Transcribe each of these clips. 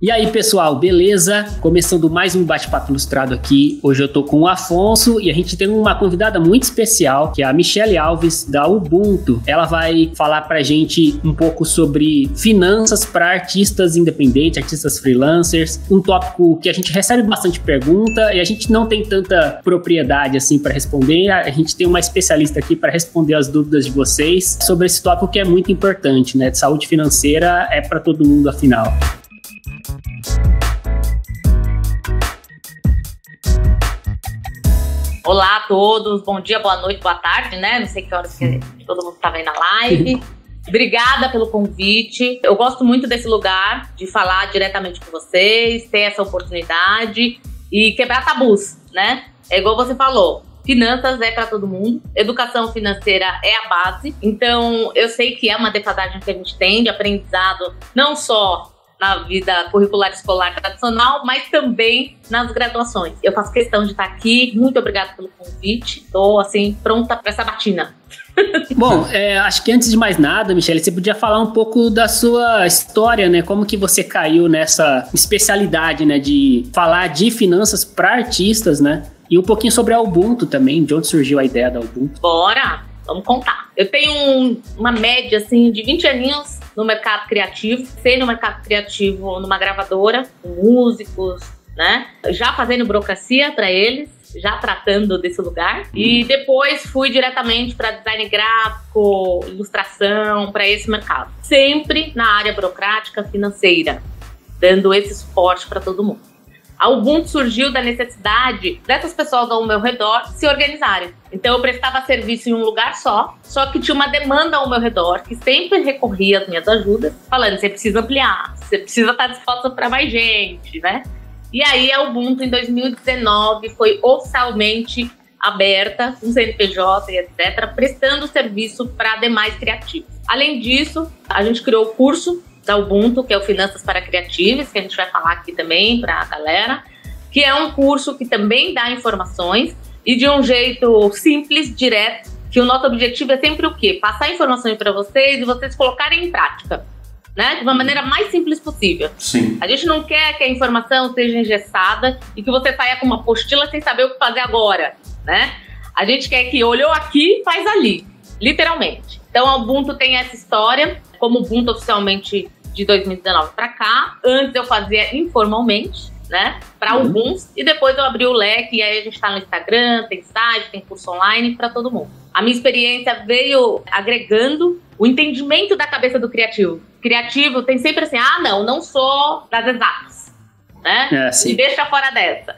E aí, pessoal, beleza? Começando mais um Bate-Papo Ilustrado aqui. Hoje eu tô com o Afonso e a gente tem uma convidada muito especial, que é a Michele Alves, da Ubuntu. Ela vai falar pra gente um pouco sobre finanças para artistas independentes, artistas freelancers, um tópico que a gente recebe bastante pergunta e a gente não tem tanta propriedade assim para responder. A gente tem uma especialista aqui para responder as dúvidas de vocês sobre esse tópico que é muito importante, né? Saúde financeira é para todo mundo, afinal. Olá a todos, bom dia, boa noite, boa tarde, né? Não sei que horas que todo mundo tá vendo na live. Obrigada pelo convite. Eu gosto muito desse lugar, de falar diretamente com vocês, ter essa oportunidade e quebrar tabus, né? É igual você falou, finanças é para todo mundo, educação financeira é a base. Então, eu sei que é uma defasagem que a gente tem de aprendizado, não só na vida curricular escolar tradicional, mas também nas graduações. Eu faço questão de estar aqui. Muito obrigada pelo convite. Estou, assim, pronta para essa batina. Bom, acho que antes de mais nada, Michele, você podia falar um pouco da sua história, né? Como que você caiu nessa especialidade, né? De falar de finanças para artistas, né? E um pouquinho sobre a Ubuntu também, de onde surgiu a ideia da Ubuntu. Bora! Vamos contar. Eu tenho uma média, assim, de 20 aninhos no mercado criativo. Sei no mercado criativo numa gravadora, com músicos, né? Já fazendo burocracia para eles, já tratando desse lugar. E depois fui diretamente para design gráfico, ilustração, para esse mercado. Sempre na área burocrática financeira, dando esse suporte para todo mundo. A Ubuntu surgiu da necessidade dessas pessoas ao meu redor se organizarem. Então eu prestava serviço em um lugar só que tinha uma demanda ao meu redor, que sempre recorria às minhas ajudas, falando, você precisa ampliar, você precisa estar disposta para mais gente, né? E aí a Ubuntu em 2019 foi oficialmente aberta, com CNPJ e etc., prestando serviço para demais criativos. Além disso, a gente criou o curso da Ubuntu, que é o Finanças para Criativos, que a gente vai falar aqui também para a galera, que é um curso que também dá informações e de um jeito simples, direto, que o nosso objetivo é sempre o quê? Passar informações para vocês e vocês colocarem em prática, né? De uma maneira mais simples possível. Sim. A gente não quer que a informação seja engessada e que você saia com uma apostila sem saber o que fazer agora, né? A gente quer que olhou aqui, faz ali, literalmente. Então a Ubuntu tem essa história, como Ubuntu oficialmente de 2019 para cá. Antes eu fazia informalmente, né, para alguns, e depois eu abri o leque, e aí a gente tá no Instagram, tem site, tem curso online para todo mundo. A minha experiência veio agregando o entendimento da cabeça do criativo. Criativo tem sempre assim, não sou das exatas, né, me deixa fora dessa.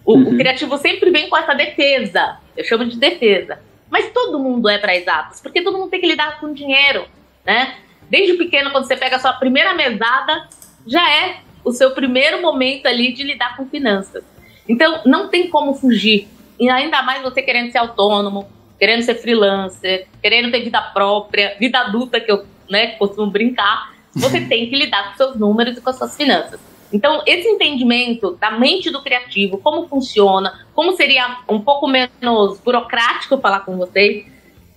O criativo sempre vem com essa defesa, eu chamo de defesa, mas todo mundo é para exatas, porque todo mundo tem que lidar com dinheiro, né? Desde pequeno, quando você pega a sua primeira mesada, já é o seu primeiro momento ali de lidar com finanças. Então, não tem como fugir. E ainda mais você querendo ser autônomo, querendo ser freelancer, querendo ter vida própria, vida adulta, que eu costumo brincar. Você tem que lidar com seus números e com as suas finanças. Então, esse entendimento da mente do criativo, como funciona, como seria um pouco menos burocrático falar com vocês,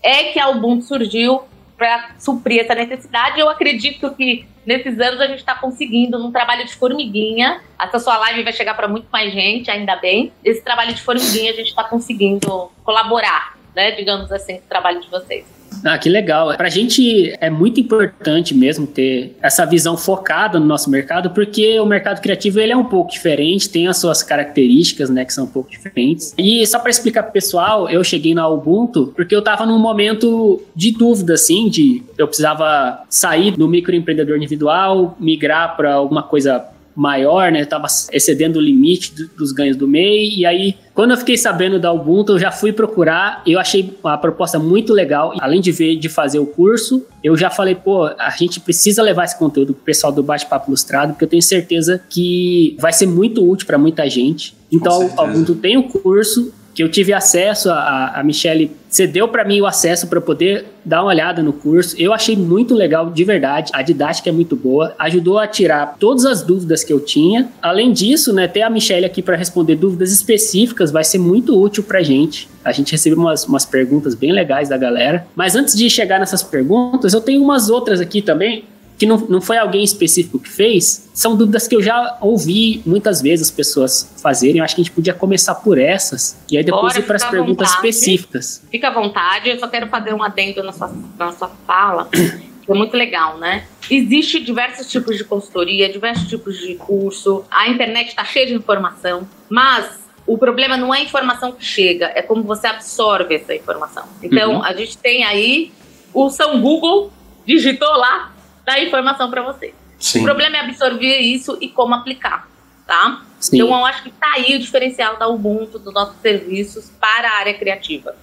é que a Ubuntu surgiu para suprir essa necessidade. Eu acredito que nesses anos a gente está conseguindo, num trabalho de formiguinha, essa sua live vai chegar para muito mais gente, ainda bem. Esse trabalho de formiguinha a gente está conseguindo colaborar, né, digamos assim, com o trabalho de vocês. Ah, que legal. Pra gente é muito importante mesmo ter essa visão focada no nosso mercado, porque o mercado criativo ele é um pouco diferente, tem as suas características, né, que são um pouco diferentes. E só para explicar pro pessoal, eu cheguei na Ubuntu porque eu tava num momento de dúvida, assim, eu precisava sair do microempreendedor individual, migrar para alguma coisa maior, né? Eu tava excedendo o limite dos ganhos do MEI, e aí, quando eu fiquei sabendo da Ubuntu, eu já fui procurar, eu achei a proposta muito legal, além de fazer o curso, eu já falei, a gente precisa levar esse conteúdo pro pessoal do Bate-Papo Ilustrado, porque eu tenho certeza que vai ser muito útil para muita gente. Então, a Ubuntu tem o curso, que eu tive acesso, a Michele cedeu para mim o acesso para poder dar uma olhada no curso. Eu achei muito legal, de verdade. A didática é muito boa, ajudou a tirar todas as dúvidas que eu tinha. Além disso, né, ter a Michele aqui para responder dúvidas específicas vai ser muito útil para a gente. A gente recebeu umas perguntas bem legais da galera. Mas antes de chegar nessas perguntas, eu tenho umas outras aqui também que não foi alguém específico que fez, são dúvidas que eu já ouvi muitas vezes as pessoas fazerem. Eu acho que a gente podia começar por essas e aí depois ir para as perguntas específicas. Fica à vontade, eu só quero fazer um adendo na sua fala, que é muito legal, né? Existem diversos tipos de consultoria, diversos tipos de curso, a internet está cheia de informação, mas o problema não é a informação que chega, é como você absorve essa informação. Então, a gente tem aí o São Google, digitou lá, dá a informação para você. Sim. O problema é absorver isso e como aplicar, tá? Sim. Então, eu acho que tá aí o diferencial da Ubuntu, dos nossos serviços para a área criativa.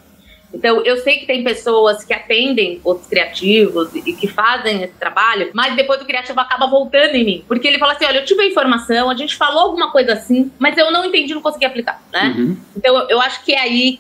Então, eu sei que tem pessoas que atendem outros criativos e que fazem esse trabalho, mas depois o criativo acaba voltando em mim. Porque ele fala assim, olha, eu tive a informação, a gente falou alguma coisa assim, mas eu não entendi, não consegui aplicar, né? Então, eu acho que é aí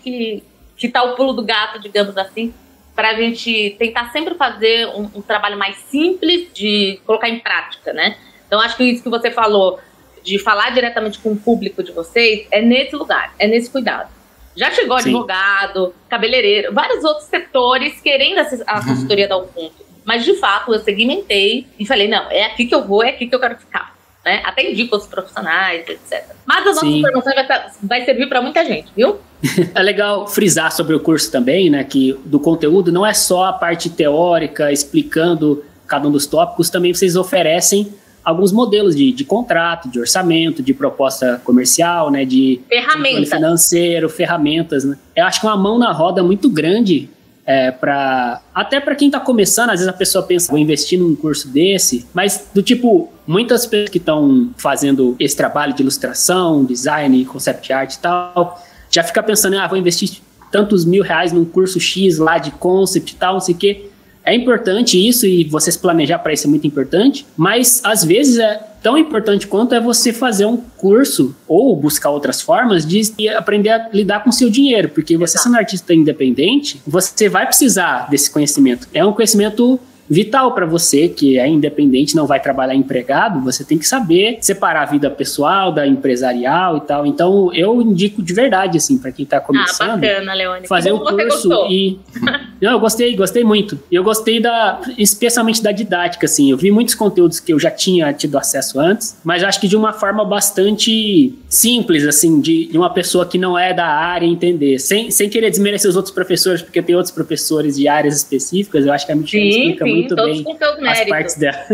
que tá o pulo do gato, digamos assim, pra gente tentar sempre fazer um trabalho mais simples de colocar em prática, né? Então, acho que isso que você falou, de falar diretamente com o público de vocês, é nesse lugar, é nesse cuidado. Já chegou advogado, cabeleireiro, vários outros setores querendo a consultoria da Ubuntu. Mas, de fato, eu segmentei e falei, não, é aqui que eu vou, é aqui que eu quero ficar. Né? Até indico os profissionais, etc. Mas a nossa informação vai servir para muita gente, viu? É legal frisar sobre o curso também, né, que do conteúdo não é só a parte teórica, explicando cada um dos tópicos, também vocês oferecem alguns modelos de contrato, de orçamento, de proposta comercial, né, de controle financeiro, ferramentas, né? Eu acho que uma mão na roda muito grande até para quem está começando. Às vezes a pessoa pensa, vou investir num curso desse, mas do tipo, muitas pessoas que estão fazendo esse trabalho de ilustração, design, concept art e tal, já fica pensando, vou investir tantos R$1.000 num curso X lá de concept e tal, não sei o quê. É importante isso e você se planejar para isso é muito importante, mas às vezes é tão importante quanto é você fazer um curso ou buscar outras formas de aprender a lidar com o seu dinheiro, porque você sendo artista independente, você vai precisar desse conhecimento. É um conhecimento vital para você que é independente, não vai trabalhar empregado. Você tem que saber separar a vida pessoal da empresarial e tal. Então eu indico de verdade assim para quem tá começando, bacana, Leone, fazer um curso. E não, eu gostei muito. Eu gostei especialmente da didática, assim. Eu vi muitos conteúdos que eu já tinha tido acesso antes, mas acho que de uma forma bastante simples, assim, de uma pessoa que não é da área entender, sem querer desmerecer os outros professores, porque tem outros professores de áreas específicas. Eu acho que a Michelle explica muito todos bem com seus méritos. As partes dela.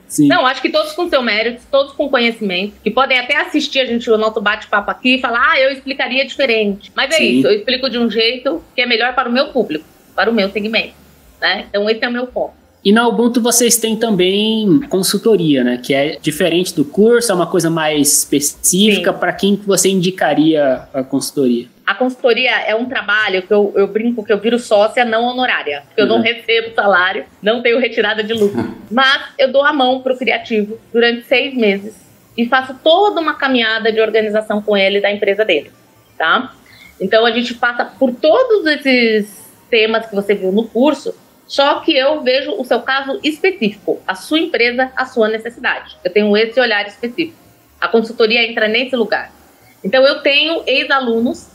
Sim. Não, acho que todos com seus méritos, todos com conhecimento, que podem até assistir o nosso bate-papo aqui e falar, eu explicaria diferente. Mas é isso, eu explico de um jeito que é melhor para o meu público, para o meu segmento, né? Então esse é o meu foco. E na Ubuntu vocês têm também consultoria, né? Que é diferente do curso, é uma coisa mais específica. Para quem você indicaria a consultoria? A consultoria é um trabalho que eu brinco que eu viro sócia não honorária. Porque eu não recebo salário, não tenho retirada de lucro. Mas eu dou a mão para o criativo durante 6 meses e faço toda uma caminhada de organização com ele da empresa dele, tá? Então a gente passa por todos esses temas que você viu no curso, só que eu vejo o seu caso específico, a sua empresa, a sua necessidade. Eu tenho esse olhar específico. A consultoria entra nesse lugar. Então eu tenho ex-alunos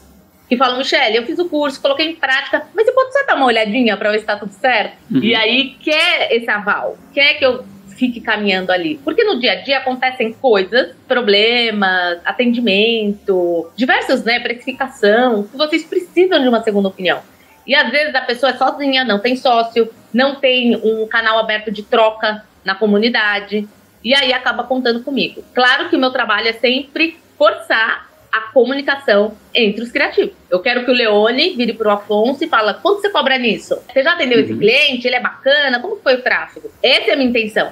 que falam, Michelle, eu fiz o curso, coloquei em prática, mas você pode só dar uma olhadinha para ver se está tudo certo? E aí quer esse aval, quer que eu fique caminhando ali. Porque no dia a dia acontecem coisas, problemas, atendimento, diversos, né, precificação, que vocês precisam de uma segunda opinião. E às vezes a pessoa é sozinha, não tem sócio, não tem um canal aberto de troca na comunidade, e aí acaba contando comigo. Claro que o meu trabalho é sempre forçar a comunicação entre os criativos. Eu quero que o Leone vire pro Afonso e fala, quanto você cobra nisso? Você já atendeu esse cliente? Ele é bacana? Como foi o tráfego? Essa é a minha intenção.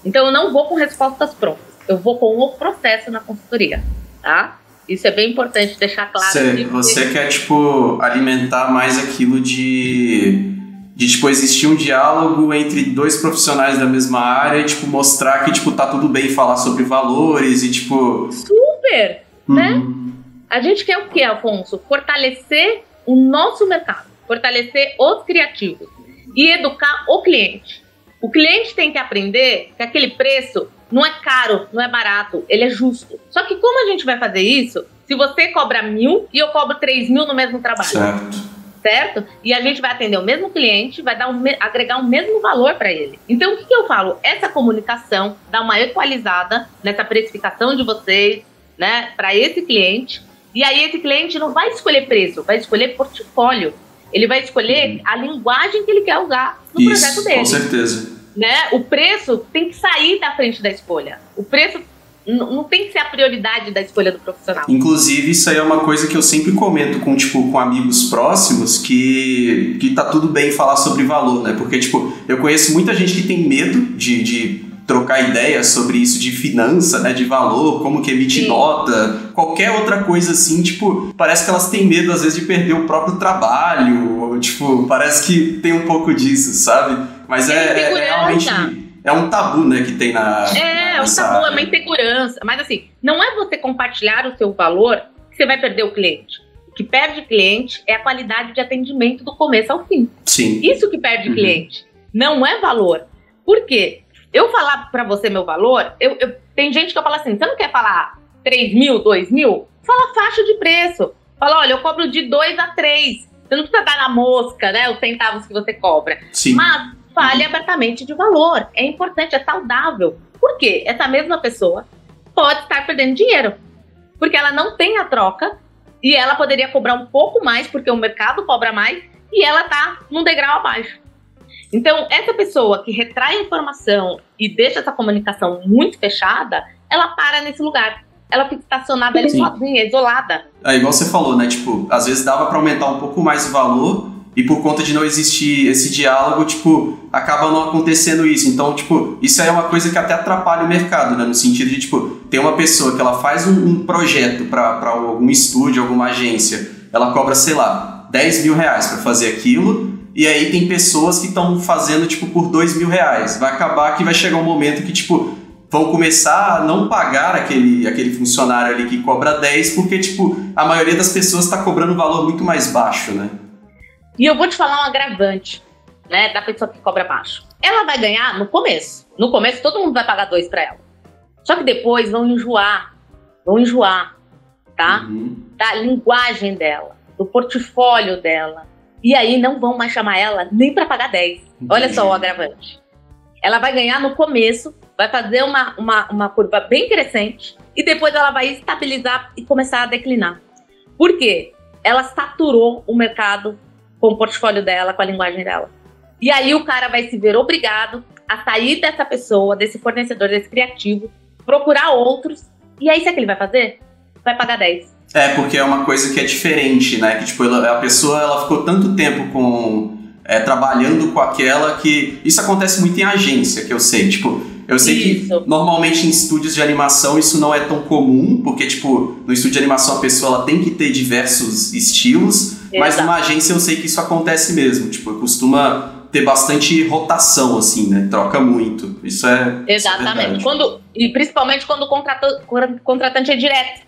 Então eu não vou com respostas prontas, eu vou com o processo na consultoria, tá? Isso é bem importante deixar claro. Você quer, tipo, alimentar mais aquilo de tipo, existir um diálogo entre 2 profissionais da mesma área e, tipo, mostrar que, tipo, tá tudo bem falar sobre valores e, tipo... Super, né? A gente quer o quê, Afonso? Fortalecer o nosso mercado, fortalecer os criativos e educar o cliente. O cliente tem que aprender que aquele preço não é caro, não é barato, ele é justo. Só que como a gente vai fazer isso se você cobra 1.000 e eu cobro 3.000 no mesmo trabalho? Certo. certo? E a gente vai atender o mesmo cliente, vai agregar o mesmo valor para ele. Então, o que eu falo? Essa comunicação dá uma equalizada nessa precificação de vocês, né, para esse cliente. E aí esse cliente não vai escolher preço, vai escolher portfólio. Ele vai escolher a linguagem que ele quer usar no projeto dele. Com certeza. Né? O preço tem que sair da frente da escolha. O preço não tem que ser a prioridade da escolha do profissional. Inclusive, isso aí é uma coisa que eu sempre comento com amigos próximos, que tá tudo bem falar sobre valor, né? Porque, eu conheço muita gente que tem medo de trocar ideias sobre isso de finança, né? De valor, como que emite nota, qualquer outra coisa assim, parece que elas têm medo, às vezes, de perder o próprio trabalho, ou, parece que tem um pouco disso, sabe? Mas é realmente... É um tabu, né, que tem na um tabu, área. É uma insegurança. Mas assim, não é você compartilhar o seu valor que você vai perder o cliente. O que perde cliente é a qualidade de atendimento do começo ao fim. Sim. Isso que perde cliente. Não é valor. Por quê? Eu falar pra você meu valor, tem gente que eu falo assim, você não quer falar 3 mil, 2 mil? Fala faixa de preço. Fala, olha, eu cobro de 2 a 3. Você não precisa dar na mosca, né, os centavos que você cobra. Sim. Mas fale abertamente de valor. É importante, é saudável. Por quê? Essa mesma pessoa pode estar perdendo dinheiro. Porque ela não tem a troca e ela poderia cobrar um pouco mais, porque o mercado cobra mais, e ela está num degrau abaixo. Então, essa pessoa que retrai a informação e deixa essa comunicação muito fechada, ela para nesse lugar. Ela fica estacionada ali sozinha, isolada. É igual você falou, né? Às vezes dava para aumentar um pouco mais o valor, e por conta de não existir esse diálogo, acaba não acontecendo isso. Então, isso aí é uma coisa que até atrapalha o mercado, né? No sentido de, tem uma pessoa que ela faz um projeto para algum estúdio, alguma agência, ela cobra, sei lá, 10 mil reais para fazer aquilo, e aí tem pessoas que estão fazendo, por 2 mil reais. Vai acabar que vai chegar um momento que, vão começar a não pagar aquele funcionário ali que cobra 10, porque, a maioria das pessoas está cobrando um valor muito mais baixo, né? E eu vou te falar um agravante, né, da pessoa que cobra baixo. Ela vai ganhar no começo. No começo, todo mundo vai pagar 2 para ela. Só que depois vão enjoar, tá? Da linguagem dela, do portfólio dela. E aí não vão mais chamar ela nem para pagar 10. Olha só o agravante. Ela vai ganhar no começo, vai fazer uma curva bem crescente e depois ela vai estabilizar e começar a declinar. Por quê? Ela saturou o mercado com o portfólio dela, com a linguagem dela. E aí o cara vai se ver obrigado a sair dessa pessoa, desse fornecedor, desse criativo, procurar outros. E aí, sabe o que ele vai fazer? Vai pagar 10. É, porque é uma coisa que é diferente, né? Que, a pessoa ela ficou tanto tempo trabalhando com aquela que... Isso acontece muito em agência, que eu sei. Eu sei que normalmente em estúdios de animação isso não é tão comum, porque, no estúdio de animação a pessoa ela tem que ter diversos estilos, mas numa agência eu sei que isso acontece mesmo. Costuma ter bastante rotação, assim, né? Troca muito. Isso é... Exatamente. Isso é e principalmente quando o contratante é direto,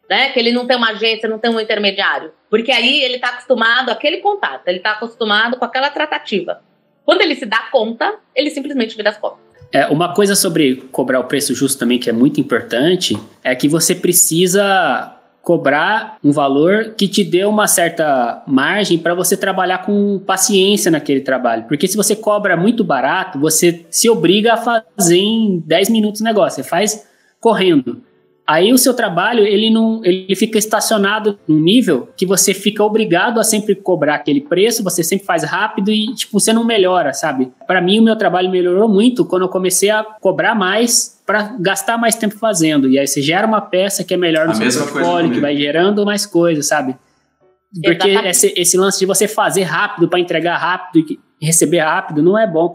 né? Que ele não tem uma agência, não tem um intermediário. Porque aí ele está acostumado àquele contato, ele está acostumado com aquela tratativa. Quando ele se dá conta, ele simplesmente vira as costas. Uma coisa sobre cobrar o preço justo também que é muito importante é que você precisa cobrar um valor que te dê uma certa margem para você trabalhar com paciência naquele trabalho. Porque se você cobra muito barato, você se obriga a fazer em 10 minutos o negócio. Você faz correndo. Aí o seu trabalho, ele fica estacionado num nível que você fica obrigado a sempre cobrar aquele preço, você sempre faz rápido e, você não melhora, sabe? Para mim, o meu trabalho melhorou muito quando eu comecei a cobrar mais para gastar mais tempo fazendo. E aí você gera uma peça que é melhor no seu portfólio, que vai gerando mais coisas, sabe? Porque esse lance de você fazer rápido para entregar rápido e receber rápido não é bom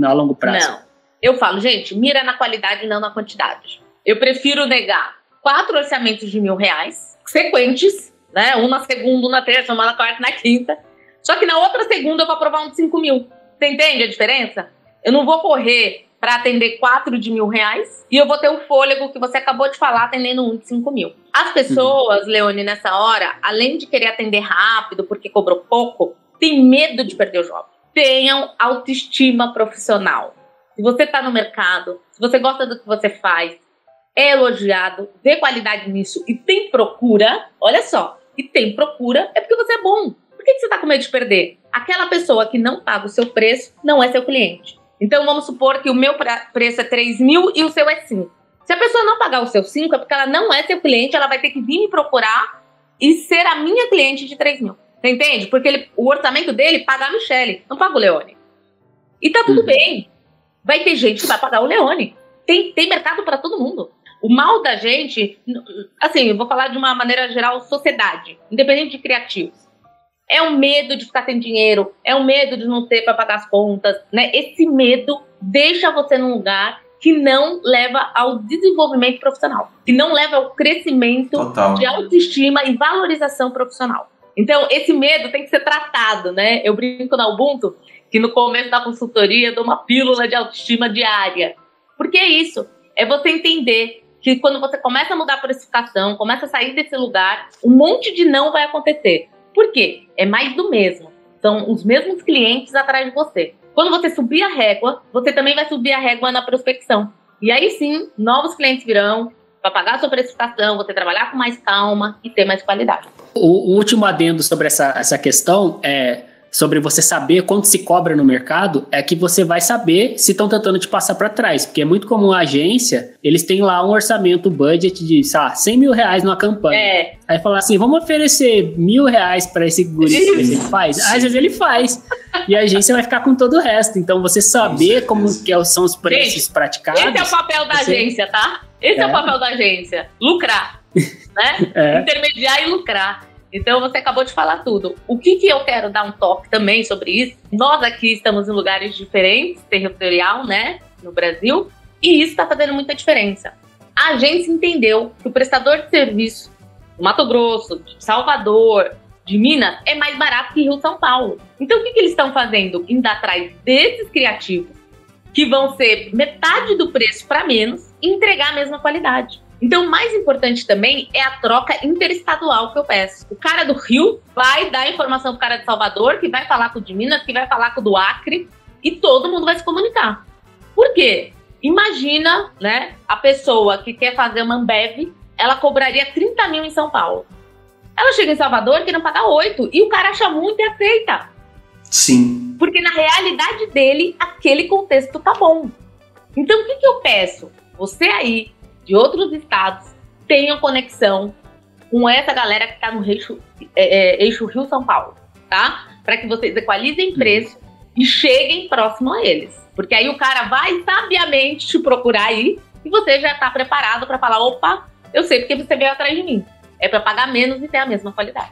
a longo prazo. Não. Eu falo, gente, mira na qualidade e não na quantidade. Eu prefiro negar 4 orçamentos de R$1.000, sequentes, né? Um na segunda, um na terça, uma na quarta, na quinta. Só que na outra segunda eu vou aprovar um de 5 mil. Você entende a diferença? Eu não vou correr para atender 4 de R$1.000 e eu vou ter o fôlego que você acabou de falar atendendo um de 5 mil. As pessoas, Leone, nessa hora, além de querer atender rápido porque cobrou pouco, tem medo de perder o job. Tenham autoestima profissional. Se você está no mercado, se você gosta do que você faz, é elogiado, vê qualidade nisso e tem procura, olha só, e tem procura é porque você é bom. Por que você está com medo de perder? Aquela pessoa que não paga o seu preço não é seu cliente. Então, vamos supor que o meu preço é 3 mil e o seu é 5. Se a pessoa não pagar o seu 5, é porque ela não é seu cliente, ela vai ter que vir me procurar e ser a minha cliente de 3 mil. Você entende? Porque o orçamento dele paga a Michele, não paga o Leone. E tá tudo bem. Vai ter gente que vai pagar o Leone. Tem mercado para todo mundo. O mal da gente, assim, eu vou falar de uma maneira geral, sociedade, independente de criativos. É o medo de ficar sem dinheiro, é o medo de não ter para pagar as contas, né? Esse medo deixa você num lugar que não leva ao desenvolvimento profissional, que não leva ao crescimento de autoestima e valorização profissional. Então, esse medo tem que ser tratado, né? Eu brinco na Ubuntu que no começo da consultoria eu dou uma pílula de autoestima diária. Porque é isso, é você entender que quando você começa a mudar a precificação, começa a sair desse lugar, um monte de não vai acontecer. Por quê? É mais do mesmo. São os mesmos clientes atrás de você. Quando você subir a régua, você também vai subir a régua na prospecção. E aí sim, novos clientes virão para pagar a sua precificação, você trabalhar com mais calma e ter mais qualidade. O último adendo sobre essa questão é sobre você saber quanto se cobra no mercado, é que você vai saber se estão tentando te passar para trás, porque é muito comum a agência, eles têm lá um orçamento, budget de, sei lá, 100 mil reais numa campanha. Aí falar assim, vamos oferecer 1.000 reais para esse guri, ele faz? Às vezes ele faz. E a agência vai ficar com todo o resto. Então você saber como que são os preços praticados... Esse é o papel da agência, tá? Esse é o papel da agência. Lucrar, né? Intermediar e lucrar. Então, você acabou de falar tudo. O que eu quero dar um toque também sobre isso? Nós aqui estamos em lugares diferentes, territorial, né? No Brasil. E isso está fazendo muita diferença. A agência entendeu que o prestador de serviço do Mato Grosso, de Salvador, de Minas, é mais barato que Rio São Paulo. Então, o que eles estão fazendo? Indo atrás desses criativos, que vão ser metade do preço para menos, e entregar a mesma qualidade. Então, o mais importante também é a troca interestadual que eu peço. O cara do Rio vai dar informação pro cara de Salvador, que vai falar com o de Minas, que vai falar com o do Acre, e todo mundo vai se comunicar. Por quê? Imagina, né, a pessoa que quer fazer uma Ambev, ela cobraria 30 mil em São Paulo. Ela chega em Salvador querendo pagar 8, e o cara acha muito e aceita. Sim. Porque na realidade dele, aquele contexto tá bom. Então, o que eu peço? Você aí, de outros estados, tenham conexão com essa galera que está no eixo Rio-São Paulo, tá? Para que vocês equalizem preço e cheguem próximo a eles. Porque aí o cara vai sabiamente te procurar aí e você já está preparado para falar, opa, eu sei porque você veio atrás de mim. É para pagar menos e ter a mesma qualidade.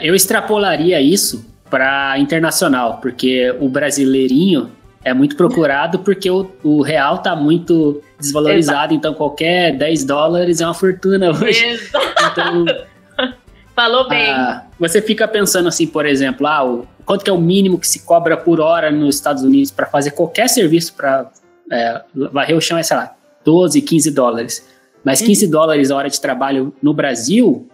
Eu extrapolaria isso para internacional, porque o brasileirinho é muito procurado porque o real está muito desvalorizado. Exato. Então qualquer 10 dólares é uma fortuna hoje. Exato. Então, falou bem. Você fica pensando assim, por exemplo, quanto que é o mínimo que se cobra por hora nos Estados Unidos para fazer qualquer serviço para varrer o chão, sei lá, 12, 15 dólares. Mas 15 dólares a hora de trabalho no Brasil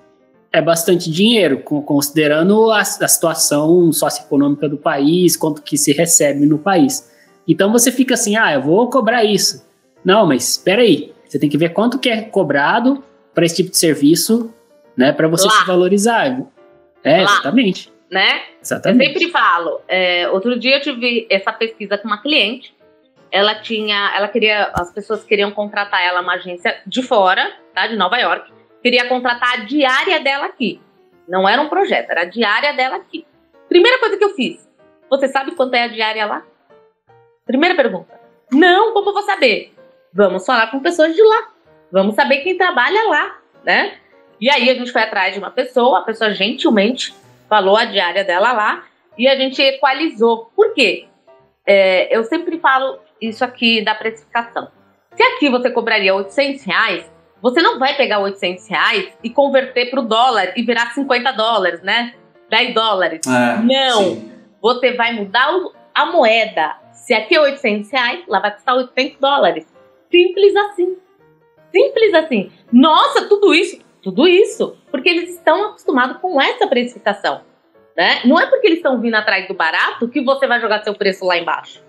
é bastante dinheiro, considerando a situação socioeconômica do país, quanto que se recebe no país. Então você fica assim, eu vou cobrar isso. Não, mas espera aí, você tem que ver quanto que é cobrado para esse tipo de serviço, né, para você se valorizar. Exatamente. Né? Exatamente. Eu sempre falo, outro dia eu tive essa pesquisa com uma cliente, as pessoas queriam contratar ela, uma agência de fora, tá, de Nova York, queria contratar a diária dela aqui. Não era um projeto, era a diária dela aqui. Primeira coisa que eu fiz, você sabe quanto é a diária lá? Primeira pergunta. Não, como eu vou saber? Vamos falar com pessoas de lá. Vamos saber quem trabalha lá, né? E aí a gente foi atrás de uma pessoa, a pessoa gentilmente falou a diária dela lá e a gente equalizou. Por quê? Eu sempre falo isso aqui da precificação. Se aqui você cobraria R$800, você não vai pegar R$800 e converter para o dólar e virar 50 dólares, né? 10 dólares. Não. Sim. Você vai mudar a moeda. Se aqui é R$800, lá vai custar 800 dólares. Simples assim. Simples assim. Nossa, tudo isso. Tudo isso. Porque eles estão acostumados com essa precificação. Né? Não é porque eles estão vindo atrás do barato que você vai jogar seu preço lá embaixo.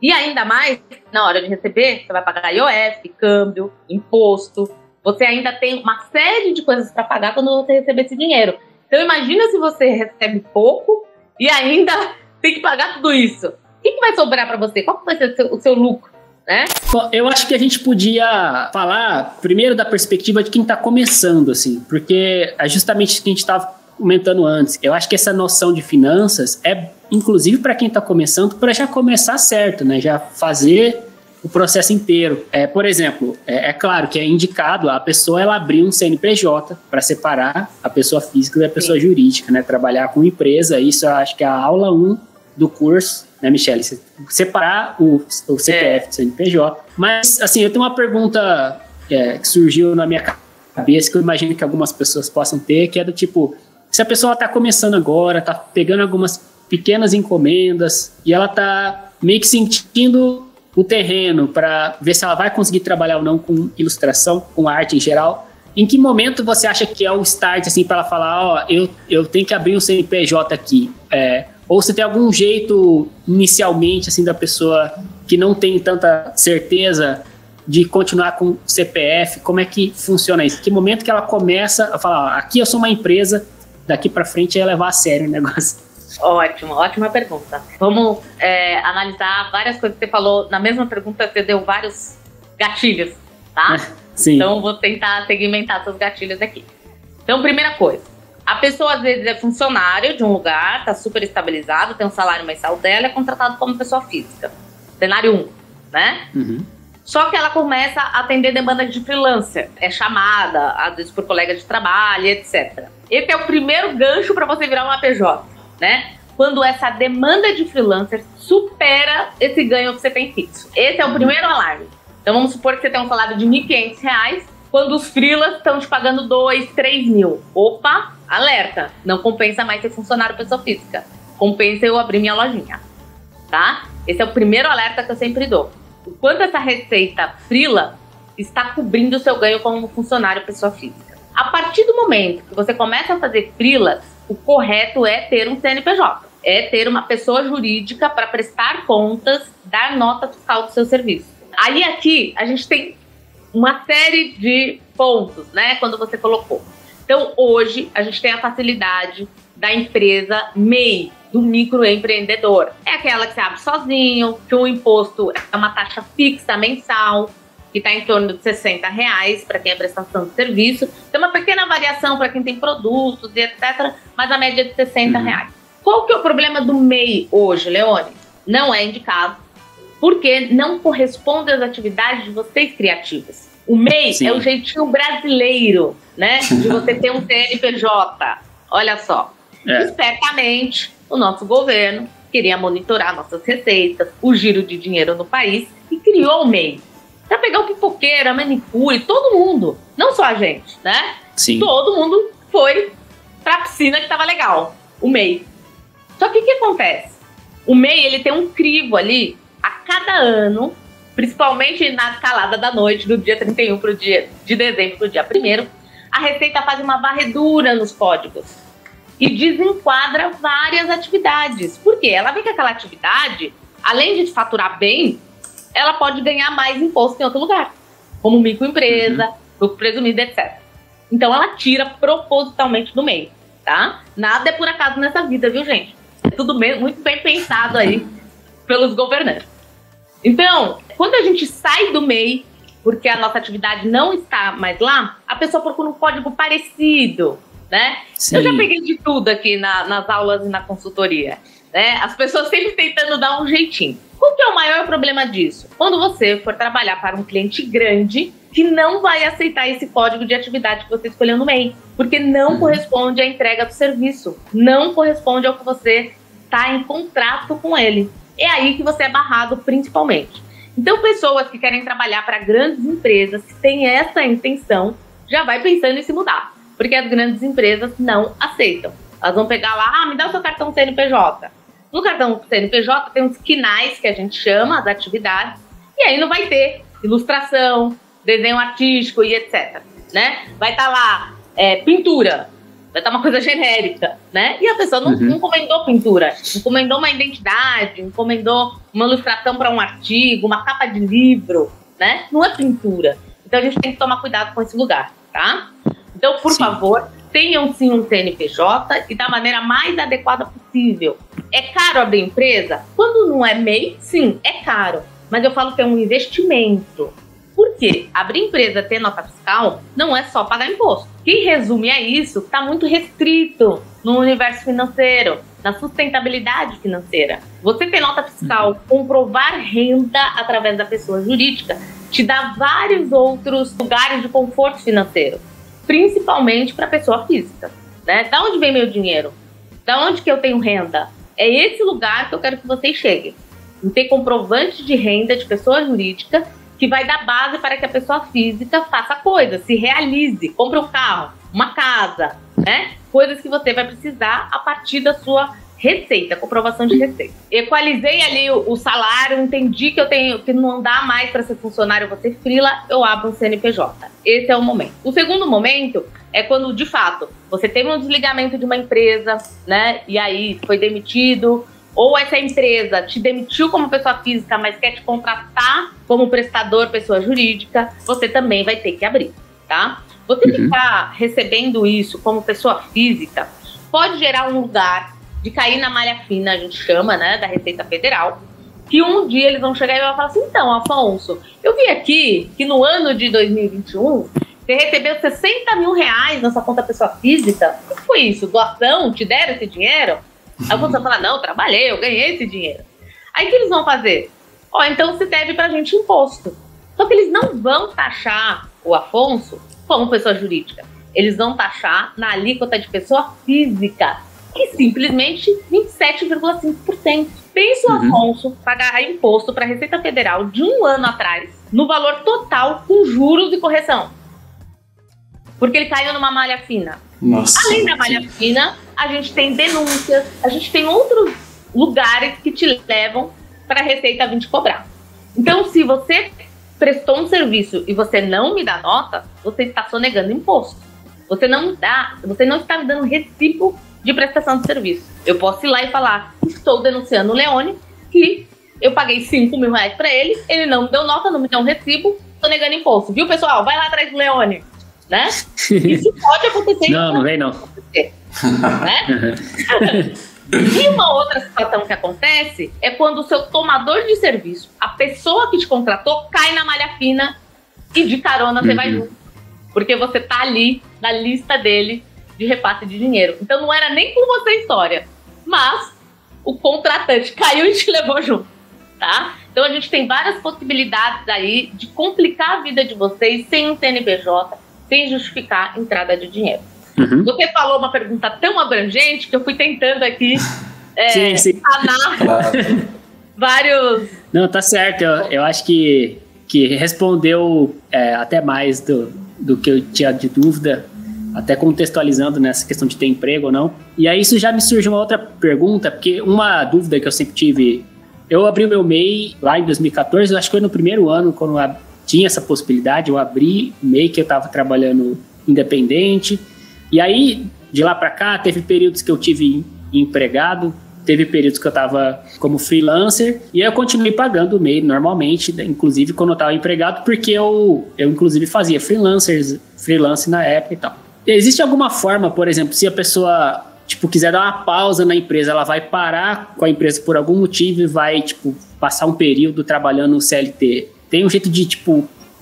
E ainda mais, na hora de receber, você vai pagar IOF, câmbio, imposto. Você ainda tem uma série de coisas para pagar quando você receber esse dinheiro. Então imagina se você recebe pouco e ainda tem que pagar tudo isso. O que vai sobrar para você? Qual vai ser o seu lucro? Né? Bom, eu acho que a gente podia falar primeiro da perspectiva de quem está começando, assim, porque é justamente o que a gente estava comentando antes. Eu acho que essa noção de finanças é, inclusive, para quem está começando, para já começar certo, né? Já fazer o processo inteiro. Por exemplo, é claro que é indicado a pessoa ela abrir um CNPJ para separar a pessoa física da pessoa jurídica, né? Trabalhar com empresa, isso eu acho que é a aula 1 do curso, né, Michele? Separar o CPF do CNPJ. Mas, assim, eu tenho uma pergunta que surgiu na minha cabeça, que eu imagino que algumas pessoas possam ter, que é do tipo, se a pessoa está começando agora, está pegando algumas pequenas encomendas, e ela está meio que sentindo o terreno para ver se ela vai conseguir trabalhar ou não com ilustração, com arte em geral, em que momento você acha que é o start, assim, para ela falar, eu tenho que abrir um CNPJ aqui? Ou você tem algum jeito, inicialmente, assim, da pessoa que não tem tanta certeza de continuar com o CPF? Como é que funciona isso? Que momento que ela começa a falar, aqui eu sou uma empresa, daqui para frente é levar a sério o negócio? Ótimo, ótima pergunta. Vamos analisar várias coisas que você falou. Na mesma pergunta, você deu vários gatilhos, tá? Sim. Então, vou tentar segmentar seus gatilhos aqui. Então, primeira coisa. A pessoa, às vezes, é funcionário de um lugar, está super estabilizado, tem um salário mensal dela, é contratado como pessoa física. Cenário 1, né? Uhum. Só que ela começa a atender demandas de freelancer. É chamada, às vezes, por colega de trabalho, etc. Esse é o primeiro gancho para você virar uma PJ, né? Quando essa demanda de freelancer supera esse ganho que você tem fixo. Esse é o primeiro alarme. Então, vamos supor que você tem um salário de R$ 1.500, quando os freelas estão te pagando 2, 3 mil. Opa, alerta. Não compensa mais ser funcionário pessoa física. Compensa eu abrir minha lojinha, tá? Esse é o primeiro alerta que eu sempre dou. O quanto essa receita freela está cobrindo o seu ganho como funcionário pessoa física. A partir do momento que você começa a fazer freelas, o correto é ter um CNPJ. É ter uma pessoa jurídica para prestar contas, dar nota fiscal do seu serviço. Aí aqui a gente tem uma série de pontos, né, quando você colocou. Então, hoje, a gente tem a facilidade da empresa MEI, do microempreendedor. É aquela que você abre sozinho, que o imposto é uma taxa fixa mensal, que está em torno de R$60 para quem é prestação de serviço. Tem uma pequena variação para quem tem produtos e etc., mas a média é de R$60. Qual que é o problema do MEI hoje, Leone? Não é indicado, porque não corresponde às atividades de vocês criativas. O MEI é o jeitinho brasileiro, né, de você ter um CNPJ. Olha só. Espertamente, o nosso governo queria monitorar nossas receitas, o giro de dinheiro no país e criou o MEI. Para pegar o pipoqueiro, a manicure, todo mundo. Não só a gente, né? Sim. Todo mundo foi para a piscina que estava legal. O MEI. Só que o que acontece? O MEI, ele tem um crivo ali a cada ano, principalmente na escalada da noite, do dia 31 pro dia de dezembro para o dia 1º, a Receita faz uma varredura nos códigos e desenquadra várias atividades. Por quê? Ela vê que aquela atividade, além de faturar bem, ela pode ganhar mais imposto em outro lugar, como microempresa, lucro presumido, etc. Então ela tira propositalmente do MEI, tá? Nada é por acaso nessa vida, viu, gente? É tudo muito bem pensado aí pelos governantes. Então, quando a gente sai do MEI, porque a nossa atividade não está mais lá, a pessoa procura um código parecido, né? Sim. Eu já peguei de tudo aqui nas aulas e na consultoria, né? As pessoas sempre tentando dar um jeitinho. Qual que é o maior problema disso? Quando você for trabalhar para um cliente grande que não vai aceitar esse código de atividade que você escolheu no MEI, porque não corresponde à entrega do serviço, não corresponde ao que você está em contrato com ele. É aí que você é barrado principalmente. Então, pessoas que querem trabalhar para grandes empresas, que têm essa intenção, já vai pensando em se mudar, porque as grandes empresas não aceitam. Elas vão pegar lá, me dá o seu cartão CNPJ. No cartão CNPJ tem uns quinais, que a gente chama, as atividades, e aí não vai ter ilustração, desenho artístico e etc. Né? Vai estar lá pintura, vai estar uma coisa genérica, né? E a pessoa não encomendou pintura, encomendou uma identidade, encomendou uma ilustração para um artigo, uma capa de livro, né? Não é pintura. Então a gente tem que tomar cuidado com esse lugar, tá? Então, por favor, tenham sim um CNPJ e da maneira mais adequada possível. É caro abrir empresa? Quando não é MEI, sim, é caro. Mas eu falo que é um investimento. Por quê? Abrir empresa, ter nota fiscal, não é só pagar imposto. Quem resume a isso está muito restrito no universo financeiro, na sustentabilidade financeira. Você ter nota fiscal, comprovar renda através da pessoa jurídica, te dá vários outros lugares de conforto financeiro, principalmente para a pessoa física, né? Da onde vem meu dinheiro? Da onde que eu tenho renda? É esse lugar que eu quero que vocês cheguem. Em ter comprovante de renda de pessoa jurídica que vai dar base para que a pessoa física faça coisas, se realize, compre um carro, uma casa, né? Coisas que você vai precisar a partir da sua receita, comprovação de receita. Equalizei ali o salário, entendi que não dá mais para ser funcionário, vou ser freela, eu abro um CNPJ. Esse é o momento. O segundo momento é quando, de fato, você teve um desligamento de uma empresa, né? E aí foi demitido, ou essa empresa te demitiu como pessoa física, mas quer te contratar como prestador, pessoa jurídica, você também vai ter que abrir, tá? Você ficar recebendo isso como pessoa física pode gerar um lugar de cair na malha fina, a gente chama, né, da Receita Federal, que um dia eles vão chegar e vão falar assim, então, Afonso, eu vi aqui que no ano de 2021, você recebeu 60 mil reais na sua conta pessoa física. O que foi isso? Doação? Te deram esse dinheiro? Aí você vai falar, não, trabalhei, eu ganhei esse dinheiro. Aí o que eles vão fazer? Então se deve pra gente imposto. Só que eles não vão taxar o Afonso como pessoa jurídica. Eles vão taxar na alíquota de pessoa física, que simplesmente 27,5%. Pensa o Afonso pagar imposto para a Receita Federal de um ano atrás, no valor total, com juros e correção. Porque ele caiu numa malha fina. Nossa. Além da malha fina, a gente tem denúncias, a gente tem outros lugares que te levam para a Receita vir te cobrar. Então, se você prestou um serviço e você não me dá nota, você está sonegando imposto. Você não está me dando recibo de prestação de serviço. Eu posso ir lá e falar, estou denunciando o Leone, que eu paguei 5 mil reais para ele, ele não me deu nota, não me deu um recibo, estou negando imposto. Viu, pessoal? Vai lá atrás do Leone. Né? Isso pode acontecer. Não vem não. Né? E uma outra situação que acontece é quando o seu tomador de serviço, a pessoa que te contratou, cai na malha fina e de carona você vai junto. Porque você tá ali na lista dele de repasse de dinheiro. Então não era nem com você a história, mas o contratante caiu e te levou junto, tá? Então a gente tem várias possibilidades aí de complicar a vida de vocês sem um CNPJ, sem justificar a entrada de dinheiro. Você falou uma pergunta tão abrangente que eu fui tentando aqui sanar vários... Não, tá certo. Eu acho que respondeu até mais do que eu tinha de dúvida, até contextualizando nessa questão de ter emprego ou não. E aí isso já me surge uma outra pergunta, porque uma dúvida que eu sempre tive... Eu abri o meu MEI lá em 2014, eu acho que foi no primeiro ano, quando tinha essa possibilidade, eu abri MEI, que eu estava trabalhando independente. E aí, de lá para cá, teve períodos que eu tive empregado, teve períodos que eu estava como freelancer, e aí eu continuei pagando o MEI normalmente, inclusive quando eu estava empregado, porque eu inclusive fazia freelance na época e tal. Existe alguma forma, por exemplo, se a pessoa quiser dar uma pausa na empresa, ela vai parar com a empresa por algum motivo e vai passar um período trabalhando no CLT? Tem um jeito de,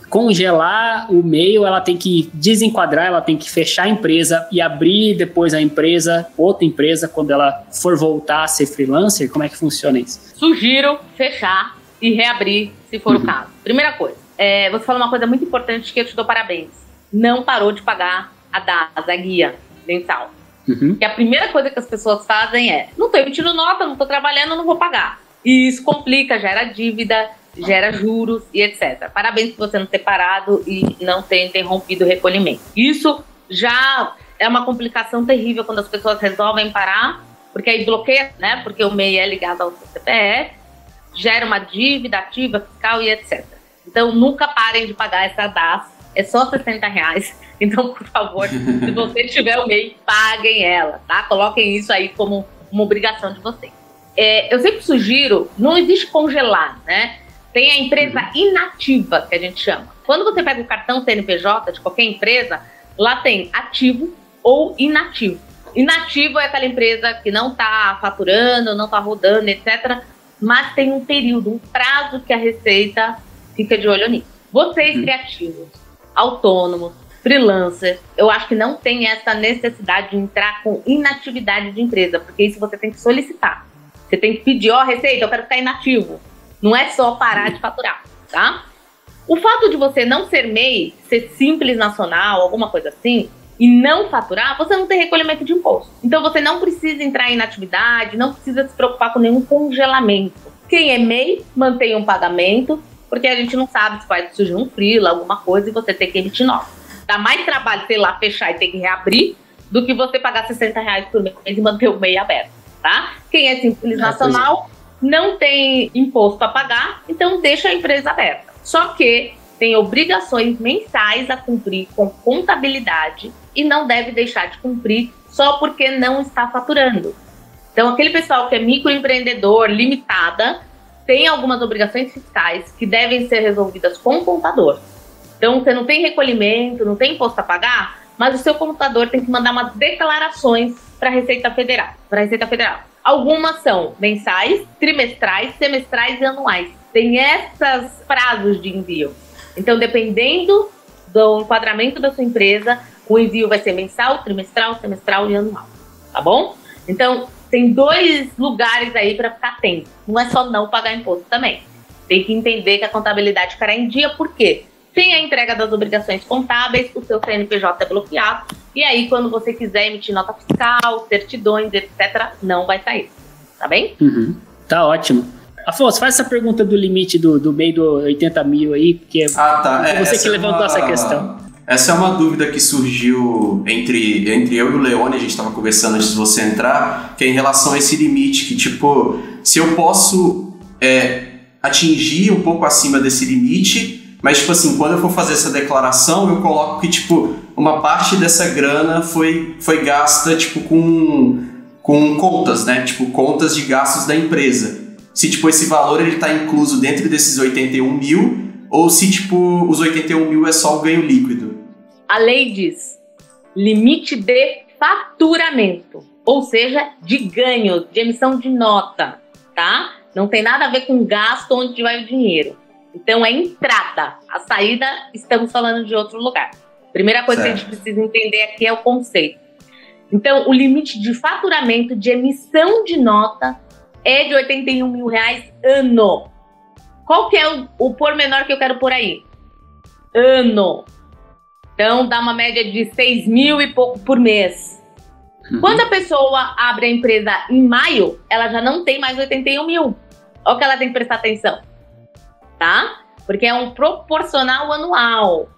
congelar o MEI, ela tem que desenquadrar, ela tem que fechar a empresa e abrir depois outra empresa, quando ela for voltar a ser freelancer? Como é que funciona isso? Sugiro fechar e reabrir, se for o caso. Primeira coisa, você falou uma coisa muito importante que eu te dou parabéns. Não parou de pagar a DAS, a guia mensal. Que a primeira coisa que as pessoas fazem não tô emitindo nota, não tô trabalhando, não vou pagar. E isso complica, gera dívida, gera juros e etc. Parabéns por você não ter parado e não ter interrompido o recolhimento. Isso já é uma complicação terrível quando as pessoas resolvem parar, porque aí bloqueia, né? Porque o MEI é ligado ao seu CPF, gera uma dívida ativa, fiscal e etc. Então nunca parem de pagar essa DAS, é só R$60. Então, por favor, se você tiver o MEI, paguem ela, tá? Coloquem isso aí como uma obrigação de vocês. Eu sempre sugiro, não existe congelar, né? Tem a empresa inativa, que a gente chama. Quando você pega o cartão CNPJ de qualquer empresa, lá tem ativo ou inativo. Inativo é aquela empresa que não está faturando, não está rodando, etc. Mas tem um período, um prazo que a Receita fica de olho nisso. Vocês criativos, autônomos, freelancers, eu acho que não tem essa necessidade de entrar com inatividade de empresa, porque isso você tem que solicitar. Você tem que pedir, Receita, eu quero ficar inativo. Não é só parar de faturar, tá? O fato de você não ser MEI, ser simples nacional, alguma coisa assim, e não faturar, você não tem recolhimento de imposto. Então você não precisa entrar em inatividade, não precisa se preocupar com nenhum congelamento. Quem é MEI, mantém um pagamento, porque a gente não sabe se vai surgir um freela, alguma coisa, e você tem que emitir nota. Dá mais trabalho, sei lá, fechar e ter que reabrir, do que você pagar R$60 por mês e manter o MEI aberto, tá? Quem é simples nacional, não tem imposto a pagar, então deixa a empresa aberta. Só que tem obrigações mensais a cumprir com contabilidade e não deve deixar de cumprir só porque não está faturando. Então, aquele pessoal que é microempreendedor, limitada, tem algumas obrigações fiscais que devem ser resolvidas com o contador. Então, você não tem recolhimento, não tem imposto a pagar, mas o seu contador tem que mandar umas declarações para a Receita Federal. Algumas são mensais, trimestrais, semestrais e anuais. Tem esses prazos de envio. Então, dependendo do enquadramento da sua empresa, o envio vai ser mensal, trimestral, semestral e anual. Tá bom? Então, tem 2 lugares aí para ficar atento. Não é só não pagar imposto também. Tem que entender que a contabilidade ficará em dia, por quê? Sem a entrega das obrigações contábeis, o seu CNPJ é bloqueado. E aí, quando você quiser emitir nota fiscal, certidões, etc., não vai sair. Tá bem? Tá ótimo. Afonso, faz essa pergunta do limite do MEI do 80 mil aí, porque você que levantou essa questão. Essa é uma dúvida que surgiu entre eu e o Leone, a gente estava conversando antes de você entrar, que é em relação a esse limite, que tipo, se eu posso atingir um pouco acima desse limite, mas tipo assim, quando eu for fazer essa declaração, eu coloco que tipo, uma parte dessa grana foi gasta tipo com contas, né? Tipo, contas de gastos da empresa. Se, tipo, esse valor ele tá incluso dentro desses 81 mil ou se, tipo, os 81 mil é só o ganho líquido. A lei diz limite de faturamento, ou seja, de ganho, de emissão de nota, tá? Não tem nada a ver com gasto onde vai o dinheiro. Então, é entrada. A saída, estamos falando de outro lugar. Primeira coisa que a gente precisa entender aqui é o conceito. Então, o limite de faturamento, de emissão de nota, é de R$81 mil ano. Qual que é o pormenor que eu quero por aí? Ano. Então, dá uma média de 6 mil e pouco por mês. Quando a pessoa abre a empresa em maio, ela já não tem mais 81 mil. Olha o que ela tem que prestar atenção. Tá? Porque é um proporcional anual.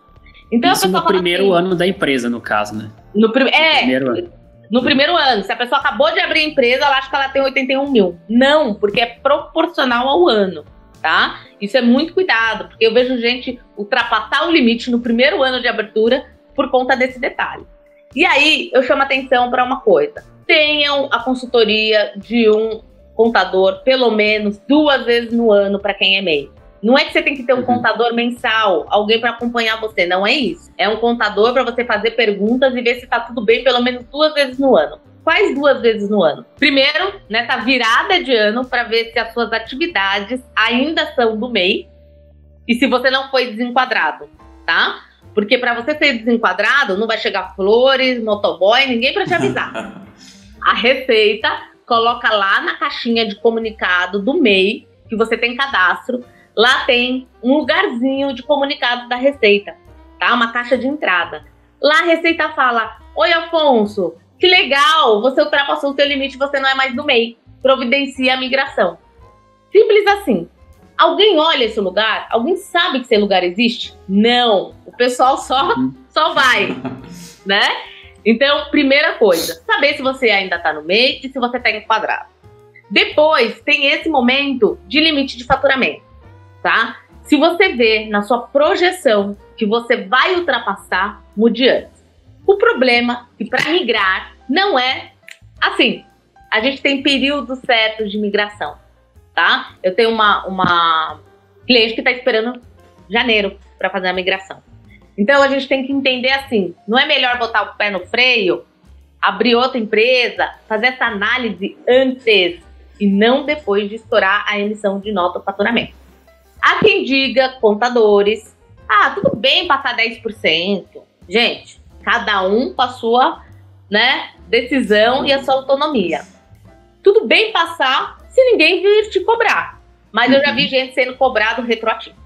Então, isso no primeiro ano da empresa, no caso, né? No primeiro ano. Se a pessoa acabou de abrir a empresa, ela acha que ela tem 81 mil. Não, porque é proporcional ao ano, tá? Isso é muito cuidado, porque eu vejo gente ultrapassar o limite no primeiro ano de abertura por conta desse detalhe. E aí, eu chamo atenção para uma coisa. Tenham a consultoria de um contador pelo menos 2 vezes no ano para quem é MEI. Não é que você tem que ter um contador mensal, alguém para acompanhar você, não é isso. É um contador para você fazer perguntas e ver se está tudo bem pelo menos 2 vezes no ano. Quais 2 vezes no ano? Primeiro, nessa virada de ano, para ver se as suas atividades ainda são do MEI e se você não foi desenquadrado, tá? Porque para você ser desenquadrado, não vai chegar flores, motoboy, ninguém para te avisar. A Receita coloca lá na caixinha de comunicado do MEI, que você tem cadastro, lá tem um lugarzinho de comunicado da Receita, tá? Uma caixa de entrada. Lá a Receita fala: oi, Afonso, que legal, você ultrapassou o seu limite, você não é mais do MEI. Providencia a migração. Simples assim. Alguém olha esse lugar? Alguém sabe que esse lugar existe? Não. O pessoal só vai, né? Então, primeira coisa, saber se você ainda está no MEI e se você está enquadrado. Depois, tem esse momento de limite de faturamento, tá? Se você vê na sua projeção que você vai ultrapassar, mude antes. O problema é que para migrar não é assim. A gente tem períodos certos de migração, tá? Eu tenho uma cliente que está esperando janeiro para fazer a migração. Então a gente tem que entender assim, não é melhor botar o pé no freio abrir outra empresa, fazer essa análise antes e não depois de estourar a emissão de nota ou faturamento. Há quem diga, contadores, tudo bem passar 10%. Gente, cada um com a sua, né, decisão e a sua autonomia. Tudo bem passar se ninguém vir te cobrar. Mas eu já vi gente sendo cobrado retroativo,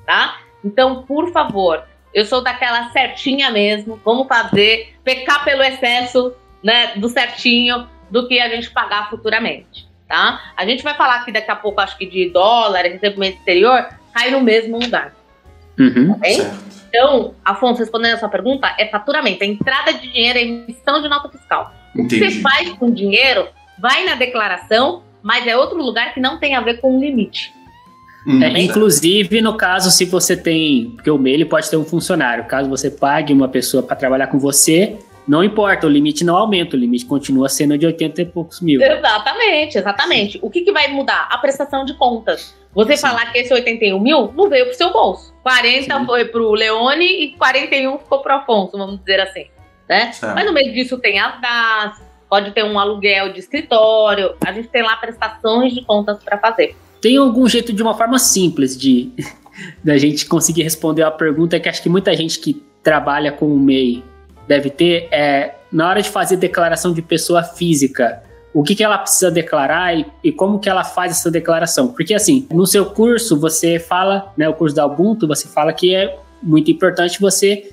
tá? Então, por favor, eu sou daquela certinha mesmo. Vamos fazer, pecar pelo excesso, né, do certinho, do que a gente pagar futuramente, tá? A gente vai falar aqui daqui a pouco, acho que de dólar, recebimento exterior, cai no mesmo lugar. Tá bem? Então, Afonso, respondendo a sua pergunta, é faturamento, é entrada de dinheiro, é emissão de nota fiscal. O que você faz com dinheiro, vai na declaração, mas é outro lugar que não tem a ver com o limite. Inclusive, no caso, se você tem... Porque o MEI ele pode ter um funcionário. Caso você pague uma pessoa para trabalhar com você, não importa, o limite não aumenta, o limite continua sendo de 80 e poucos mil. Exatamente. O que vai mudar? A prestação de contas. Você falar que esse 81 mil não veio pro seu bolso. 40 foi pro Leone e 41 ficou pro Afonso, vamos dizer assim, né? Mas no meio disso tem as DAS, pode ter um aluguel de escritório, a gente tem lá prestações de contas para fazer. Tem algum jeito de uma forma simples da gente conseguir responder a pergunta que acho que muita gente que trabalha com o MEI deve ter, na hora de fazer declaração de pessoa física, o que ela precisa declarar e como que ela faz essa declaração? Porque assim, no seu curso você fala, né, o curso da Ubuntu, você fala que é muito importante você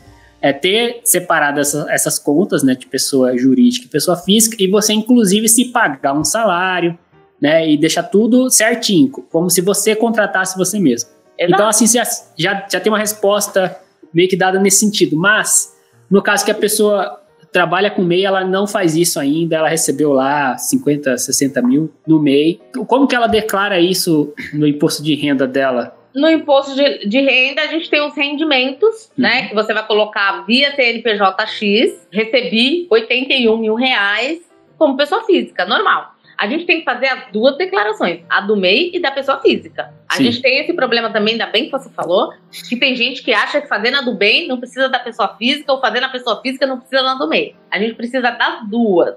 ter separado essas contas, né, de pessoa jurídica e pessoa física, e você inclusive se pagar um salário, né, e deixar tudo certinho, como se você contratasse você mesmo. Exato. Então assim, você já tem uma resposta meio que dada nesse sentido, mas no caso que a pessoa trabalha com MEI, ela não faz isso ainda, ela recebeu lá 50, 60 mil no MEI. Como que ela declara isso no imposto de renda dela? No imposto de renda, a gente tem os rendimentos, né, que você vai colocar via CNPJ-X, recebi 81 mil reais como pessoa física, normal. A gente tem que fazer as duas declarações, a do MEI e da pessoa física. A gente tem esse problema também, ainda bem que você falou, que tem gente que acha que fazer na do bem não precisa da pessoa física, ou fazer na pessoa física não precisa na do MEI. A gente precisa das duas.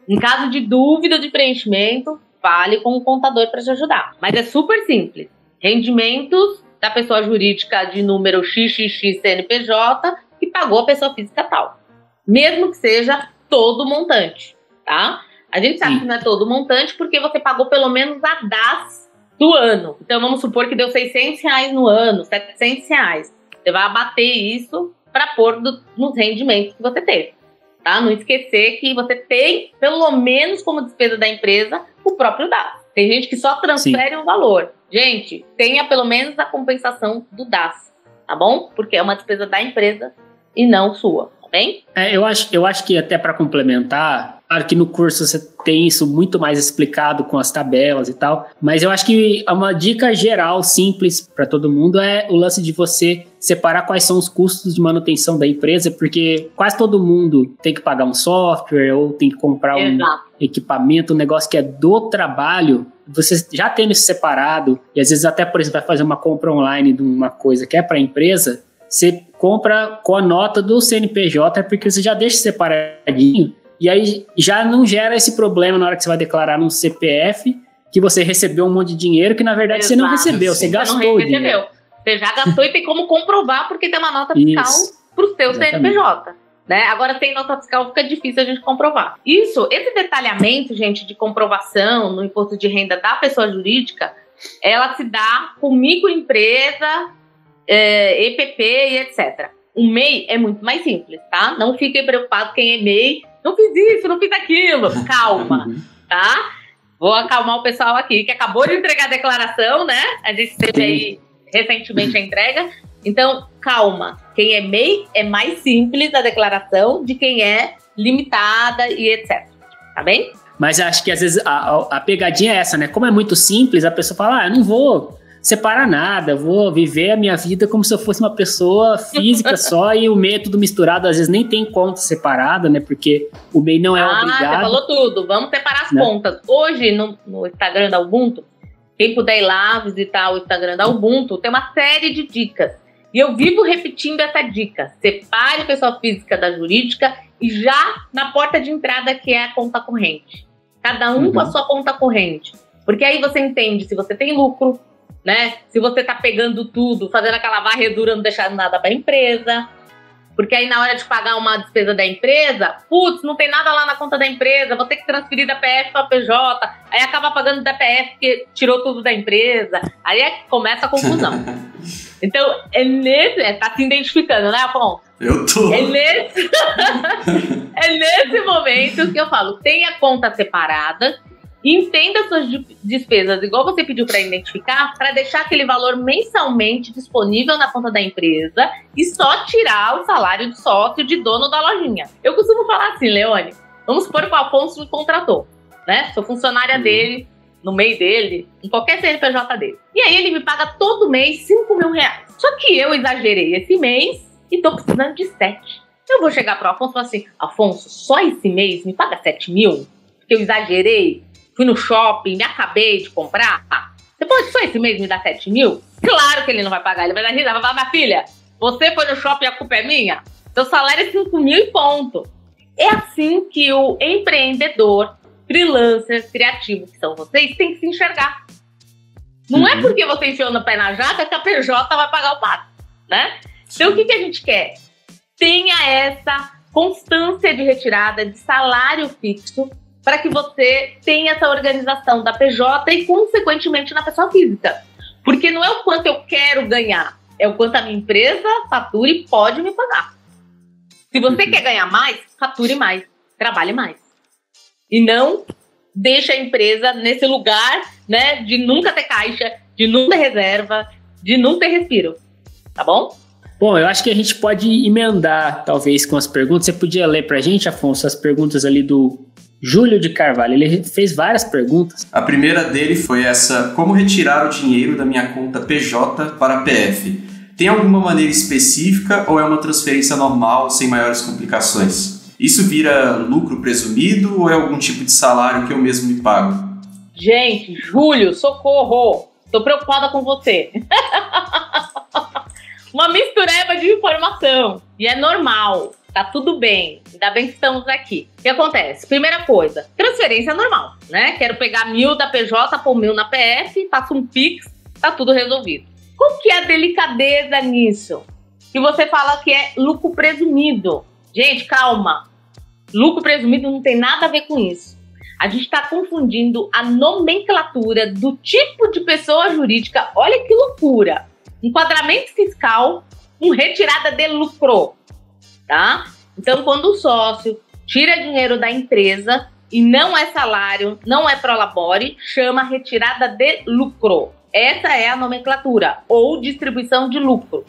Em caso de dúvida de preenchimento, fale com o contador para te ajudar. Mas é super simples. Rendimentos da pessoa jurídica de número XXX CNPJ que pagou a pessoa física tal. Mesmo que seja todo o montante, tá? A gente sabe que não é todo o montante porque você pagou pelo menos a DAS do ano. Então, vamos supor que deu R$600 no ano, R$700. Você vai abater isso para pôr nos rendimentos que você teve. Tá? Não esquecer que você tem, pelo menos como despesa da empresa, o próprio DAS. Tem gente que só transfere um valor. Gente, tenha pelo menos a compensação do DAS, tá bom? Porque é uma despesa da empresa e não sua. Bem? Eu acho que até para complementar, claro que no curso você tem isso muito mais explicado com as tabelas e tal, mas eu acho que uma dica geral, simples para todo mundo é o lance de você separar quais são os custos de manutenção da empresa, porque quase todo mundo tem que pagar um software ou tem que comprar um equipamento, um negócio que é do trabalho. Você já tendo isso separado, e às vezes até, por exemplo, vai fazer uma compra online de uma coisa que é para a empresa, você compra com a nota do CNPJ, porque você já deixa separadinho, e aí já não gera esse problema na hora que você vai declarar num CPF, que você recebeu um monte de dinheiro, que na verdade você não recebeu, você gastou o dinheiro. Você já gastou e tem como comprovar, porque tem uma nota fiscal para o seu CNPJ. Né? Agora, sem nota fiscal, fica difícil a gente comprovar. Esse detalhamento, gente, de comprovação no imposto de renda da pessoa jurídica, ela se dá com microempresa, EPP e etc. O MEI é muito mais simples, tá? Não fiquem preocupados quem é MEI. Não fiz isso, não fiz aquilo. Calma, tá? Vou acalmar o pessoal aqui, que acabou de entregar a declaração, né? A gente teve aí recentemente a entrega. Então, calma. Quem é MEI é mais simples a declaração de quem é limitada e etc. Tá bem? Mas acho que às vezes a pegadinha é essa, né? Como é muito simples, a pessoa fala, eu não vou separar nada, eu vou viver a minha vida como se eu fosse uma pessoa física só, e o MEI é tudo misturado, às vezes nem tem conta separada, né? Porque o MEI não é obrigado. Você falou tudo, vamos separar as contas. Hoje, no Instagram da Ubuntu, quem puder ir lá visitar o Instagram da Ubuntu, tem uma série de dicas. E eu vivo repetindo essa dica. Separe pessoa física da jurídica e já na porta de entrada, que é a conta corrente. Cada um com a sua conta corrente. Porque aí você entende se você tem lucro, né? Se você tá pegando tudo, fazendo aquela varredura, não deixando nada para a empresa. Porque aí na hora de pagar uma despesa da empresa, putz, não tem nada lá na conta da empresa, vou ter que transferir da PF para PJ, aí acaba pagando da PF porque tirou tudo da empresa, aí é que começa a confusão. Então, tá se identificando, né, Afonso? Eu tô. É nesse momento que eu falo, tenha conta separada, entenda suas despesas, igual você pediu para identificar, para deixar aquele valor mensalmente disponível na conta da empresa e só tirar o salário de sócio, de dono da lojinha. Eu costumo falar assim, Leone, vamos supor que o Afonso me contratou, né? Sou funcionária dele, no MEI dele, em qualquer CNPJ dele. E aí ele me paga todo mês R$5.000. Só que eu exagerei esse mês e tô precisando de 7. Eu vou chegar pro Afonso e falar assim, Afonso, só esse mês me paga 7 mil? Porque eu exagerei? Fui no shopping, me acabei de comprar. Você pode só esse mês me dar 7 mil? Claro que ele não vai pagar. Ele vai dar risada, vai falar, minha filha, você foi no shopping e a culpa é minha? Seu salário é 5 mil e ponto. É assim que o empreendedor, freelancer, criativo, que são vocês, tem que se enxergar. Não é porque você enfiou no pé na jaca que a PJ vai pagar o pato, né? Então o que a gente quer? Tenha essa constância de retirada de salário fixo para que você tenha essa organização da PJ e, consequentemente, na pessoa física. Porque não é o quanto eu quero ganhar, é o quanto a minha empresa fatura e pode me pagar. Se você quer ganhar mais, fature mais, trabalhe mais. E não deixe a empresa nesse lugar, né, de nunca ter caixa, de nunca ter reserva, de nunca ter respiro. Tá bom? Bom, eu acho que a gente pode emendar, talvez, com as perguntas. Você podia ler pra gente, Afonso, as perguntas ali do Júlio de Carvalho. Ele fez várias perguntas. A primeira dele foi essa: como retirar o dinheiro da minha conta PJ para a PF? Tem alguma maneira específica ou é uma transferência normal, sem maiores complicações? Isso vira lucro presumido ou é algum tipo de salário que eu mesmo me pago? Gente, Júlio, socorro! Tô preocupada com você. Uma mistureba de informação. E é normal. Tá tudo bem. Ainda bem que estamos aqui. O que acontece? Primeira coisa, transferência normal, né? Quero pegar 1.000 da PJ, pôr 1.000 na PF, faço um Pix, tá tudo resolvido. Qual que é a delicadeza nisso? Que você fala que é lucro presumido. Gente, calma. Lucro presumido não tem nada a ver com isso. A gente está confundindo a nomenclatura do tipo de pessoa jurídica. Olha que loucura. Enquadramento fiscal com retirada de lucro. Tá? Então, quando o sócio tira dinheiro da empresa e não é salário, não é prolabore, chama retirada de lucro. Essa é a nomenclatura, ou distribuição de lucro,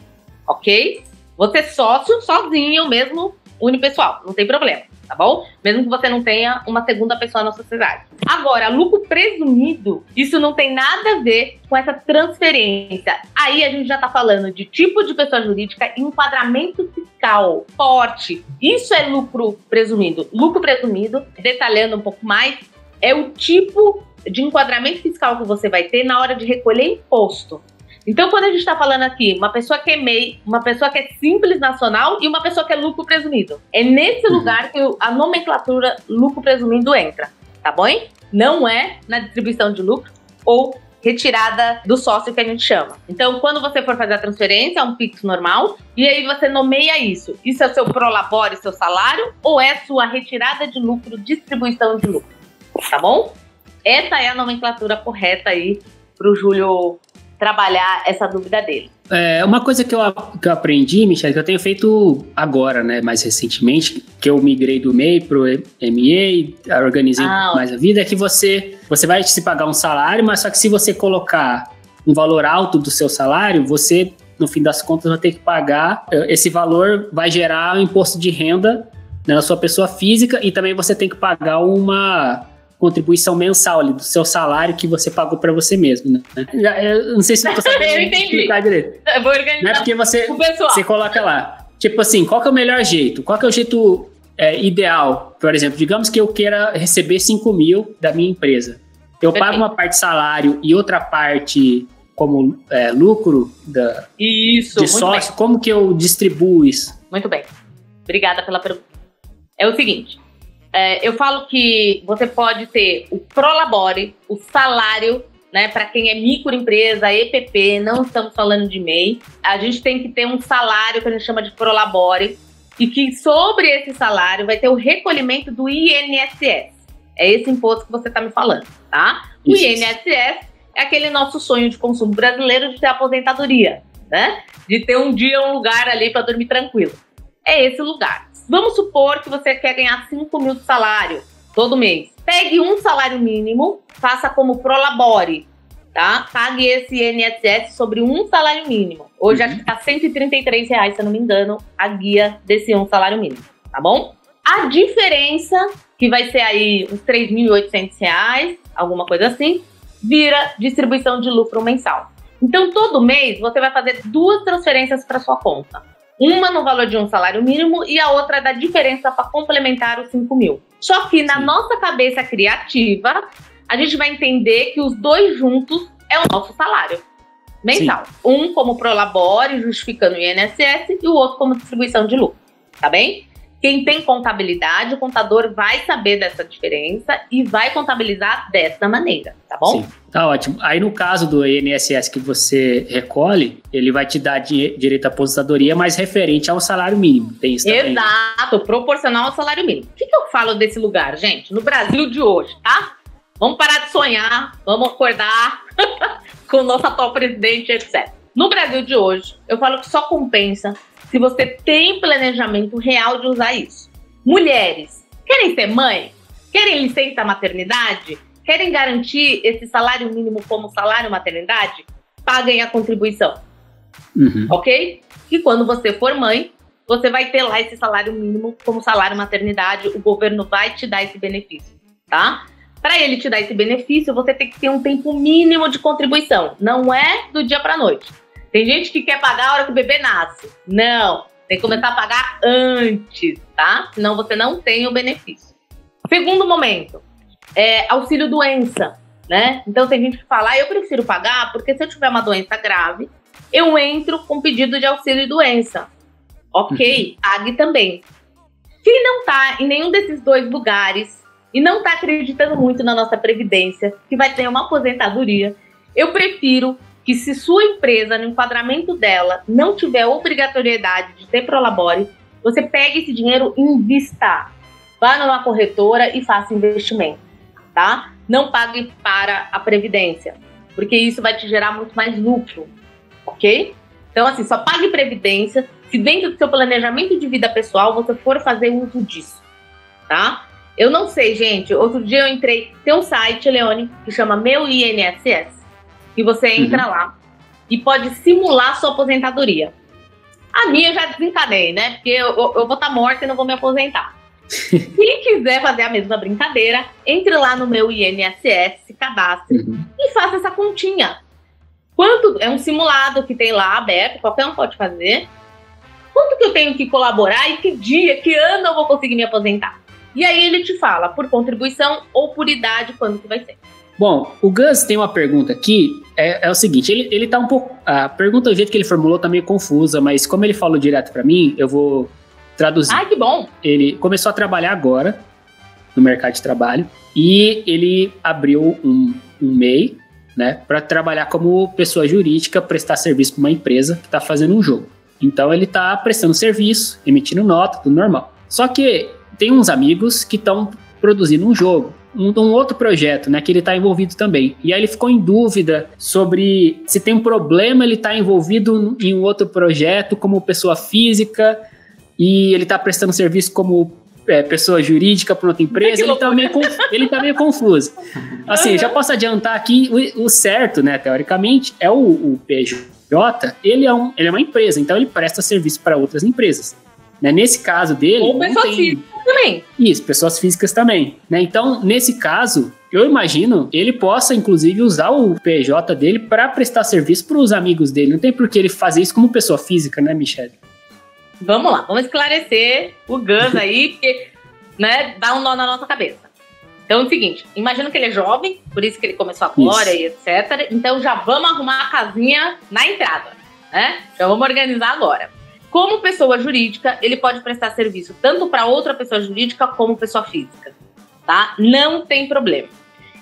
ok? Você é sócio sozinho mesmo, unipessoal, não tem problema, tá bom? Mesmo que você não tenha uma segunda pessoa na sociedade. Agora, lucro presumido, isso não tem nada a ver com essa transferência. Aí a gente já tá falando de tipo de pessoa jurídica e enquadramento fiscal forte. Isso é lucro presumido. Lucro presumido, detalhando um pouco mais, é o tipo de enquadramento fiscal que você vai ter na hora de recolher imposto. Então, quando a gente está falando aqui, uma pessoa que é MEI, uma pessoa que é simples nacional e uma pessoa que é lucro presumido. É nesse lugar que a nomenclatura lucro presumido entra, tá bom? Não é na distribuição de lucro ou retirada do sócio que a gente chama. Então, quando você for fazer a transferência, é um Pix normal, e aí você nomeia isso. Isso é o seu prolabore, seu salário, ou é sua retirada de lucro, distribuição de lucro, tá bom? Essa é a nomenclatura correta aí pro Júlio trabalhar essa dúvida dele. Uma coisa que eu aprendi, Michele, que eu tenho feito agora, né, mais recentemente, que eu migrei do MEI pro ME, organizei um pouco mais a vida, é que você vai se pagar um salário, mas só que se você colocar um valor alto do seu salário, você, no fim das contas, vai ter que pagar, esse valor vai gerar um imposto de renda, né, na sua pessoa física, e também você tem que pagar uma contribuição mensal ali do seu salário que você pagou para você mesmo, né? Eu não sei se eu tô sabendo explicar direito. Eu vou organizar. Não é porque você coloca lá, tipo assim, qual que é o melhor jeito? Qual que é o jeito ideal? Por exemplo, digamos que eu queira receber 5 mil da minha empresa. Eu pago uma parte de salário e outra parte como lucro isso, de sócio? Bem. Como que eu distribuo isso? Muito bem. Obrigada pela pergunta. É o seguinte, eu falo que você pode ter o Prolabore, o salário, né, para quem é microempresa, EPP, não estamos falando de MEI. A gente tem que ter um salário que a gente chama de Prolabore e que sobre esse salário vai ter o recolhimento do INSS. É esse imposto que você está me falando, tá? O INSS é aquele nosso sonho de consumo brasileiro de ter aposentadoria, né? De ter um dia, um lugar ali para dormir tranquilo. É esse lugar. Vamos supor que você quer ganhar 5 mil de salário todo mês. Pegue um salário mínimo, faça como Prolabore, tá? Pague esse INSS sobre um salário mínimo. Hoje acho que tá R$133, se eu não me engano, a guia desse um salário mínimo, tá bom? A diferença, que vai ser aí uns R$3.800, alguma coisa assim, vira distribuição de lucro mensal. Então, todo mês, você vai fazer 2 transferências para sua conta. Uma no valor de um salário mínimo e a outra da diferença para complementar os 5 mil. Só que na nossa cabeça criativa, a gente vai entender que os 2 juntos é o nosso salário mensal. Sim. Um como Prolabore, justificando o INSS, e o outro como distribuição de lucro, tá bem? Quem tem contabilidade, o contador vai saber dessa diferença e vai contabilizar dessa maneira, tá bom? Sim, tá ótimo. Aí no caso do INSS que você recolhe, ele vai te dar direito à aposentadoria, mas referente ao salário mínimo. Tem isso também. Exato, proporcional ao salário mínimo. O que eu falo desse lugar, gente? No Brasil de hoje, tá? Vamos parar de sonhar, vamos acordar com o nosso atual presidente, etc. No Brasil de hoje, eu falo que só compensa se você tem planejamento real de usar isso. Mulheres, querem ser mãe? Querem licença maternidade? Querem garantir esse salário mínimo como salário maternidade? Paguem a contribuição. Ok? E quando você for mãe, você vai ter lá esse salário mínimo como salário maternidade. O governo vai te dar esse benefício, tá? Para ele te dar esse benefício, você tem que ter um tempo mínimo de contribuição. Não é do dia para a noite. Tem gente que quer pagar a hora que o bebê nasce. Não, tem que começar a pagar antes, tá? Senão você não tem o benefício. Segundo momento, auxílio doença, né? Então tem gente que fala, eu prefiro pagar porque se eu tiver uma doença grave, eu entro com pedido de auxílio doença. Ok, pague também. Quem não tá em nenhum desses 2 lugares e não tá acreditando muito na nossa previdência, que vai ter uma aposentadoria, eu prefiro que se sua empresa, no enquadramento dela, não tiver obrigatoriedade de ter Prolabore, você pegue esse dinheiro e invista. Vá numa corretora e faça investimento, tá? Não pague para a Previdência, porque isso vai te gerar muito mais lucro, ok? Então, assim, só pague Previdência se dentro do seu planejamento de vida pessoal você for fazer uso disso, tá? Eu não sei, gente, outro dia eu entrei, tem um site, Leone, que chama Meu INSS, que você entra lá e pode simular sua aposentadoria. A minha eu já desencanei, né? Porque eu vou estar morta e não vou me aposentar. Quem quiser fazer a mesma brincadeira, entre lá no Meu INSS, se cadastre e faça essa continha. Quanto é um simulado que tem lá aberto, qualquer um pode fazer. Quanto que eu tenho que colaborar e que dia, que ano eu vou conseguir me aposentar? E aí ele te fala por contribuição ou por idade, quando que vai ser. Bom, o Gus tem uma pergunta aqui, é o seguinte, ele tá um pouco, a pergunta do jeito que ele formulou tá meio confusa, mas como ele falou direto pra mim, eu vou traduzir. Ah, que bom! Ele começou a trabalhar agora, no mercado de trabalho, e ele abriu um MEI, né, pra trabalhar como pessoa jurídica, prestar serviço pra uma empresa que tá fazendo um jogo. Então ele tá prestando serviço, emitindo nota, tudo normal. Só que tem uns amigos que estão produzindo um jogo, um outro projeto, né, que ele está envolvido também. E aí ele ficou em dúvida sobre se tem um problema ele estar envolvido em um outro projeto como pessoa física e ele está prestando serviço como pessoa jurídica para outra empresa. Ele tá meio confuso. Assim, já posso adiantar aqui, o certo, né, teoricamente, é o PJ, ele é uma empresa, então ele presta serviço para outras empresas. Né? Nesse caso dele... Ou pessoas físicas também. Isso, pessoas físicas também. Né? Então, nesse caso, eu imagino ele possa, inclusive, usar o PJ dele para prestar serviço para os amigos dele. Não tem por que ele fazer isso como pessoa física, né, Michele? Vamos lá, vamos esclarecer o Gus aí, porque, né, dá um nó na nossa cabeça. Então é o seguinte, imagina que ele é jovem, por isso que ele começou agora e etc. Então já vamos arrumar a casinha na entrada, né? Já vamos organizar agora. Como pessoa jurídica, ele pode prestar serviço tanto para outra pessoa jurídica como pessoa física, tá? Não tem problema.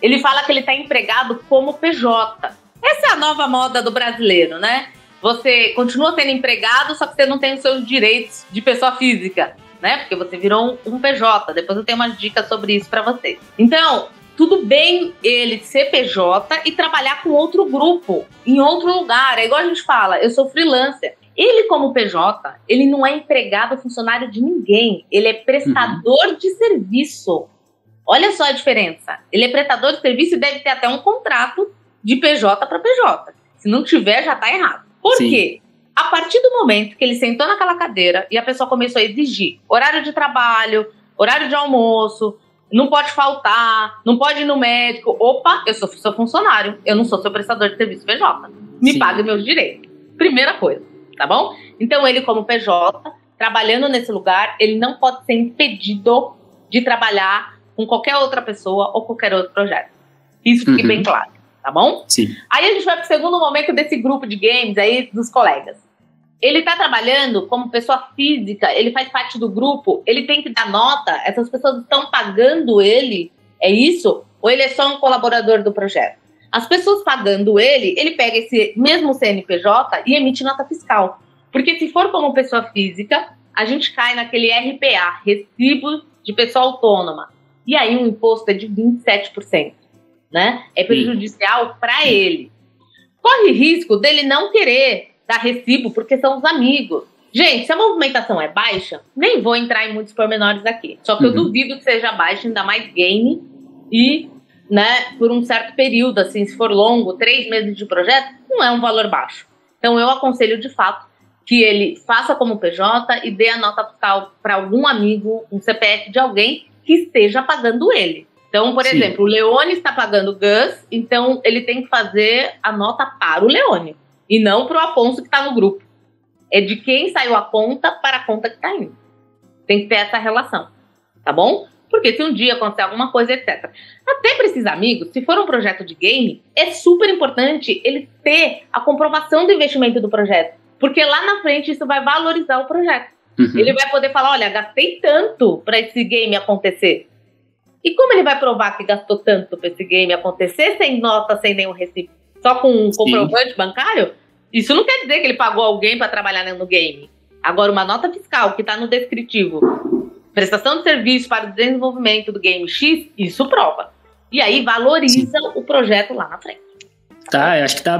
Ele fala que ele está empregado como PJ. Essa é a nova moda do brasileiro, né? Você continua sendo empregado, só que você não tem os seus direitos de pessoa física, né? Porque você virou um PJ. Depois eu tenho umas dicas sobre isso para vocês. Então, tudo bem ele ser PJ e trabalhar com outro grupo, em outro lugar. É igual a gente fala, eu sou freelancer. Ele, como PJ, ele não é empregado, funcionário de ninguém. Ele é prestador de serviço. Olha só a diferença. Ele é prestador de serviço e deve ter até um contrato de PJ para PJ. Se não tiver, já está errado. Por quê? A partir do momento que ele sentou naquela cadeira e a pessoa começou a exigir horário de trabalho, horário de almoço, não pode faltar, não pode ir no médico. Opa, eu sou seu funcionário, eu não sou seu prestador de serviço PJ. Me pague meus direitos. Primeira coisa, tá bom? Então ele, como PJ, trabalhando nesse lugar, ele não pode ser impedido de trabalhar com qualquer outra pessoa ou qualquer outro projeto. Isso fique bem claro, tá bom? Sim. Aí a gente vai pro segundo momento desse grupo de games aí, dos colegas. Ele tá trabalhando como pessoa física, ele faz parte do grupo, ele tem que dar nota, essas pessoas estão pagando ele, é isso? Ou ele é só um colaborador do projeto? As pessoas pagando ele pega esse mesmo CNPJ e emite nota fiscal. Porque se for como pessoa física, a gente cai naquele RPA, Recibo de Pessoa Autônoma. E aí o imposto é de 27%, né? É prejudicial para ele. Corre risco dele não querer dar recibo porque são os amigos. Gente, se a movimentação é baixa, nem vou entrar em muitos pormenores aqui. Só que eu duvido que seja baixa, ainda mais game e, né, por um certo período, assim, se for longo, 3 meses de projeto, não é um valor baixo. Então eu aconselho de fato que ele faça como PJ e dê a nota fiscal para algum amigo, um CPF de alguém que esteja pagando ele. Então, por exemplo, o Leone está pagando o Gus, então ele tem que fazer a nota para o Leone e não para o Afonso que está no grupo. É de quem saiu a conta para a conta que está indo. Tem que ter essa relação, tá bom? Porque se um dia acontecer alguma coisa, etc. Até para esses amigos, se for um projeto de game, é super importante ele ter a comprovação do investimento do projeto. Porque lá na frente isso vai valorizar o projeto. Ele vai poder falar, olha, gastei tanto para esse game acontecer. E como ele vai provar que gastou tanto para esse game acontecer sem nota, sem nenhum recibo? Só com um comprovante bancário? Isso não quer dizer que ele pagou alguém para trabalhar no game. Agora, uma nota fiscal que está no descritivo, prestação de serviço para o desenvolvimento do game X, isso prova. E aí valoriza o projeto lá na frente. Tá, eu acho que tá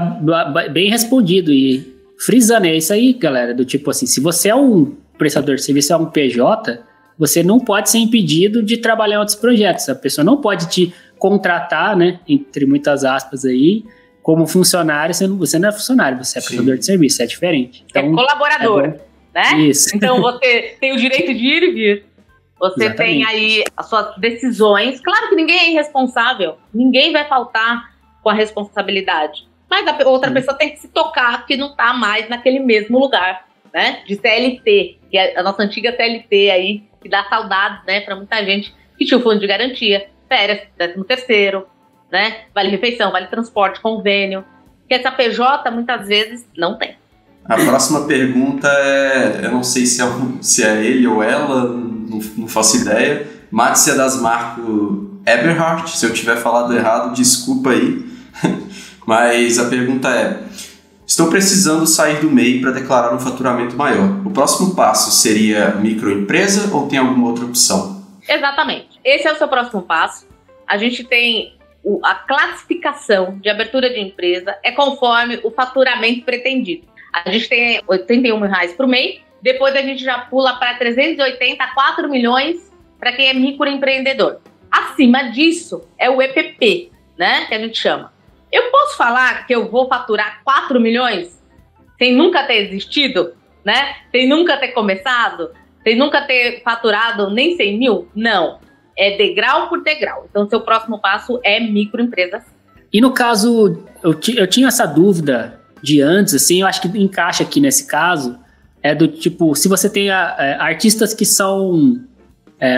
bem respondido. E frisando, é isso aí, galera, do tipo assim, se você é um prestador de serviço, é um PJ, você não pode ser impedido de trabalhar em outros projetos. A pessoa não pode te contratar, né, entre muitas aspas aí, como funcionário. Você não é funcionário, você é prestador de serviço, é diferente. Então, é colaborador, né? Isso. Então você tem o direito de ir e vir. Você tem aí as suas decisões. Claro que ninguém é irresponsável, ninguém vai faltar com a responsabilidade. Mas a outra pessoa tem que se tocar que não está mais naquele mesmo lugar, né? De CLT, que é a nossa antiga CLT aí, que dá saudade, né, para muita gente que tinha o fundo de garantia, férias, 13º, né? Vale refeição, vale transporte, convênio. Que essa PJ muitas vezes não tem. A próxima pergunta é, eu não sei se é ele ou ela, não faço ideia. Márcia Dasmarco Eberhardt, se eu tiver falado errado, desculpa aí. Mas a pergunta é: estou precisando sair do MEI para declarar um faturamento maior. O próximo passo seria microempresa ou tem alguma outra opção? Exatamente. Esse é o seu próximo passo. A gente tem a classificação de abertura de empresa é conforme o faturamento pretendido. A gente tem R$81 por mês, depois a gente já pula para 380 a 4 milhões para quem é microempreendedor. Acima disso é o EPP, né, que a gente chama. Eu posso falar que eu vou faturar 4 milhões sem nunca ter existido, né? Sem nunca ter começado, sem nunca ter faturado nem 100 mil? Não. É degrau por degrau. Então, seu próximo passo é microempresa. E no caso, eu tinha essa dúvida de antes, assim, eu acho que encaixa aqui nesse caso, é do tipo, se você tem artistas que são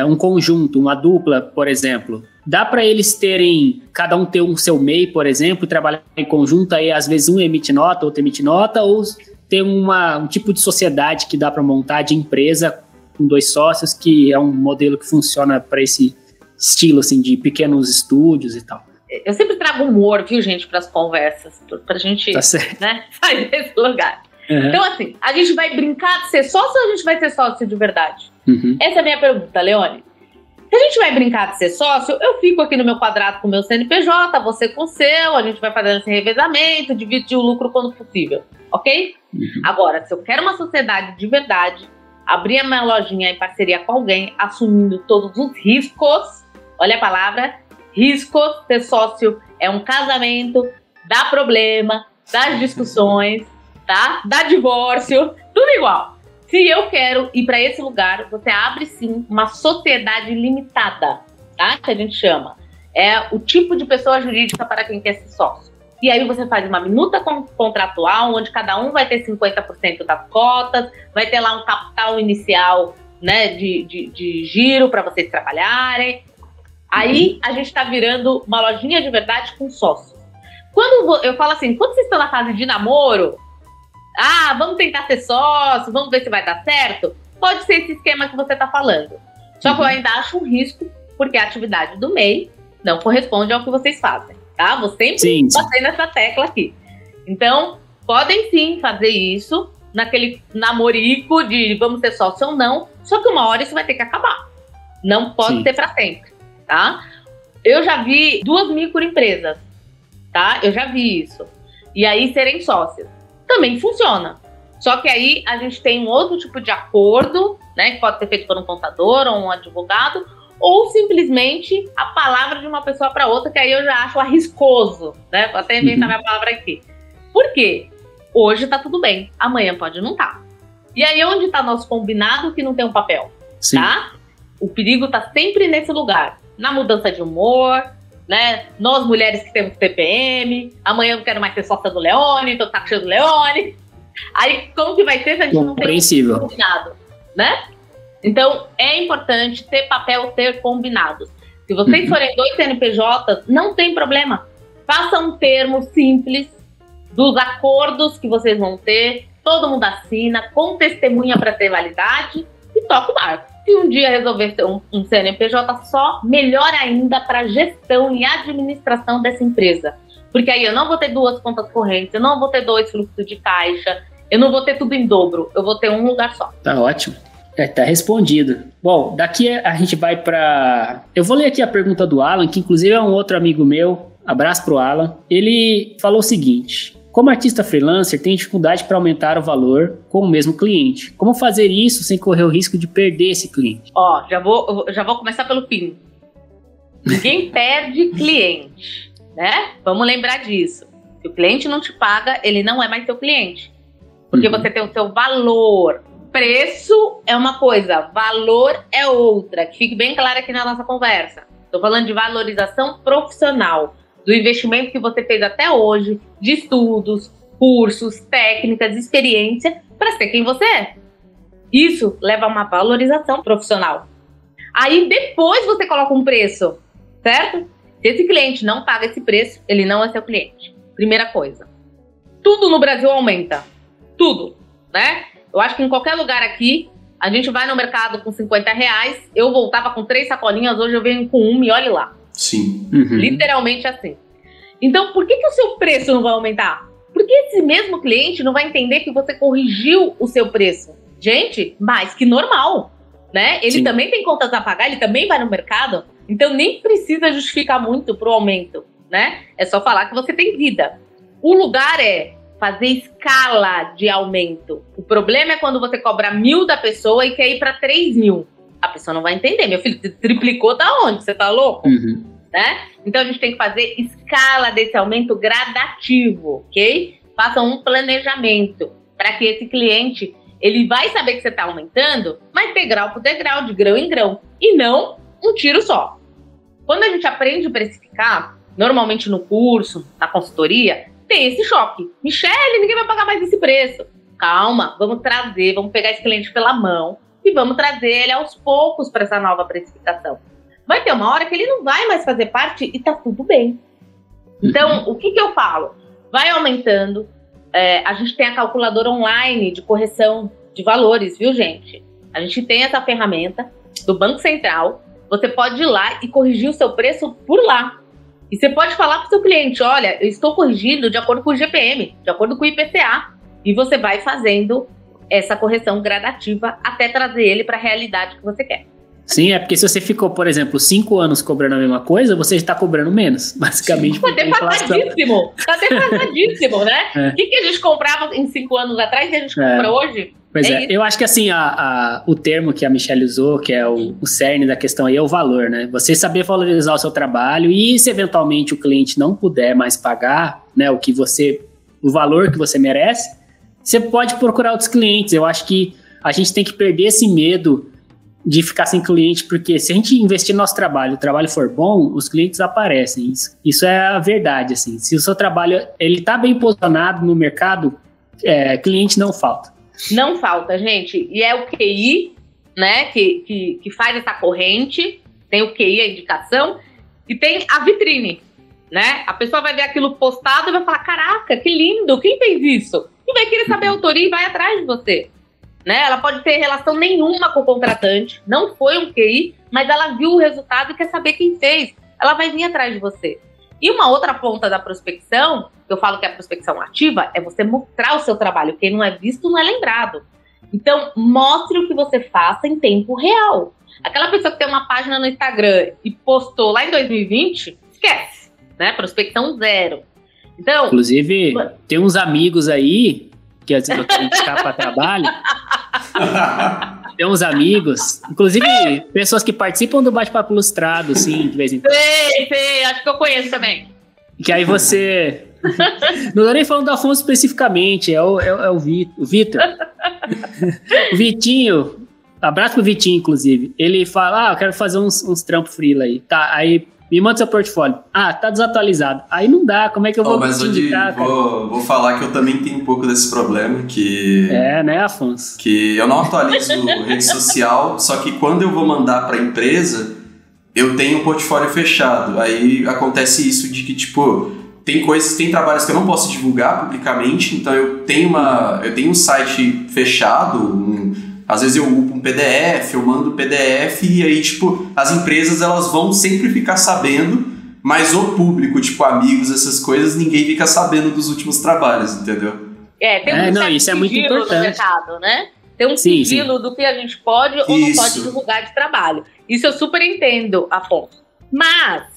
um conjunto, uma dupla, por exemplo, dá para eles terem, cada um ter um seu MEI, por exemplo, e trabalhar em conjunto, aí às vezes um emite nota, outro emite nota, ou ter um tipo de sociedade que dá para montar de empresa com 2 sócios, que é um modelo que funciona para esse estilo, assim, de pequenos estúdios e tal. Eu sempre trago humor, viu, gente, para as conversas, pra gente, tá certo, né, sair desse lugar. Uhum. Então, assim, a gente vai brincar de ser sócio ou a gente vai ser sócio de verdade? Uhum. Essa é a minha pergunta, Leone. Se a gente vai brincar de ser sócio, eu fico aqui no meu quadrado com o meu CNPJ, você com o seu, a gente vai fazendo esse revezamento, dividir o lucro quando possível, ok? Uhum. Agora, se eu quero uma sociedade de verdade, abrir a minha lojinha em parceria com alguém, assumindo todos os riscos, olha a palavra, riscos, ser sócio é um casamento, dá problema, dá discussões, tá? Dá divórcio, tudo igual. Se eu quero ir para esse lugar, você abre sim uma sociedade limitada, tá? Que a gente chama. É o tipo de pessoa jurídica para quem quer ser sócio. E aí você faz uma minuta contratual, onde cada um vai ter 50% das cotas, vai ter lá um capital inicial, né, de giro para vocês trabalharem. Aí a gente está virando uma lojinha de verdade com sócios. Quando eu falo assim, quando vocês estão na fase de namoro, vamos tentar ser sócio, vamos ver se vai dar certo, pode ser esse esquema que você está falando. Só que eu ainda acho um risco, porque a atividade do MEI não corresponde ao que vocês fazem, tá? Vou sempre bater nessa tecla aqui. Então, podem sim fazer isso, naquele namorico de vamos ser sócio ou não, só que uma hora isso vai ter que acabar. Não pode ser para sempre, tá? Eu já vi 2 microempresas, tá? Eu já vi isso. E aí serem sócios. Também funciona. Só que aí a gente tem um outro tipo de acordo, né? Que pode ser feito por um contador ou um advogado, ou simplesmente a palavra de uma pessoa para outra, que aí eu já acho arriscoso, né? Vou até inventar minha palavra aqui. Por quê? Hoje tá tudo bem, amanhã pode não tá. E aí onde tá nosso combinado que não tem um papel? Sim. Tá? O perigo tá sempre nesse lugar. Na mudança de humor, né? Nós mulheres que temos TPM, amanhã eu não quero mais ser sócia do Leone, então tá cheio do Leone. Aí como que vai ser se a gente não tem um combinado, né? Então é importante ter papel, ter combinados. Se vocês forem 2 CNPJs, não tem problema. Faça um termo simples dos acordos que vocês vão ter, todo mundo assina, com testemunha para ter validade e toca o barco. Se um dia resolver ter um CNPJ só, melhor ainda para a gestão e administração dessa empresa. Porque aí eu não vou ter 2 contas correntes, eu não vou ter 2 fluxos de caixa, eu não vou ter tudo em dobro, eu vou ter um lugar só. Tá ótimo. Tá respondido. Bom, daqui a gente vai para... Eu vou ler aqui a pergunta do Alan, que inclusive é um outro amigo meu. Abraço pro Alan. Ele falou o seguinte: como artista freelancer, tem dificuldade para aumentar o valor com o mesmo cliente. Como fazer isso sem correr o risco de perder esse cliente? Ó, já vou começar pelo fim. Ninguém perde cliente, né? Vamos lembrar disso. Se o cliente não te paga, ele não é mais seu cliente. Porque você tem o seu valor. Preço é uma coisa, valor é outra. Que fique bem claro aqui na nossa conversa. Estou falando de valorização profissional, do investimento que você fez até hoje, de estudos, cursos, técnicas, experiência, para ser quem você é. Isso leva a uma valorização profissional. Aí depois você coloca um preço, certo? Se esse cliente não paga esse preço, ele não é seu cliente. Primeira coisa. Tudo no Brasil aumenta. Tudo, né? Eu acho que em qualquer lugar aqui, a gente vai no mercado com R$50, eu voltava com 3 sacolinhas, hoje eu venho com 1 e olhe lá. Sim. Literalmente assim. Então, por que o seu preço não vai aumentar? Porque esse mesmo cliente não vai entender que você corrigiu o seu preço. Gente, mais que normal, né? Ele também tem contas a pagar, ele também vai no mercado, então nem precisa justificar muito pro aumento, né? É só falar que você tem vida. O lugar é fazer escala de aumento. O problema é quando você cobra 1.000 da pessoa e quer ir para 3.000. A pessoa não vai entender. Meu filho, você triplicou da onde? Você tá louco? Né? Então a gente tem que fazer escala desse aumento gradativo, ok? Faça um planejamento para que esse cliente, ele vai saber que você está aumentando, mas degrau por degrau, de grão em grão, e não um tiro só. Quando a gente aprende a precificar, normalmente no curso, na consultoria, tem esse choque. Michele, ninguém vai pagar mais esse preço. Calma, vamos pegar esse cliente pela mão e vamos trazer ele aos poucos para essa nova precificação. vai ter uma hora que ele não vai mais fazer parte e tá tudo bem. Então, o que eu falo? Vai aumentando. A gente tem a calculadora online de correção de valores, viu, gente? A gente tem essa ferramenta do Banco Central. Você pode ir lá e corrigir o seu preço por lá. E você pode falar para o seu cliente, olha, eu estou corrigindo de acordo com o IGPM, de acordo com o IPCA. E você vai fazendo essa correção gradativa até trazer ele para a realidade que você quer. Sim, é porque se você ficou, por exemplo, 5 anos cobrando a mesma coisa, você está cobrando menos, basicamente. Tá defasadíssimo, né? O que a gente comprava em 5 anos atrás e a gente compra hoje? Pois é, eu acho que assim, o termo que a Michelle usou, que é o cerne da questão aí, é o valor, né? Você saber valorizar o seu trabalho e se eventualmente o cliente não puder mais pagar, né, o valor que você merece, você pode procurar outros clientes. Eu acho que a gente tem que perder esse medo de ficar sem cliente, porque se a gente investir no nosso trabalho, o trabalho for bom, os clientes aparecem. Isso é a verdade, assim. Se o seu trabalho ele tá bem posicionado no mercado, cliente não falta. Não falta, gente. E é o QI, né, que faz essa corrente. Tem o QI, a indicação, e tem a vitrine, né? A pessoa vai ver aquilo postado e vai falar, caraca, que lindo, quem fez isso? E vai querer saber a autoria e vai atrás de você. Né? Ela pode ter relação nenhuma com o contratante, não foi um QI, mas ela viu o resultado e quer saber quem fez. Ela vai vir atrás de você. E uma outra ponta da prospecção, que eu falo que é a prospecção ativa, é você mostrar o seu trabalho. Quem não é visto não é lembrado. Então, mostre o que você faça em tempo real. Aquela pessoa que tem uma página no Instagram e postou lá em 2020, esquece, né? Prospecção zero. Então, inclusive, tem uns amigos aí que às vezes eu quero indicar para trabalho. Tem uns amigos, inclusive pessoas que participam do Bate-Papo Ilustrado, assim, de vez em quando. Sei, acho que eu conheço também. Que aí você... Não tô nem falando do Afonso especificamente, é o Vitor. O Vitinho, abraço pro Vitinho, inclusive. Ele fala, eu quero fazer uns trampos freela aí. Tá, aí... Me manda seu portfólio. Tá desatualizado. Aí não dá, como é que eu vou te indicar, vou falar que eu também tenho um pouco desse problema, que... né, Afonso? Que eu não atualizo rede social, só que quando eu vou mandar pra empresa, eu tenho um portfólio fechado. Aí acontece isso de que, tipo, tem trabalhos que eu não posso divulgar publicamente, então eu tenho um site fechado, às vezes eu upo um PDF, eu mando um PDF e aí, tipo, as empresas elas vão sempre ficar sabendo, mas o público, tipo, amigos, essas coisas, ninguém fica sabendo dos últimos trabalhos, entendeu? Tem isso é muito importante. No mercado, né? Tem um sigilo do que a gente pode ou não pode divulgar de trabalho. Isso eu super entendo, Afonso. Mas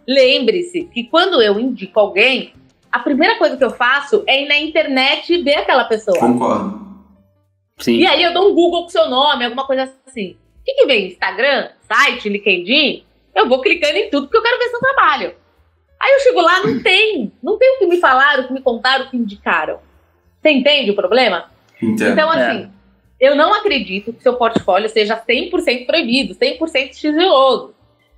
lembre-se que quando eu indico alguém, a primeira coisa que eu faço é ir na internet e ver aquela pessoa. Concordo. Sim. E aí eu dou um Google com seu nome, alguma coisa assim. O que vem? Instagram, site, LinkedIn? Eu vou clicando em tudo porque eu quero ver seu trabalho. Aí eu chego lá, não tem o que me falaram, o que me contaram, o que indicaram. Você entende o problema? Entendo. Então, assim, eu não acredito que seu portfólio seja 100% proibido, 100% sigiloso.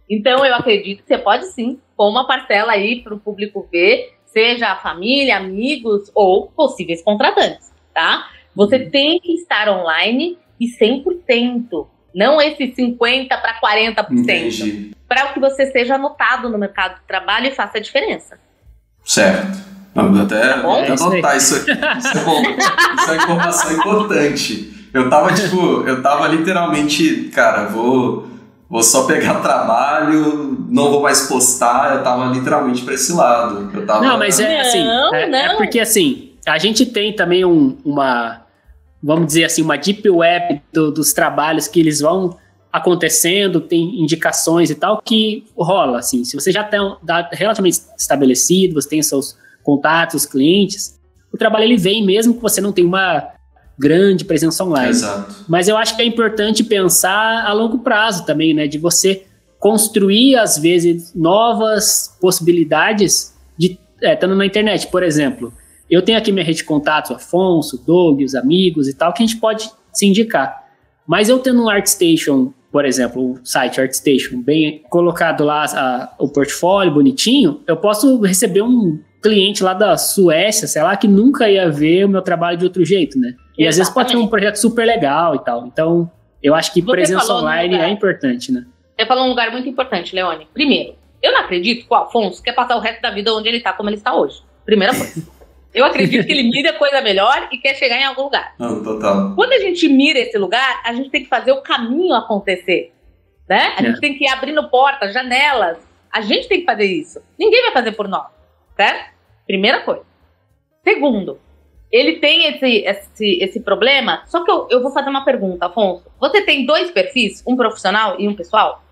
Então, eu acredito que você pode sim pôr uma parcela aí para o público ver, seja a família, amigos ou possíveis contratantes, tá? Você tem que estar online e 100%, não esse 50% para 40%. Para que você seja anotado no mercado de trabalho e faça a diferença. Certo. Vamos até anotar isso aqui. Isso é bom. Isso é uma informação importante. Eu tava literalmente, cara, vou só pegar trabalho, não vou mais postar, eu tava literalmente para esse lado. Não, mas é porque assim, a gente tem também vamos dizer assim, uma deep web dos trabalhos que eles vão acontecendo, tem indicações e tal, que rola, assim, se você já está relativamente estabelecido, você tem seus contatos, clientes, o trabalho ele vem mesmo que você não tem uma grande presença online. Exato. Mas eu acho que é importante pensar a longo prazo também, né, de você construir, às vezes, novas possibilidades de estando na internet, por exemplo. Eu tenho aqui minha rede de contatos, o Afonso, o Doug, os amigos e tal, que a gente pode se indicar. Mas eu tendo um ArtStation, por exemplo, o site ArtStation, bem colocado lá o portfólio bonitinho, eu posso receber um cliente lá da Suécia, sei lá, que nunca ia ver o meu trabalho de outro jeito, né? E às vezes pode ser um projeto super legal e tal. Então, eu acho que presença online é importante, né? Você falou um lugar muito importante, Leone. Primeiro, eu não acredito que o Afonso quer passar o resto da vida onde ele tá, como ele está hoje. Primeira coisa. Eu acredito que ele mira coisa melhor e quer chegar em algum lugar. Não, total. Quando a gente mira esse lugar, a gente tem que fazer o caminho acontecer, né? A gente tem que ir abrindo portas, janelas. A gente tem que fazer isso. Ninguém vai fazer por nós, certo? Primeira coisa. Segundo, ele tem esse problema, só que eu vou fazer uma pergunta, Afonso. Você tem 2 perfis, um profissional e um pessoal?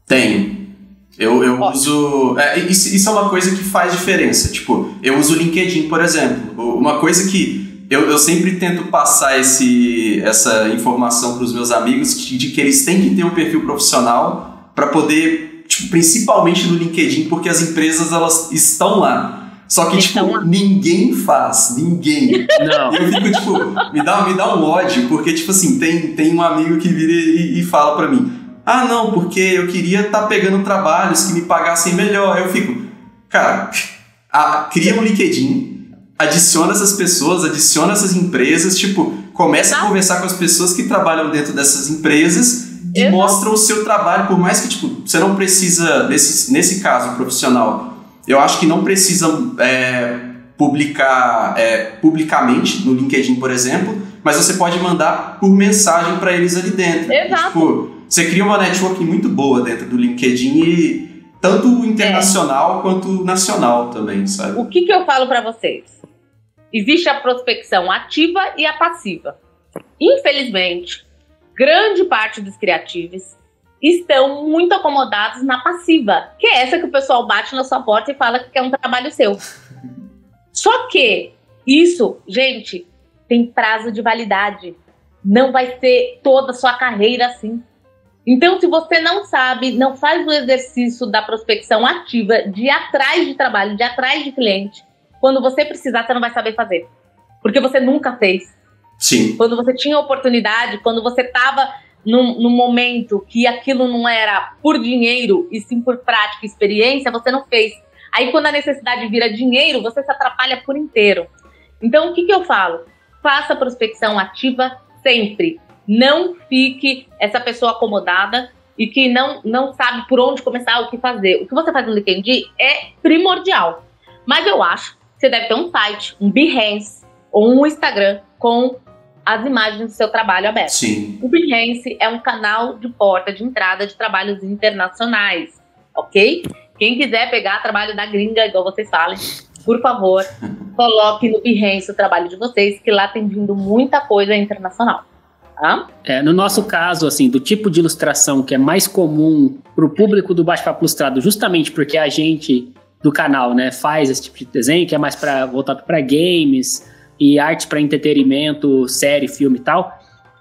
Tenho. Eu uso... isso é uma coisa que faz diferença. Tipo, eu uso o LinkedIn, por exemplo. Uma coisa que eu sempre tento passar essa informação para os meus amigos de que eles têm que ter um perfil profissional para poder, tipo, principalmente no LinkedIn, porque as empresas, elas estão lá. Só que, tipo, ninguém faz. Ninguém. Não. E eu fico, tipo, me dá um ódio, porque, tipo assim, tem um amigo que vira e fala para mim: ah, não, porque eu queria estar pegando trabalhos que me pagassem melhor. Aí eu fico, cara, cria um LinkedIn, adiciona essas pessoas, adiciona essas empresas, tipo, começa a conversar com as pessoas que trabalham dentro dessas empresas e mostra o seu trabalho, por mais que, tipo, você não precisa, nesse caso profissional, eu acho que não precisa publicar publicamente no LinkedIn, por exemplo, mas você pode mandar por mensagem para eles ali dentro. Exato. Tipo, você cria uma network muito boa dentro do LinkedIn, e tanto internacional quanto nacional também, sabe? O que eu falo para vocês? Existe a prospecção ativa e a passiva. Infelizmente, grande parte dos criativos estão muito acomodados na passiva, que é essa que o pessoal bate na sua porta e fala que quer um trabalho seu. Só que isso, gente, tem prazo de validade. Não vai ser toda a sua carreira assim. Então, se você não sabe, não faz o exercício da prospecção ativa, de ir atrás de trabalho, de ir atrás de cliente, quando você precisar, você não vai saber fazer. Porque você nunca fez. Sim. Quando você tinha oportunidade, quando você estava num momento que aquilo não era por dinheiro, e sim por prática e experiência, você não fez. Aí, quando a necessidade vira dinheiro, você se atrapalha por inteiro. Então, o que eu falo? Faça prospecção ativa sempre. Não fique essa pessoa acomodada e que não sabe por onde começar, o que fazer. O que você faz no LinkedIn é primordial. Mas eu acho que você deve ter um site, um Behance ou um Instagram com as imagens do seu trabalho aberto. Sim. O Behance é um canal de porta de entrada de trabalhos internacionais, ok? Quem quiser pegar trabalho da gringa, igual vocês falam, por favor, coloque no Behance o trabalho de vocês, que lá tem vindo muita coisa internacional. No nosso caso, assim, do tipo de ilustração que é mais comum para o público do Bate-Papo Ilustrado, justamente porque a gente do canal, né, faz esse tipo de desenho, que é mais voltado para games e arte para entretenimento, série, filme e tal,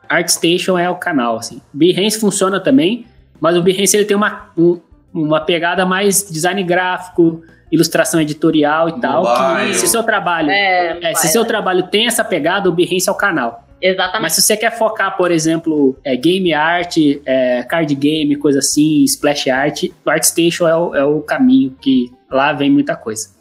ArtStation é o canal, assim. Behance funciona também, mas o Behance ele tem uma pegada mais design gráfico, ilustração editorial e tal. Que, se seu trabalho tem essa pegada, o Behance é o canal. Exatamente. Mas se você quer focar, por exemplo, game art, card game, coisa assim, splash art, o ArtStation é o caminho, que lá vem muita coisa.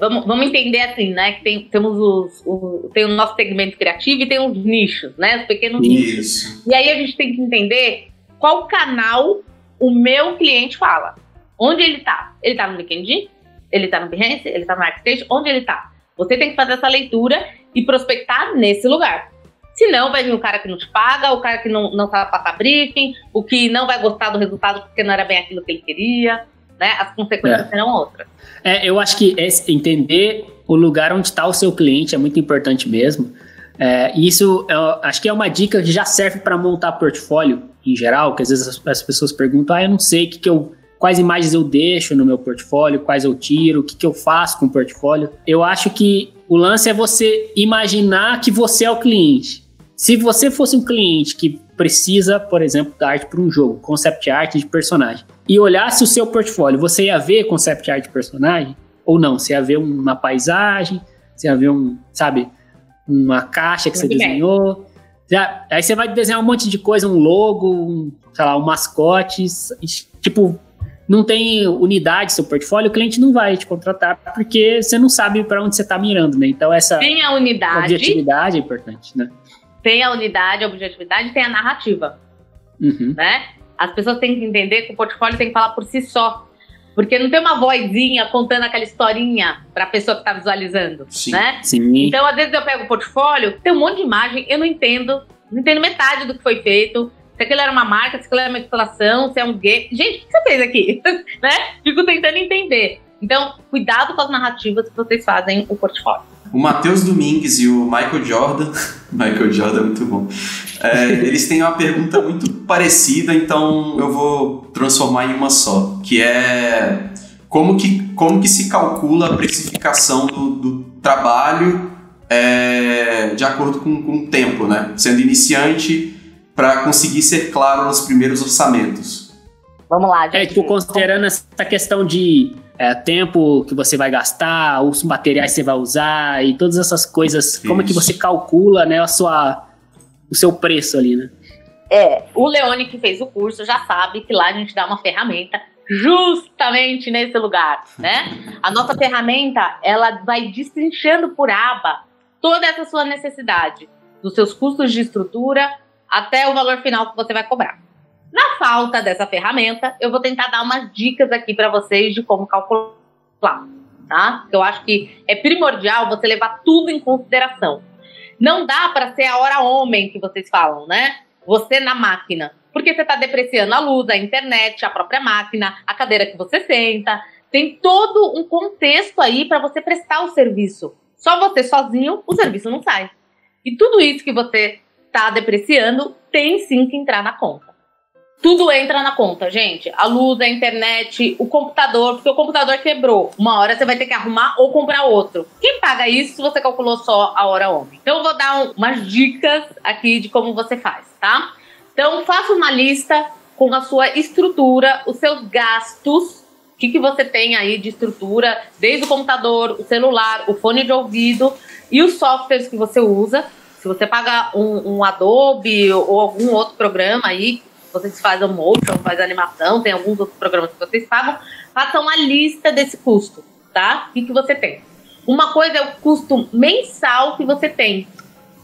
Vamos entender assim, né? Que tem o nosso segmento criativo e tem os nichos, né? Os pequenos nichos. E aí a gente tem que entender qual canal o meu cliente fala. Onde ele tá? Ele tá no LinkedIn? Ele tá no Behance? Ele tá no ArtStation? Onde ele tá? Você tem que fazer essa leitura e prospectar nesse lugar. Senão vai vir o cara que não te paga, o cara que não sabe passar briefing, o que não vai gostar do resultado porque não era bem aquilo que ele queria, né? As consequências serão outras. Eu acho que entender o lugar onde está o seu cliente é muito importante mesmo. Isso acho que é uma dica que já serve para montar portfólio em geral, que às vezes as pessoas perguntam, eu não sei quais imagens eu deixo no meu portfólio, quais eu tiro, o que eu faço com o portfólio. Eu acho que o lance é você imaginar que você é o cliente. Se você fosse um cliente que precisa, por exemplo, da arte para um jogo, concept art de personagem, e olhasse o seu portfólio, você ia ver concept art de personagem? Ou não? Você ia ver uma paisagem, você ia ver uma caixa que você desenhou. Aí você vai desenhar um monte de coisa, um logo, um mascote, tipo... Não tem unidade seu portfólio, o cliente não vai te contratar porque você não sabe para onde você está mirando, né? Então tem a unidade, objetividade é importante, né? Tem a unidade, a objetividade, tem a narrativa, né? As pessoas têm que entender que o portfólio tem que falar por si só. Porque não tem uma vozinha contando aquela historinha para a pessoa que está visualizando, né? Sim. Então, às vezes eu pego o portfólio, tem um monte de imagem, eu não entendo metade do que foi feito. Se aquilo era uma marca, se aquilo era uma instalação, se é um game. Gente, o que você fez aqui? Né? Fico tentando entender. Então, cuidado com as narrativas que vocês fazem o portfólio. O Matheus Domingues e o Michael Jordan, Michael Jordan é muito bom, eles têm uma pergunta muito parecida, então eu vou transformar em uma só, que é como que se calcula a precificação do trabalho de acordo com o tempo, né? Sendo iniciante, para conseguir ser claro nos primeiros orçamentos. Vamos lá, gente. Tipo, considerando essa questão de tempo que você vai gastar, os materiais que você vai usar e todas essas coisas, isso. Como é que você calcula, né, o seu preço ali, né? O Leone que fez o curso já sabe que lá a gente dá uma ferramenta justamente nesse lugar, né? A nossa ferramenta, ela vai destrinchando por aba toda essa sua necessidade, dos seus custos de estrutura até o valor final que você vai cobrar. Na falta dessa ferramenta, eu vou tentar dar umas dicas aqui para vocês de como calcular, tá? Eu acho que é primordial você levar tudo em consideração. Não dá para ser a hora homem que vocês falam, né? Você na máquina. Porque você está depreciando a luz, a internet, a própria máquina, a cadeira que você senta. Tem todo um contexto aí para você prestar o serviço. Só você sozinho, o serviço não sai. E tudo isso que você está depreciando tem sim que entrar na conta. Tudo entra na conta, gente. A luz, a internet, o computador, porque o computador quebrou. Uma hora você vai ter que arrumar ou comprar outro. Quem paga isso se você calculou só a hora homem? Então eu vou dar umas dicas aqui de como você faz, tá? Então faça uma lista com a sua estrutura, os seus gastos. O que você tem aí de estrutura, desde o computador, o celular, o fone de ouvido e os softwares que você usa. Se você paga um Adobe ou algum outro programa aí, vocês fazem motion, fazem animação, tem alguns outros programas que vocês pagam, façam uma lista desse custo, tá? O que você tem? Uma coisa é o custo mensal que você tem.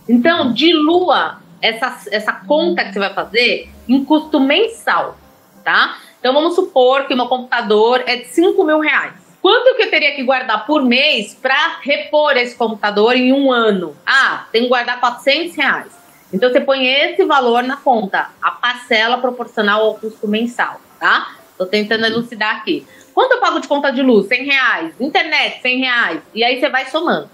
Então, dilua essa conta que você vai fazer em custo mensal, tá? Então, vamos supor que o meu computador é de R$5.000. Quanto que eu teria que guardar por mês para repor esse computador em um ano? Tem que guardar R$400. Então, você põe esse valor na conta, a parcela proporcional ao custo mensal, tá? Tô tentando elucidar aqui. Quanto eu pago de conta de luz? R$100. Internet, R$100. E aí você vai somando.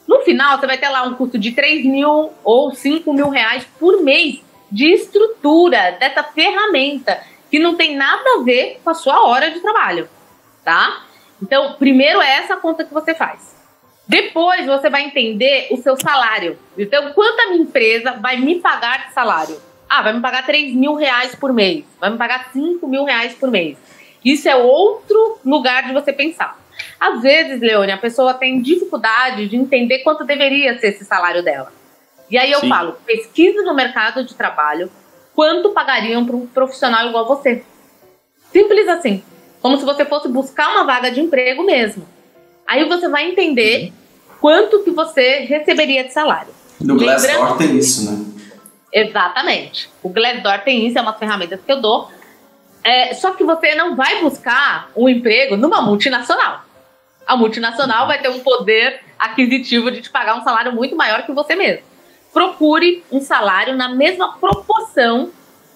No final, você vai ter lá um custo de R$3.000 ou R$5.000 por mês de estrutura dessa ferramenta, que não tem nada a ver com a sua hora de trabalho, tá? Então, primeiro é essa conta que você faz. Depois você vai entender o seu salário. Então, quanto a minha empresa vai me pagar de salário? Vai me pagar R$3.000 por mês. Vai me pagar R$5.000 por mês. Isso é outro lugar de você pensar. Às vezes, Leone, a pessoa tem dificuldade de entender quanto deveria ser esse salário dela. E aí eu falo, pesquisa no mercado de trabalho quanto pagariam para um profissional igual você. Simples assim. Como se você fosse buscar uma vaga de emprego mesmo. Aí você vai entender quanto que você receberia de salário. No Glassdoor tem isso, né? Exatamente. O Glassdoor tem isso, é uma ferramenta que eu dou. Só que você não vai buscar um emprego numa multinacional. A multinacional vai ter um poder aquisitivo de te pagar um salário muito maior que você mesmo. Procure um salário na mesma proporção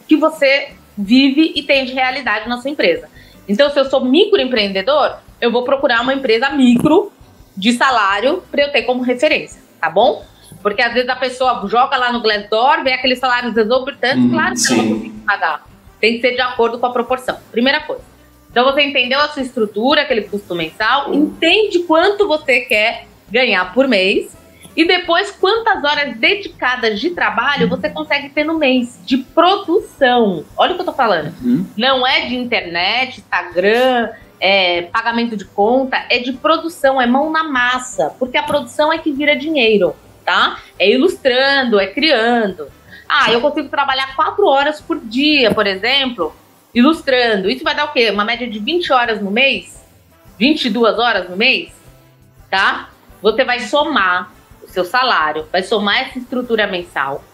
que você vive e tem de realidade na sua empresa. Então, se eu sou microempreendedor, eu vou procurar uma empresa micro de salário para eu ter como referência, tá bom? Porque às vezes a pessoa joga lá no Glassdoor, vê aqueles salários exorbitantes, claro que eu não consigo pagar. Tem que ser de acordo com a proporção. Primeira coisa. Então você entendeu a sua estrutura, aquele custo mensal, entende quanto você quer ganhar por mês e depois quantas horas dedicadas de trabalho você consegue ter no mês de produção. Olha o que eu tô falando. Não é de internet, Instagram, pagamento de conta, é de produção, é mão na massa, porque a produção é que vira dinheiro, tá? É ilustrando, é criando. Eu consigo trabalhar 4 horas por dia, por exemplo, ilustrando. Isso vai dar o quê? Uma média de 20 horas no mês? 22 horas no mês? Tá? Você vai somar o seu salário, vai somar essa estrutura mensal,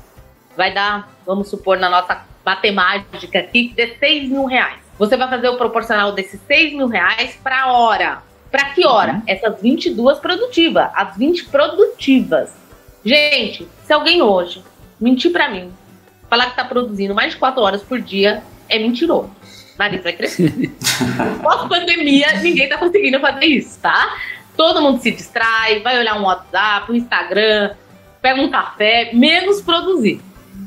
vai dar, vamos supor, na nossa matemática aqui que dê R$6.000. Você vai fazer o proporcional desses R$6.000 para hora. Para que hora? Essas 22 produtivas. As 20 produtivas. Gente, se alguém hoje mentir para mim, falar que tá produzindo mais de 4 horas por dia, é mentiroso. Nariz vai crescer. Pós-pandemia, ninguém tá conseguindo fazer isso, tá? Todo mundo se distrai, vai olhar um WhatsApp, um Instagram, pega um café, menos produzir.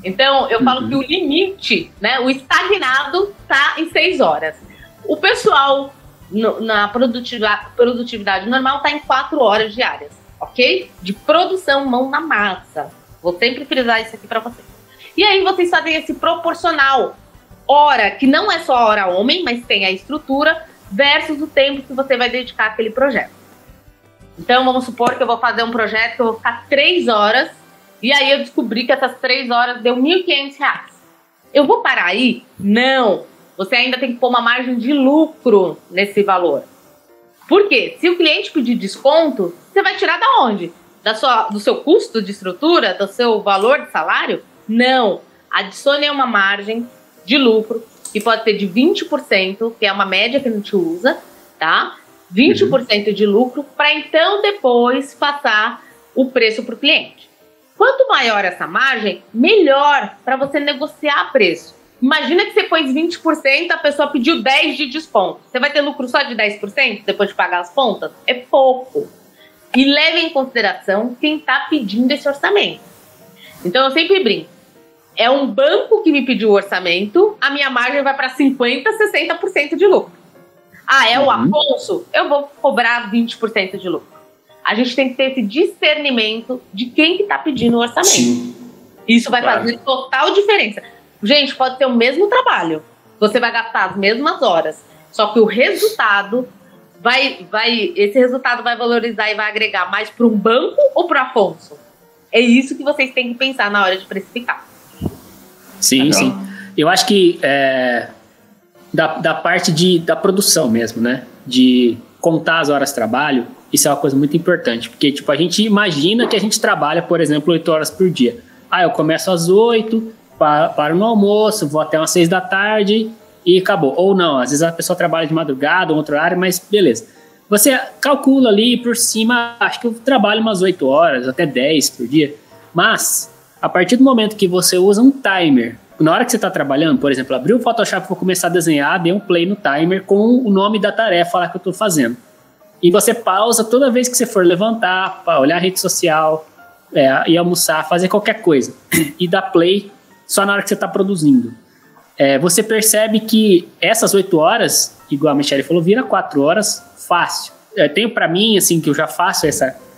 Então, eu falo que o limite, né, o estagnado tá em 6 horas. O pessoal na produtividade normal tá em 4 horas diárias, ok? De produção, mão na massa. Vou sempre frisar isso aqui para vocês. E aí vocês fazem esse proporcional. Hora, que não é só hora homem, mas tem a estrutura, versus o tempo que você vai dedicar àquele projeto. Então, vamos supor que eu vou fazer um projeto que eu vou ficar 3 horas, e aí eu descobri que essas 3 horas deu R$1.500. Eu vou parar aí? Não! Você ainda tem que pôr uma margem de lucro nesse valor. Por quê? Se o cliente pedir desconto, você vai tirar da onde? Do seu custo de estrutura? Do seu valor de salário? Não! Adicione uma margem de lucro, que pode ser de 20%, que é uma média que a gente usa, tá? 20% de lucro, para então depois passar o preço para o cliente. Quanto maior essa margem, melhor para você negociar preço. Imagina que você pôs 20%, a pessoa pediu 10% de desconto. Você vai ter lucro só de 10% depois de pagar as contas? É pouco. E leve em consideração quem está pedindo esse orçamento. Então eu sempre brinco. É um banco que me pediu o orçamento, a minha margem vai para 50%, 60% de lucro. Ah, é o Afonso? Eu vou cobrar 20% de lucro. A gente tem que ter esse discernimento de quem que está pedindo o orçamento. Sim. Isso vai fazer total diferença. Gente, pode ter o mesmo trabalho. Você vai gastar as mesmas horas. Só que o resultado esse resultado vai valorizar e vai agregar mais para um banco ou para o Afonso? É isso que vocês têm que pensar na hora de precificar. Sim, sim. Eu acho que da parte da produção mesmo, né? De contar as horas de trabalho, isso é uma coisa muito importante. Porque, tipo, a gente imagina que a gente trabalha, por exemplo, 8 horas por dia. Ah, eu começo às 8, paro no almoço, vou até umas 6 da tarde e acabou. Ou não, às vezes a pessoa trabalha de madrugada ou outro horário, mas beleza. Você calcula ali por cima, acho que eu trabalho umas 8 horas, até 10 por dia. Mas, a partir do momento que você usa um timer, na hora que você está trabalhando, por exemplo, abrir o Photoshop, vou começar a desenhar, dei um play no timer com o nome da tarefa lá que eu estou fazendo. E você pausa toda vez que você for levantar, para olhar a rede social, ir almoçar, fazer qualquer coisa. E dá play só na hora que você está produzindo. Você percebe que essas 8 horas, igual a Michelle falou, vira 4 horas fácil. Eu tenho para mim, assim, que eu já faço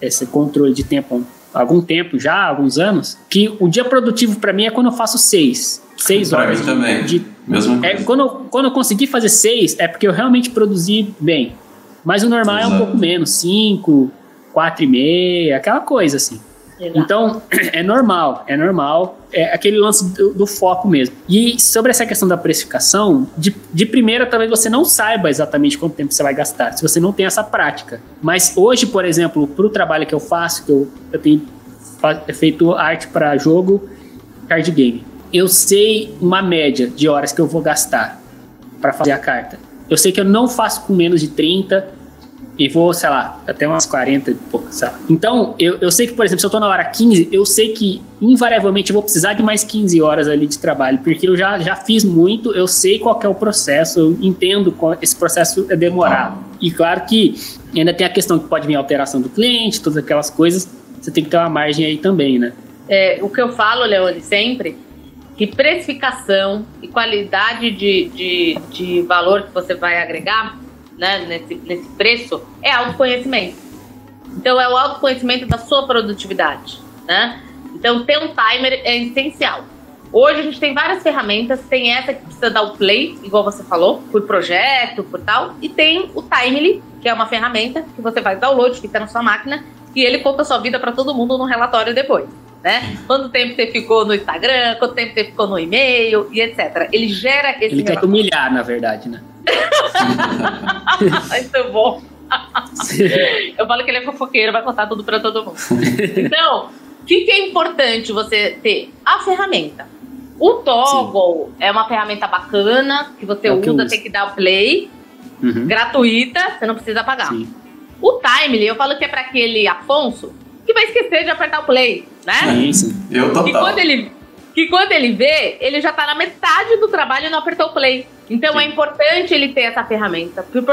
esse controle de tempo há algum tempo já, há alguns anos, que o dia produtivo para mim é quando eu faço 6 horas. Para mim também, mesma coisa. Quando eu consegui fazer 6, é porque eu realmente produzi bem. Mas o normal é um pouco menos, 5, 4,5, aquela coisa assim. Exato. Então, é normal, é aquele lance do foco mesmo. E sobre essa questão da precificação, de primeira talvez você não saiba exatamente quanto tempo você vai gastar, se você não tem essa prática. Mas hoje, por exemplo, para o trabalho que eu faço, que eu tenho feito arte para jogo, card game, eu sei uma média de horas que eu vou gastar para fazer a carta. Eu sei que eu não faço com menos de 30 e vou, sei lá, até umas 40 e pouco, sei lá. Então, eu sei que, por exemplo, se eu tô na hora 15, eu sei que, invariavelmente, eu vou precisar de mais 15 horas ali de trabalho, porque eu já fiz muito, eu sei qual que é o processo, eu entendo que esse processo é demorado. E claro que ainda tem a questão que pode vir a alteração do cliente, todas aquelas coisas, você tem que ter uma margem aí também, né? O que eu falo, Leone, sempre, que precificação e qualidade de valor que você vai agregar, né, nesse preço, é autoconhecimento. Então, é o autoconhecimento da sua produtividade, né? Então, ter um timer é essencial. Hoje, a gente tem várias ferramentas. Tem essa que precisa dar o play, igual você falou, por projeto, por tal. E tem o Timely, que é uma ferramenta que você faz download, fica na sua máquina, e ele conta a sua vida para todo mundo no relatório depois, né? Quanto tempo você ficou no Instagram, quanto tempo você ficou no e-mail e etc. Ele gera esse... Ele quer te humilhar, na verdade, né? Muito bom. Eu falo que ele é fofoqueiro, vai contar tudo pra todo mundo. Então, o que é importante você ter? A ferramenta. O Toggle é uma ferramenta bacana, que você usa, tem que dar o play, gratuita, você não precisa pagar. Sim. O Timely, eu falo que é para aquele Afonso que vai esquecer de apertar o play, né? Sim. Eu total. Que quando ele vê, ele já tá na metade do trabalho e não apertou o play. Então é importante ele ter essa ferramenta por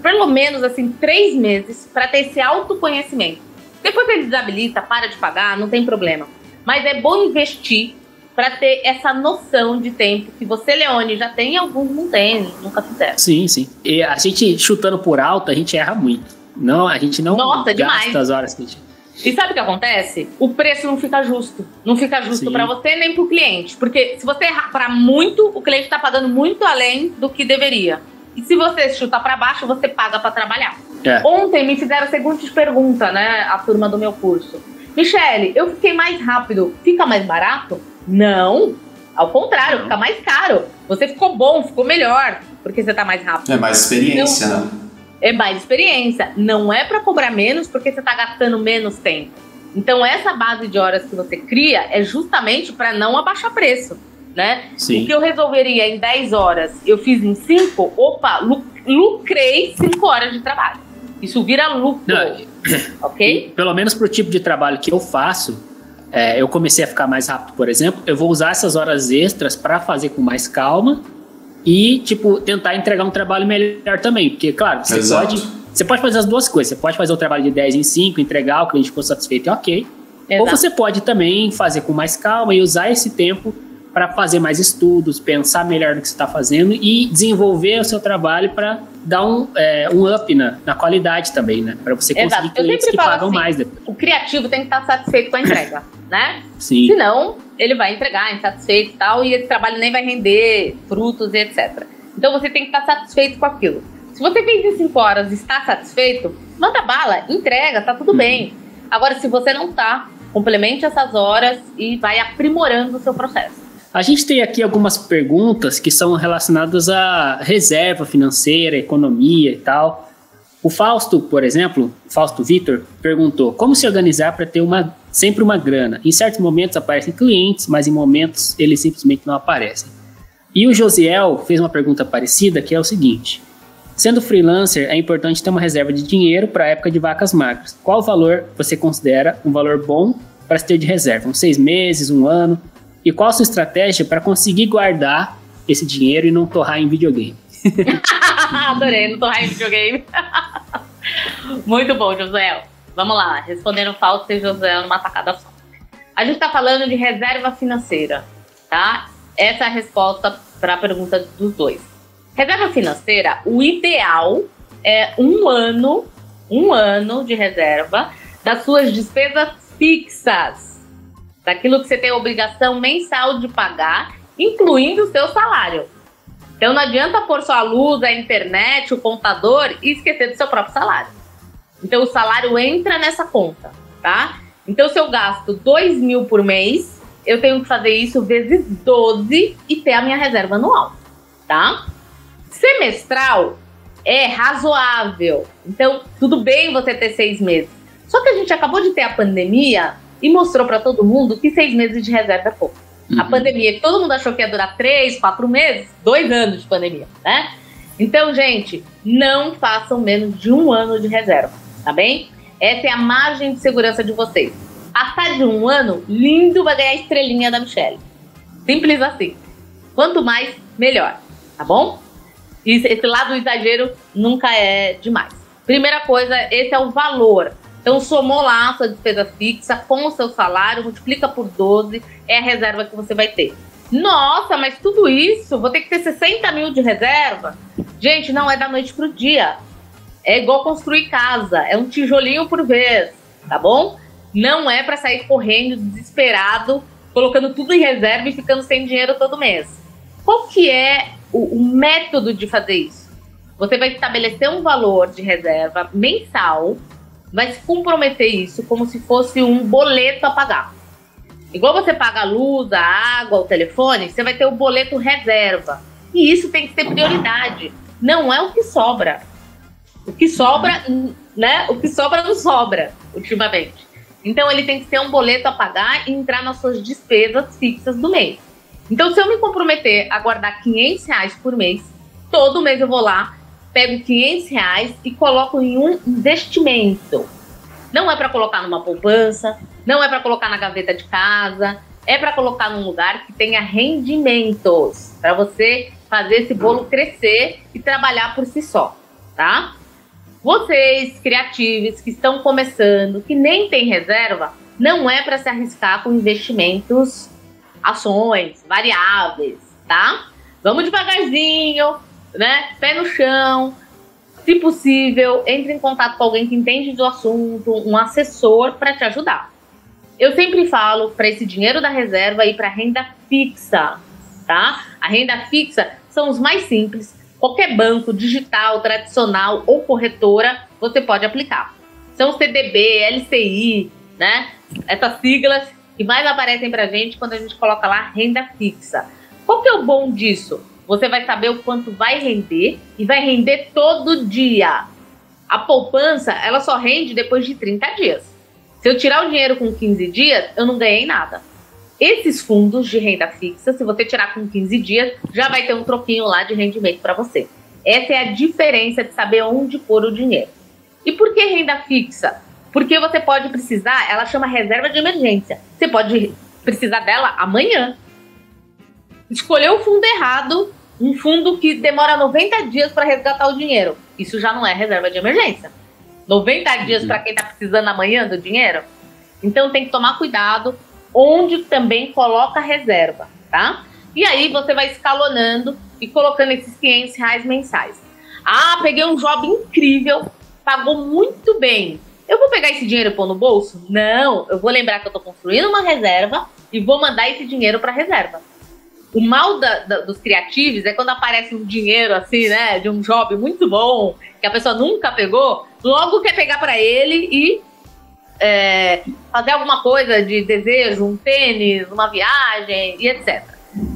pelo menos assim 3 meses para ter esse autoconhecimento. Depois ele desabilita, para de pagar, não tem problema. Mas é bom investir para ter essa noção de tempo que você, Leone, já tem e alguns não tem, nunca fizeram. Sim. E a gente chutando por alto, a gente erra muito. Não, a gente não gasta demais. as horas que a gente... E sabe o que acontece? O preço não fica justo. Não fica justo para você nem para o cliente. Porque se você errar para muito, o cliente está pagando muito além do que deveria. E se você chutar para baixo, você paga para trabalhar. Ontem me fizeram a seguinte pergunta, né? A turma do meu curso. Michele, eu fiquei mais rápido. Fica mais barato? Não. Ao contrário, fica mais caro. Você ficou bom, ficou melhor. Porque você tá mais rápido. É mais experiência, então, né? É mais experiência. Não é para cobrar menos porque você tá gastando menos tempo. Então essa base de horas que você cria é justamente para não abaixar preço, né? Sim. O que eu resolveria em 10 horas, eu fiz em 5, lucrei 5 horas de trabalho. Isso vira lucro, ok? Pelo menos pro tipo de trabalho que eu faço, eu comecei a ficar mais rápido, por exemplo, eu vou usar essas horas extras para fazer com mais calma e, tipo, tentar entregar um trabalho melhor também. Porque, claro, você pode fazer as duas coisas. Você pode fazer o trabalho de 10 em 5, entregar, o cliente ficou satisfeito e ok. Exato. Ou você pode também fazer com mais calma e usar esse tempo para fazer mais estudos, pensar melhor no que você está fazendo e desenvolver o seu trabalho para dar um up na qualidade também, né? Para você conseguir clientes que pagam assim, mais depois. O criativo tem que estar satisfeito com a entrega, né? Sim. Senão, ele vai entregar insatisfeito e tal, e esse trabalho nem vai render frutos e etc. Então, você tem que estar satisfeito com aquilo. Se você fez em 5 horas e está satisfeito, manda bala, entrega, tá tudo bem. Agora, se você não tá, complemente essas horas e vai aprimorando o seu processo. A gente tem aqui algumas perguntas que são relacionadas à reserva financeira, economia e tal. O Fausto, por exemplo, Fausto Vitor, perguntou como se organizar para ter sempre uma grana. Em certos momentos aparecem clientes, mas em momentos eles simplesmente não aparecem. E o Josiel fez uma pergunta parecida, que é o seguinte: sendo freelancer, é importante ter uma reserva de dinheiro para a época de vacas magras. Qual valor você considera um valor bom para se ter de reserva? Uns 6 meses, 1 ano? E qual a sua estratégia para conseguir guardar esse dinheiro e não torrar em videogame? Adorei, não torrar em videogame. Muito bom, José. Vamos lá, respondendo Fausto e José numa tacada só. A gente está falando de reserva financeira, tá? Essa é a resposta para a pergunta dos dois. Reserva financeira, o ideal é um ano de reserva das suas despesas fixas. Daquilo que você tem a obrigação mensal de pagar, incluindo o seu salário. Então não adianta pôr só a luz, a internet, o contador e esquecer do seu próprio salário. Então o salário entra nessa conta, tá? Então se eu gasto 2 mil por mês, eu tenho que fazer isso vezes 12 e ter a minha reserva anual, tá? Semestral é razoável. Então tudo bem você ter 6 meses. Só que a gente acabou de ter a pandemia e mostrou para todo mundo que 6 meses de reserva é pouco. A pandemia, que todo mundo achou que ia durar 3, 4 meses, 2 anos de pandemia, né? Então, gente, não façam menos de 1 ano de reserva, tá bem? Essa é a margem de segurança de vocês. Passar de 1 ano, lindo, vai ganhar a estrelinha da Michele. Simples assim. Quanto mais, melhor, tá bom? Esse lado do exagero nunca é demais. Primeira coisa, esse é o valor. Então, somou lá a sua despesa fixa com o seu salário, multiplica por 12, é a reserva que você vai ter. Nossa, mas tudo isso, vou ter que ter 60 mil de reserva? Gente, não é da noite pro dia. É igual construir casa, é um tijolinho por vez, tá bom? Não é para sair correndo, desesperado, colocando tudo em reserva e ficando sem dinheiro todo mês. Qual que é o método de fazer isso? Você vai estabelecer um valor de reserva mensal, vai se comprometer isso como se fosse um boleto a pagar. Igual você paga a luz, a água, o telefone, você vai ter o boleto reserva. E isso tem que ser prioridade. Não é o que sobra. O que sobra, né? O que sobra não sobra, ultimamente. Então ele tem que ser um boleto a pagar e entrar nas suas despesas fixas do mês. Então, se eu me comprometer a guardar R$500 por mês, todo mês eu vou lá, pego R$500 e coloco em um investimento. Não é para colocar numa poupança, não é para colocar na gaveta de casa, é para colocar num lugar que tenha rendimentos, para você fazer esse bolo crescer e trabalhar por si só, tá? Vocês, criativos, que estão começando, que nem tem reserva, não é para se arriscar com investimentos, ações, variáveis, tá? Vamos devagarzinho, né? Pé no chão. Se possível, entre em contato com alguém que entende do assunto, um assessor para te ajudar. Eu sempre falo para esse dinheiro da reserva ir para renda fixa, tá? A renda fixa são os mais simples. Qualquer banco digital, tradicional ou corretora, você pode aplicar. São CDB, LCI, né? Essas siglas que mais aparecem pra gente quando a gente coloca lá renda fixa. Qual que é o bom disso? Você vai saber o quanto vai render e vai render todo dia. A poupança, ela só rende depois de 30 dias. Se eu tirar o dinheiro com 15 dias, eu não ganhei nada. Esses fundos de renda fixa, se você tirar com 15 dias, já vai ter um troquinho lá de rendimento para você. Essa é a diferença de saber onde pôr o dinheiro. E por que renda fixa? Porque você pode precisar, ela chama reserva de emergência. Você pode precisar dela amanhã. Escolheu o fundo errado, um fundo que demora 90 dias para resgatar o dinheiro. Isso já não é reserva de emergência. 90 dias para quem está precisando amanhã do dinheiro? Então tem que tomar cuidado onde também coloca reserva, tá? E aí você vai escalonando e colocando esses R$500 mensais. Ah, peguei um job incrível, pagou muito bem. Eu vou pegar esse dinheiro e pôr no bolso? Não, eu vou lembrar que eu tô construindo uma reserva e vou mandar esse dinheiro para reserva. O mal dos criativos é quando aparece um dinheiro assim, né, de um job muito bom, que a pessoa nunca pegou, logo quer pegar para ele e fazer alguma coisa de desejo, um tênis, uma viagem e etc.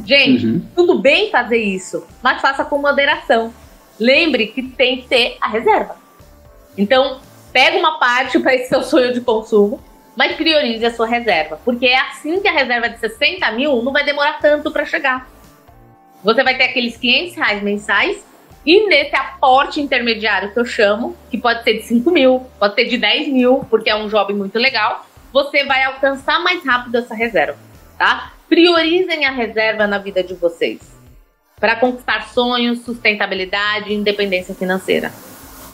Gente, tudo bem fazer isso, mas faça com moderação. Lembre que tem que ter a reserva. Então, pega uma parte para esse seu sonho de consumo, mas priorize a sua reserva, porque é assim que a reserva de 60 mil não vai demorar tanto para chegar. Você vai ter aqueles R$500 mensais e nesse aporte intermediário que eu chamo, que pode ser de 5 mil, pode ser de 10 mil, porque é um job muito legal, você vai alcançar mais rápido essa reserva, tá? Priorizem a reserva na vida de vocês, para conquistar sonhos, sustentabilidade e independência financeira,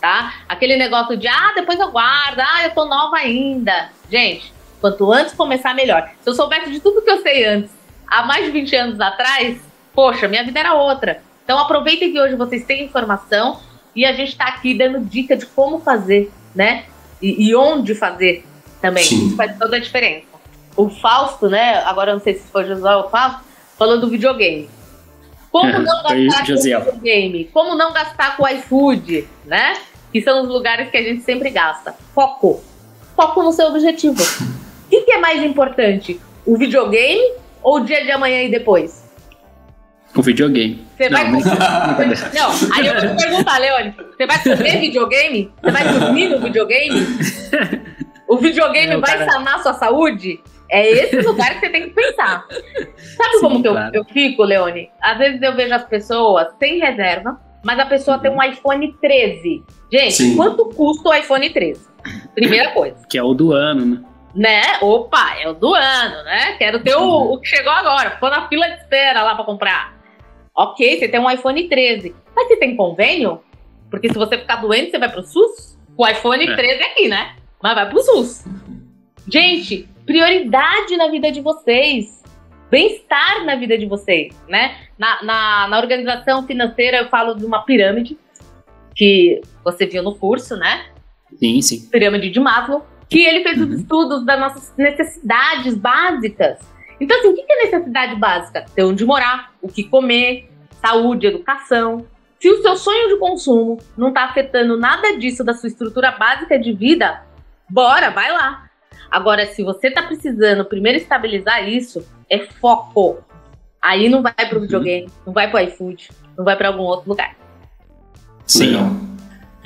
tá? Aquele negócio de, depois eu guardo, eu tô nova ainda. Gente, quanto antes começar, melhor. Se eu soubesse de tudo que eu sei antes, há mais de 20 anos atrás, poxa, minha vida era outra. Então aproveitem que hoje vocês têm informação e a gente tá aqui dando dica de como fazer, né? E onde fazer também. Sim. Isso faz toda a diferença. O Fausto, né? Agora eu não sei se foi José ou o Fausto, falou do videogame. Como não gastar com videogame? Como não gastar com o iFood, né? Que são os lugares que a gente sempre gasta. Foco. Foco no seu objetivo. O que é mais importante? O videogame ou o dia de amanhã e depois? O videogame. Você vai comer... Não, aí eu vou te perguntar, Leone. Você vai comer videogame? Você vai dormir no videogame? O videogame vai sanar sua saúde? É esse lugar que você tem que pensar. Sabe como que eu fico, Leone? Às vezes eu vejo as pessoas sem reserva, mas a pessoa tem um iPhone 13. Gente, quanto custa o iPhone 13? Primeira coisa. Que é o do ano, né? Opa, é o do ano, né? Quero ter o que chegou agora. Ficou na fila de espera lá pra comprar. Ok, você tem um iPhone 13. Mas você tem convênio? Porque se você ficar doente, você vai pro SUS? O iPhone 13 é aqui, né? Mas vai pro SUS. Gente, prioridade na vida de vocês. Bem-estar na vida de vocês, né? Na organização financeira eu falo de uma pirâmide que você viu no curso, né? Sim, sim. Pirâmide de Maslow, que ele fez os estudos das nossas necessidades básicas. Então, assim, o que é necessidade básica? Ter onde morar, o que comer, saúde, educação. Se o seu sonho de consumo não está afetando nada disso da sua estrutura básica de vida, bora, vai lá. Agora, se você está precisando primeiro estabilizar isso, é foco. Aí não vai pro videogame, não vai pro iFood, não vai para algum outro lugar. Sim.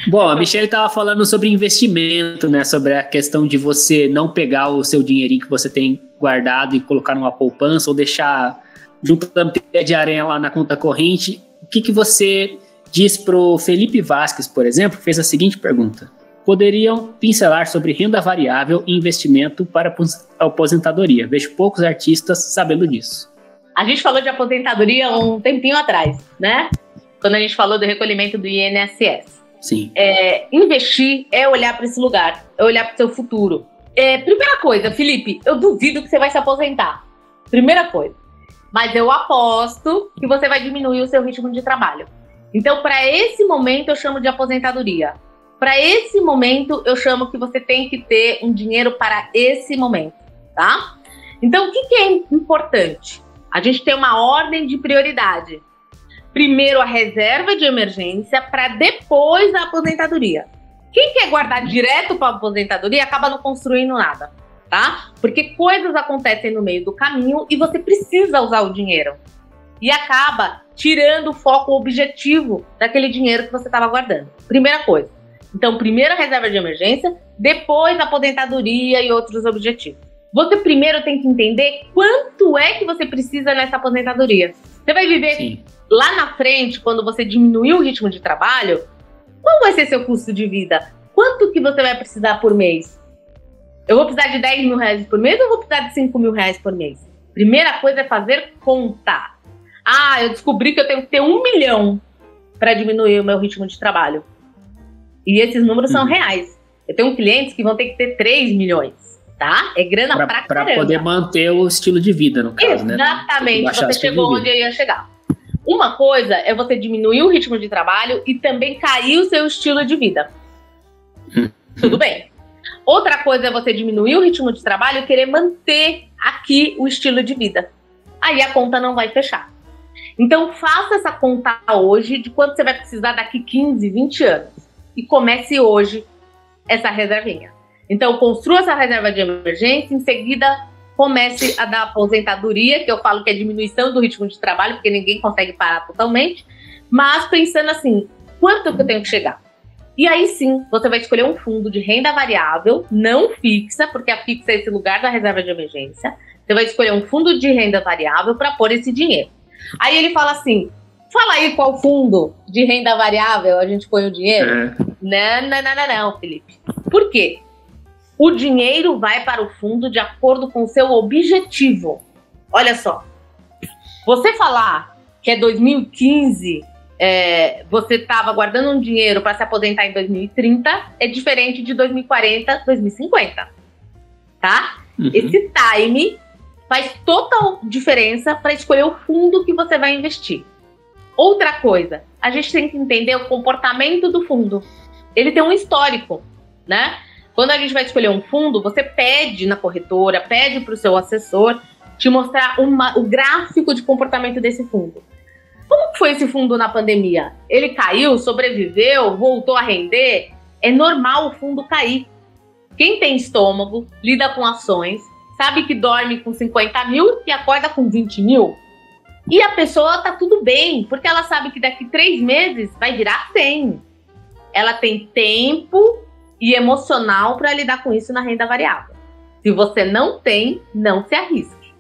Bom, a Michelle estava falando sobre investimento, né? Sobre a questão de você não pegar o seu dinheirinho que você tem guardado e colocar numa poupança ou deixar juntando pé de aranha lá na conta corrente, o que você diz pro Felipe Vasquez, por exemplo, que fez a seguinte pergunta: poderiam pincelar sobre renda variável e investimento para a aposentadoria? Vejo poucos artistas sabendo disso. A gente falou de aposentadoria um tempinho atrás, né? Quando a gente falou do recolhimento do INSS. Sim. Investir é olhar para esse lugar, é olhar para o seu futuro. Primeira coisa, Felipe, eu duvido que você vai se aposentar. Primeira coisa. Mas eu aposto que você vai diminuir o seu ritmo de trabalho. Então, para esse momento, eu chamo de aposentadoria. Para esse momento, eu chamo que você tem que ter um dinheiro para esse momento, tá? Então, o que é importante? A gente tem uma ordem de prioridade. Primeiro a reserva de emergência, para depois a aposentadoria. Quem quer guardar direto para a aposentadoria acaba não construindo nada, tá? Porque coisas acontecem no meio do caminho e você precisa usar o dinheiro. E acaba tirando o foco objetivo daquele dinheiro que você estava guardando. Primeira coisa. Então, primeiro a reserva de emergência, depois a aposentadoria e outros objetivos. Você primeiro tem que entender quanto é que você precisa nessa aposentadoria. Você vai viver... Sim. Lá na frente, quando você diminuir o ritmo de trabalho, qual vai ser seu custo de vida? Quanto que você vai precisar por mês? Eu vou precisar de 10 mil reais por mês ou vou precisar de 5 mil reais por mês? Primeira coisa é fazer conta. Eu descobri que eu tenho que ter 1 milhão para diminuir o meu ritmo de trabalho. E esses números são reais. Eu tenho clientes que vão ter que ter 3 milhões. Tá? É grana pra caramba. Para poder manter o estilo de vida, no caso, né? Exatamente. Você chegou onde eu ia chegar. Uma coisa é você diminuir o ritmo de trabalho e também cair o seu estilo de vida. Tudo bem. Outra coisa é você diminuir o ritmo de trabalho e querer manter aqui o estilo de vida. Aí a conta não vai fechar. Então faça essa conta hoje de quanto você vai precisar daqui 15, 20 anos. E comece hoje essa reservinha. Então construa essa reserva de emergência, em seguida... comece a dar aposentadoria, que eu falo que é diminuição do ritmo de trabalho, porque ninguém consegue parar totalmente, mas pensando assim, quanto que eu tenho que chegar? E aí sim, você vai escolher um fundo de renda variável, não fixa, porque a fixa é esse lugar da reserva de emergência. Você vai escolher um fundo de renda variável para pôr esse dinheiro. Aí ele fala assim, fala aí qual fundo de renda variável a gente põe o dinheiro. Não, Felipe. Por quê? O dinheiro vai para o fundo de acordo com o seu objetivo. Olha só. Você falar que é 2015, você estava guardando um dinheiro para se aposentar em 2030, é diferente de 2040, 2050. Tá? Esse time faz total diferença para escolher o fundo que você vai investir. Outra coisa, a gente tem que entender o comportamento do fundo. Ele tem um histórico, né? Quando a gente vai escolher um fundo, você pede na corretora, pede para o seu assessor te mostrar o gráfico de comportamento desse fundo. Como foi esse fundo na pandemia? Ele caiu, sobreviveu, voltou a render? É normal o fundo cair. Quem tem estômago, lida com ações, sabe que dorme com 50 mil e acorda com 20 mil. E a pessoa tá tudo bem, porque ela sabe que daqui 3 meses vai virar 100. Ela tem tempo e emocional para lidar com isso na renda variável. Se você não tem, não se arrisque.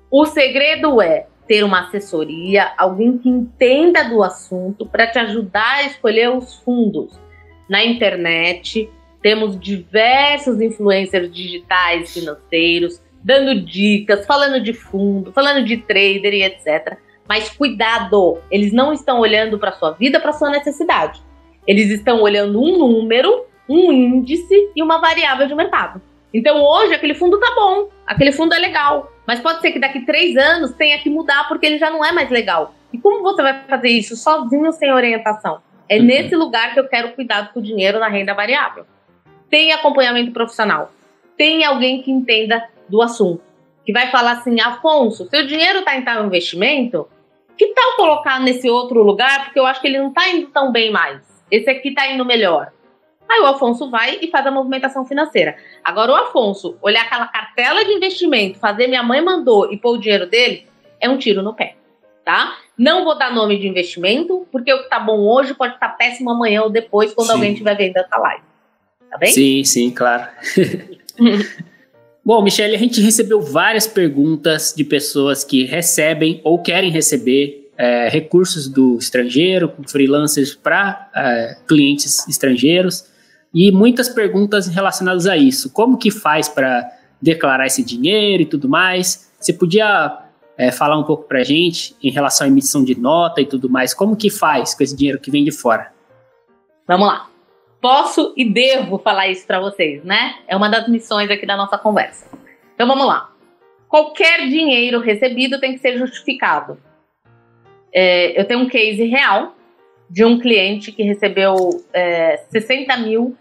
O segredo é ter uma assessoria, alguém que entenda do assunto para te ajudar a escolher os fundos. Na internet, temos diversos influencers digitais financeiros, dando dicas, falando de fundo, falando de trader e etc. Mas cuidado, eles não estão olhando para a sua vida, para a sua necessidade. Eles estão olhando um número, um índice e uma variável de mercado. Então hoje aquele fundo tá bom, aquele fundo é legal, mas pode ser que daqui 3 anos tenha que mudar porque ele já não é mais legal. E como você vai fazer isso sozinho, sem orientação? É nesse lugar que eu quero cuidado com o dinheiro na renda variável. Tem acompanhamento profissional, tem alguém que entenda do assunto, que vai falar assim, Afonso, seu dinheiro está em tal investimento, que tal colocar nesse outro lugar, porque eu acho que ele não está indo tão bem mais, esse aqui está indo melhor. Aí o Afonso vai e faz a movimentação financeira. Agora o Afonso olhar aquela cartela de investimento, fazer minha mãe mandou e pôr o dinheiro dele, é um tiro no pé, tá? Não vou dar nome de investimento, porque o que tá bom hoje pode estar péssimo amanhã ou depois, quando alguém estiver vendo essa live. Tá bem? Sim, claro. Bom, Michele, a gente recebeu várias perguntas de pessoas que recebem ou querem receber recursos do estrangeiro, freelancers para clientes estrangeiros, e muitas perguntas relacionadas a isso. Como que faz para declarar esse dinheiro e tudo mais? Você podia falar um pouco para a gente em relação à emissão de nota e tudo mais? Como que faz com esse dinheiro que vem de fora? Vamos lá. Posso e devo falar isso para vocês, né? É uma das missões aqui da nossa conversa. Então vamos lá. Qualquer dinheiro recebido tem que ser justificado. Eu tenho um case real de um cliente que recebeu 60 mil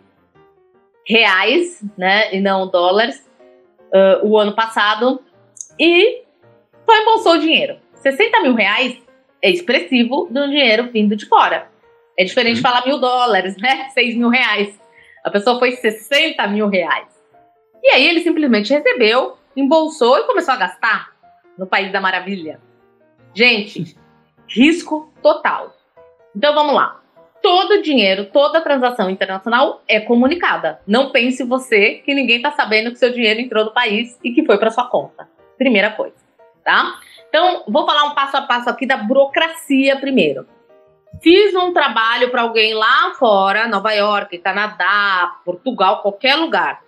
reais, né, e não dólares, o ano passado, e só embolsou o dinheiro. 60 mil reais é expressivo de um dinheiro vindo de fora. É diferente de falar $1.000, né? 6 mil reais. A pessoa foi 60 mil reais. E aí ele simplesmente recebeu, embolsou e começou a gastar no País da Maravilha. Gente, risco total. Então vamos lá. Todo dinheiro, toda transação internacional é comunicada. Não pense você que ninguém está sabendo que seu dinheiro entrou no país e que foi para sua conta. Primeira coisa, tá? Então, vou falar um passo a passo aqui da burocracia primeiro. Fiz um trabalho para alguém lá fora, Nova York, Canadá, Portugal, qualquer lugar,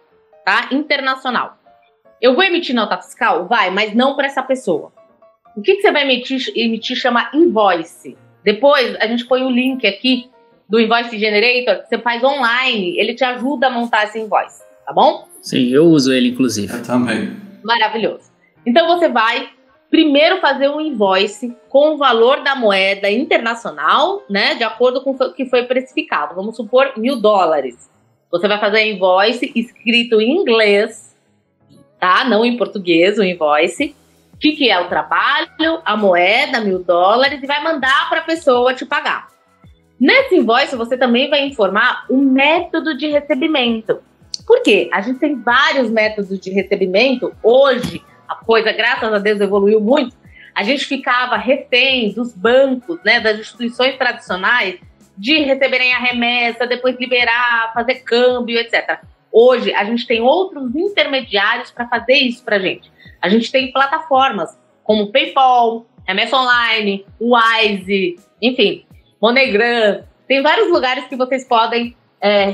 tá? Internacional. Eu vou emitir nota fiscal? Vai, mas não para essa pessoa. O que você vai emitir chama invoice. Depois a gente põe o link aqui do Invoice Generator, que você faz online, ele te ajuda a montar esse invoice, tá bom? Sim, eu uso ele inclusive. Eu também. Maravilhoso. Então você vai primeiro fazer um invoice com o valor da moeda internacional, né, de acordo com o que foi precificado. Vamos supor $1.000. Você vai fazer invoice escrito em inglês, tá? Não em português, o invoice. O que é o trabalho, a moeda, $1.000, e vai mandar para a pessoa te pagar. Nesse invoice, você também vai informar o método de recebimento. Por quê? A gente tem vários métodos de recebimento. Hoje, a coisa, graças a Deus, evoluiu muito. A gente ficava refém dos bancos, né, das instituições tradicionais, de receberem a remessa, depois liberar, fazer câmbio, etc. Hoje, a gente tem outros intermediários para fazer isso para a gente. A gente tem plataformas como PayPal, Remessa Online, Wise, enfim, MoneyGram. Tem vários lugares que vocês podem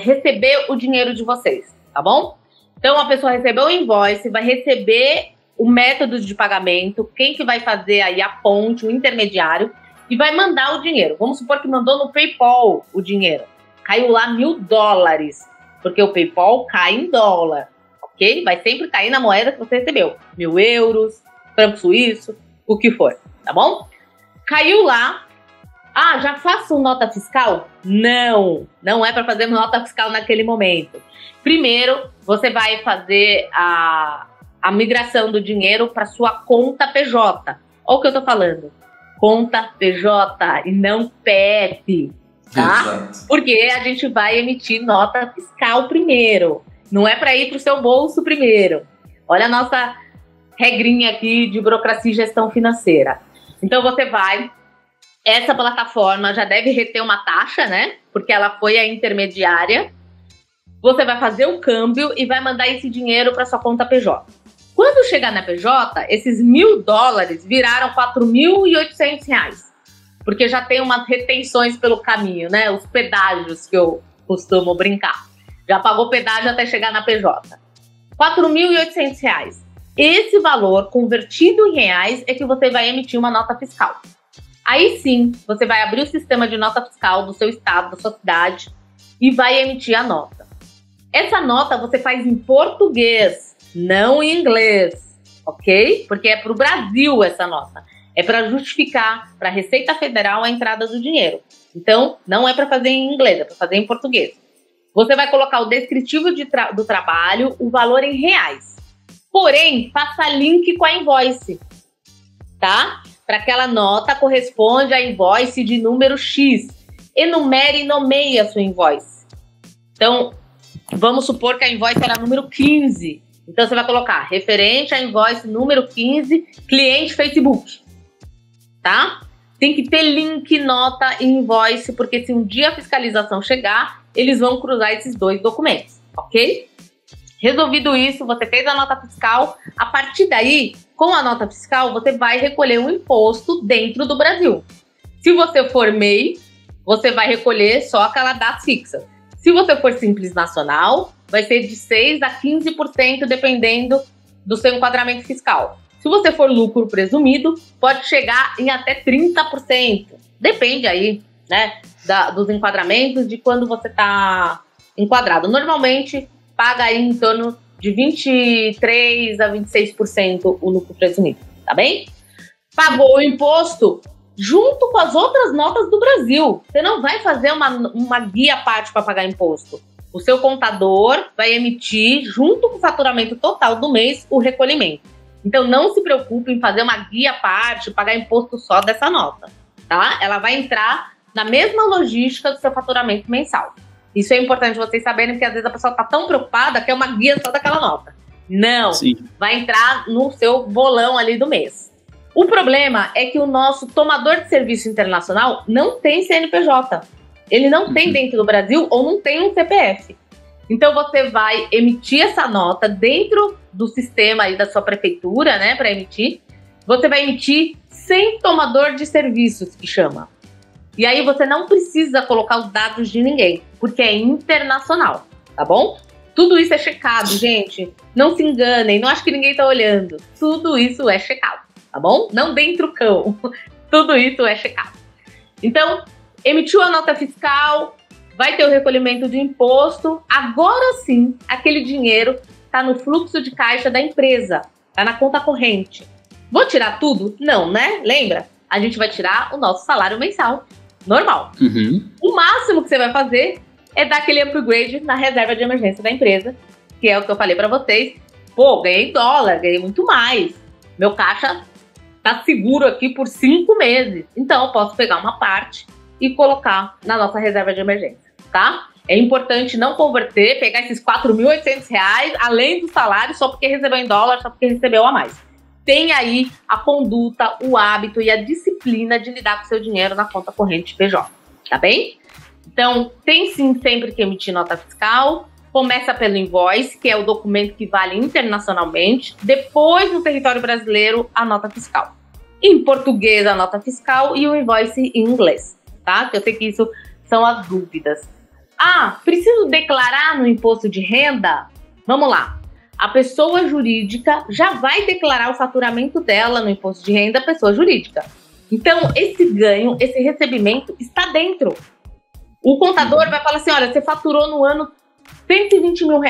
receber o dinheiro de vocês, tá bom? Então, a pessoa recebeu o invoice, vai receber o método de pagamento, quem que vai fazer aí a ponte, o intermediário, e vai mandar o dinheiro. Vamos supor que mandou no PayPal o dinheiro. Caiu lá $1.000, porque o PayPal cai em dólar, ok? Vai sempre cair na moeda que você recebeu. 1.000 euros, franco suíço, o que for, tá bom? Caiu lá. Ah, já faço nota fiscal? Não, não é para fazer nota fiscal naquele momento. Primeiro, você vai fazer a migração do dinheiro para sua conta PJ. Olha o que eu tô falando. Conta PJ e não PF, tá? Exato. Porque a gente vai emitir nota fiscal primeiro. Não é para ir para o seu bolso primeiro. Olha a nossa regrinha aqui de burocracia e gestão financeira. Então você vai... Essa plataforma já deve reter uma taxa, né? Porque ela foi a intermediária. Você vai fazer o câmbio e vai mandar esse dinheiro para sua conta PJ. Quando chegar na PJ, esses $1.000 viraram R$4.800. Porque já tem umas retenções pelo caminho, né? Os pedágios que eu costumo brincar. Já pagou pedágio até chegar na PJ. R$4.800. Esse valor convertido em reais é que você vai emitir uma nota fiscal. Aí sim, você vai abrir o sistema de nota fiscal do seu estado, da sua cidade, e vai emitir a nota. Essa nota você faz em português, não em inglês, ok? Porque é para o Brasil essa nota. É para justificar para a Receita Federal a entrada do dinheiro. Então, não é para fazer em inglês, é para fazer em português. Você vai colocar o descritivo do trabalho, o valor em reais. Porém, faça link com a invoice, tá? Para aquela nota corresponde a invoice de número X. Enumere e nomeie a sua invoice. Então, vamos supor que a invoice era número 15. Então, você vai colocar referente a invoice número 15, cliente Facebook. Tá? Tem que ter link, nota e invoice, porque se um dia a fiscalização chegar, eles vão cruzar esses dois documentos, ok? Resolvido isso, você fez a nota fiscal, a partir daí, com a nota fiscal, você vai recolher um imposto dentro do Brasil. Se você for MEI, você vai recolher só aquela DAS fixa. Se você for Simples Nacional, vai ser de 6% a 15%, dependendo do seu enquadramento fiscal. Se você for lucro presumido, pode chegar em até 30%. Depende aí, né, dos enquadramentos, de quando você está enquadrado. Normalmente, paga aí em torno de 23% a 26% o lucro presumido, tá bem? Pagou o imposto junto com as outras notas do Brasil. Você não vai fazer uma guia à parte para pagar imposto. O seu contador vai emitir, junto com o faturamento total do mês, o recolhimento. Então, não se preocupe em fazer uma guia à parte, pagar imposto só dessa nota, tá? Ela vai entrar na mesma logística do seu faturamento mensal. Isso é importante vocês saberem, porque às vezes a pessoa está tão preocupada que é uma guia só daquela nota. Não, sim, vai entrar no seu bolão ali do mês. O problema é que o nosso tomador de serviço internacional não tem CNPJ. Ele não tem dentro do Brasil ou não tem um CPF. Então você vai emitir essa nota dentro do sistema aí da sua prefeitura, né, para emitir. Você vai emitir sem tomador de serviços, que chama. E aí você não precisa colocar os dados de ninguém, porque é internacional, tá bom? Tudo isso é checado, gente. Não se enganem, não acho que ninguém tá olhando. Tudo isso é checado, tá bom? Não deem trucão. Tudo isso é checado. Então, emitiu a nota fiscal, vai ter o recolhimento de imposto. Agora sim, aquele dinheiro tá no fluxo de caixa da empresa, tá na conta corrente. Vou tirar tudo? Não, né? Lembra? A gente vai tirar o nosso salário mensal normal. O máximo que você vai fazer é dar aquele upgrade na reserva de emergência da empresa, que é o que eu falei pra vocês. Pô, ganhei dólar, ganhei muito mais. Meu caixa tá seguro aqui por 5 meses. Então, eu posso pegar uma parte e colocar na nossa reserva de emergência, tá? É importante não converter, pegar esses R$4.800, além do salário, só porque recebeu em dólar, só porque recebeu a mais. Tem aí a conduta, o hábito e a disciplina de lidar com o seu dinheiro na conta corrente PJ, tá bem? Então, tem sim sempre que emitir nota fiscal. Começa pelo invoice, que é o documento que vale internacionalmente. Depois, no território brasileiro, a nota fiscal. Em português, a nota fiscal e o invoice em inglês, tá? Eu sei que isso são as dúvidas. Ah, preciso declarar no imposto de renda? Vamos lá. A pessoa jurídica já vai declarar o faturamento dela no imposto de renda, pessoa jurídica. Então, esse ganho, esse recebimento está dentro. O contador vai falar assim, olha, você faturou no ano R$120 mil.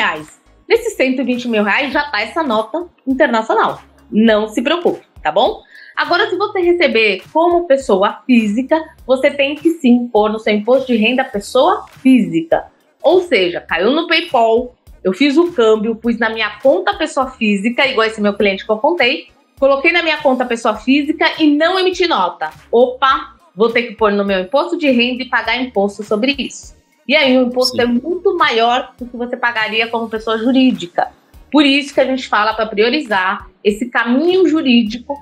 Nesses R$120 mil já está essa nota internacional. Não se preocupe, tá bom? Agora, se você receber como pessoa física, você tem que sim pôr no seu imposto de renda pessoa física. Ou seja, caiu no PayPal, eu fiz o câmbio, pus na minha conta pessoa física, igual esse meu cliente que eu contei, coloquei na minha conta pessoa física e não emiti nota. Opa, vou ter que pôr no meu imposto de renda e pagar imposto sobre isso. E aí o imposto é muito maior do que você pagaria como pessoa jurídica. Por isso que a gente fala para priorizar esse caminho jurídico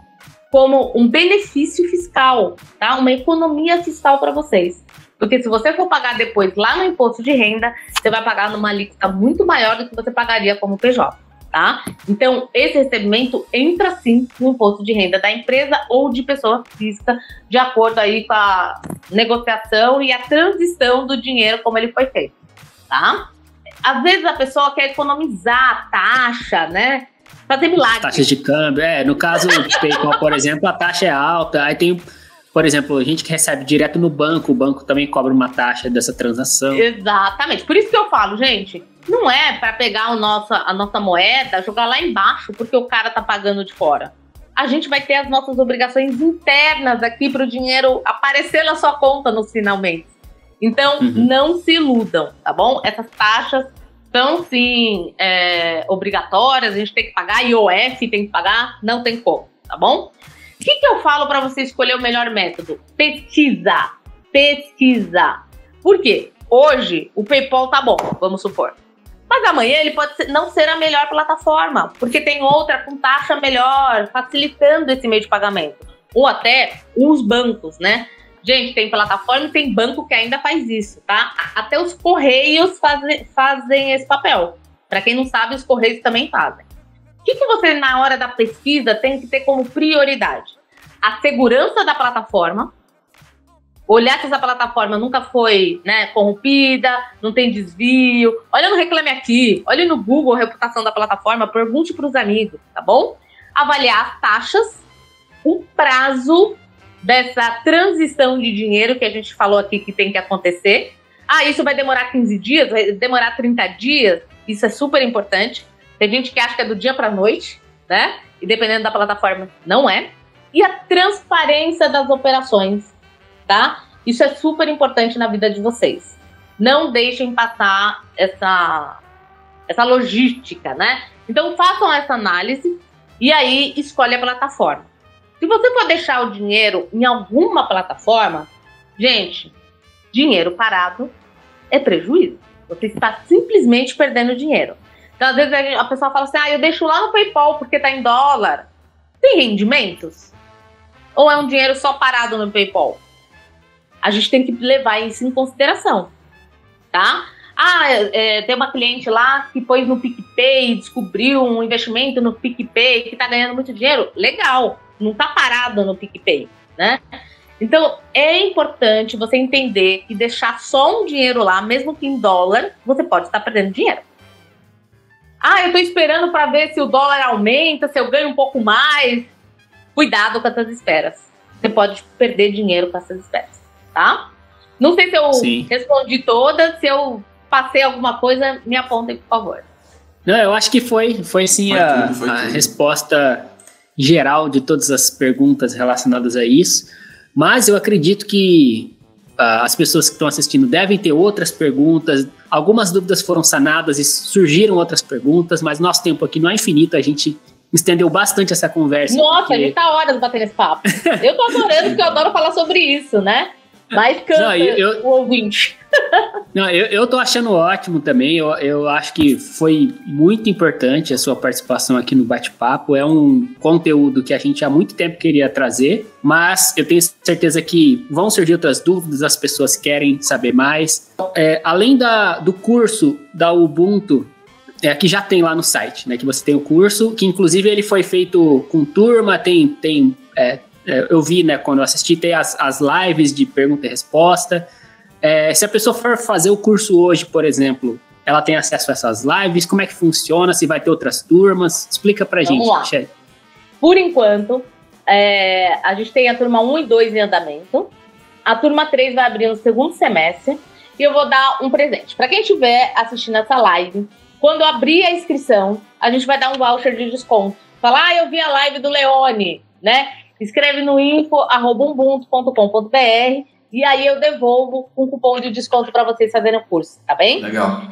como um benefício fiscal, tá? Uma economia fiscal para vocês. Porque se você for pagar depois lá no imposto de renda, você vai pagar numa alíquota muito maior do que você pagaria como PJ, tá? Então, esse recebimento entra sim no imposto de renda da empresa ou de pessoa física, de acordo aí com a negociação e a transição do dinheiro como ele foi feito, tá? Às vezes a pessoa quer economizar a taxa, né? Fazer milagre. Taxas de câmbio, no caso de PayPal, por exemplo, a taxa é alta, aí tem... Por exemplo, a gente que recebe direto no banco, o banco também cobra uma taxa dessa transação. Exatamente. Por isso que eu falo, gente, não é para pegar a nossa moeda, jogar lá embaixo, porque o cara tá pagando de fora. A gente vai ter as nossas obrigações internas aqui para o dinheiro aparecer na sua conta no finalmente. Então, não se iludam, tá bom? Essas taxas são, sim, obrigatórias, a gente tem que pagar, IOF tem que pagar, não tem como, tá bom? O que eu falo para você escolher o melhor método? Pesquisa. Por quê? Hoje, o PayPal tá bom, vamos supor. Mas amanhã ele pode não ser a melhor plataforma, porque tem outra com taxa melhor, facilitando esse meio de pagamento. Ou até os bancos, né? Gente, tem plataforma e tem banco que ainda faz isso, tá? Até os Correios fazem esse papel. Para quem não sabe, os Correios também fazem. O que você, na hora da pesquisa, tem que ter como prioridade? A segurança da plataforma, olhar se essa plataforma nunca foi, né, corrompida, não tem desvio. Olha no Reclame Aqui, olha no Google a reputação da plataforma, pergunte para os amigos, tá bom? Avaliar as taxas, o prazo dessa transição de dinheiro que a gente falou aqui que tem que acontecer. Isso vai demorar 15 dias, vai demorar 30 dias, isso é super importante. Tem gente que acha que é do dia para a noite, né? E dependendo da plataforma, não é. E a transparência das operações, tá? Isso é super importante na vida de vocês. Não deixem passar essa logística, né? Então façam essa análise e aí escolhe a plataforma. Se você for deixar o dinheiro em alguma plataforma, gente, dinheiro parado é prejuízo. Você está simplesmente perdendo dinheiro. Então, às vezes, a pessoa fala assim, eu deixo lá no PayPal porque tá em dólar. Tem rendimentos? Ou é um dinheiro só parado no PayPal? A gente tem que levar isso em consideração, tá? Tem uma cliente lá que pôs no PicPay, descobriu um investimento no PicPay que tá ganhando muito dinheiro. Legal, não tá parado no PicPay, né? Então, é importante você entender que deixar só um dinheiro lá, mesmo que em dólar, você pode estar perdendo dinheiro. Eu tô esperando para ver se o dólar aumenta, se eu ganho um pouco mais. Cuidado com essas esperas. Você pode perder dinheiro com essas esperas, tá? Não sei se eu respondi todas, se eu passei alguma coisa, me apontem, por favor. Não, eu acho que foi sim a resposta geral de todas as perguntas relacionadas a isso. Mas eu acredito que as pessoas que estão assistindo devem ter outras perguntas. Algumas dúvidas foram sanadas e surgiram outras perguntas, mas nosso tempo aqui não é infinito, a gente estendeu bastante essa conversa. Nossa, a gente tá horas batendo esse papo. Eu tô adorando, porque eu adoro falar sobre isso, né? Mas cansa o ouvinte. Não, eu tô achando ótimo também. Eu acho que foi muito importante a sua participação aqui no bate-papo. É um conteúdo que a gente há muito tempo queria trazer, mas eu tenho certeza que vão surgir outras dúvidas, as pessoas querem saber mais. Além do curso da Ubuntu, que já tem lá no site, né? Que você tem o curso, que inclusive ele foi feito com turma, eu vi, né, quando eu assisti, tem as lives de pergunta e resposta. Se a pessoa for fazer o curso hoje, por exemplo, ela tem acesso a essas lives? Como é que funciona? Se vai ter outras turmas? Explica pra gente, Michelle. Por enquanto, a gente tem a turma 1 e 2 em andamento. A turma 3 vai abrir no segundo semestre. E eu vou dar um presente. Para quem estiver assistindo essa live, quando abrir a inscrição, a gente vai dar um voucher de desconto. Fala, eu vi a live do Leone, né? Escreve no info@ubuntu.com.br e aí eu devolvo um cupom de desconto para vocês fazerem o curso, tá bem? Legal.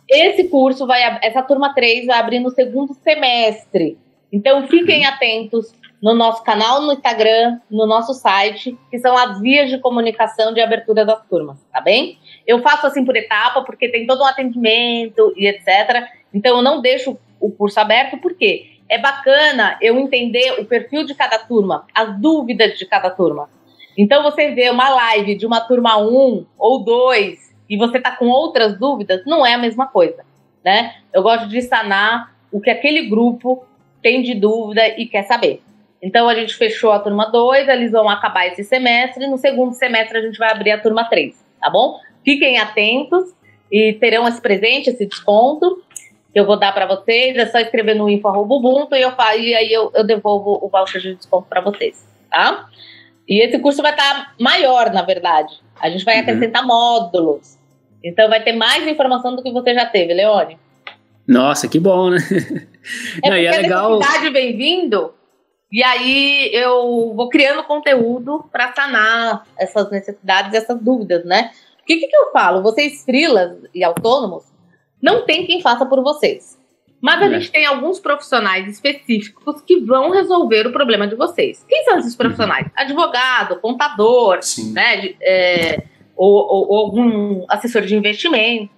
Esse curso essa turma 3 vai abrir no segundo semestre. Então fiquem atentos no nosso canal no Instagram, no nosso site, que são as vias de comunicação de abertura das turmas, tá bem? Eu faço assim por etapa, porque tem todo um atendimento e etc. Então eu não deixo o curso aberto, por quê? É bacana eu entender o perfil de cada turma, as dúvidas de cada turma. Então, você vê uma live de uma turma 1 ou 2 e você está com outras dúvidas, não é a mesma coisa, né? Eu gosto de sanar o que aquele grupo tem de dúvida e quer saber. Então, a gente fechou a turma 2, eles vão acabar esse semestre, e no segundo semestre a gente vai abrir a turma 3, tá bom? Fiquem atentos e terão esse presente, esse desconto, que eu vou dar para vocês. É só escrever no info@ubuntu e aí eu devolvo o voucher de desconto para vocês, tá? E esse curso vai estar maior, na verdade. A gente vai acrescentar módulos. Então vai ter mais informação do que você já teve, Leone. Nossa, que bom, né? Não, e é legal. A necessidade vem vindo, e aí eu vou criando conteúdo para sanar essas necessidades, essas dúvidas, né? O que eu falo? Vocês freelas e autônomos, não tem quem faça por vocês. Mas a gente tem alguns profissionais específicos que vão resolver o problema de vocês. Quem são esses profissionais? Advogado, contador, né? Ou algum assessor de investimento.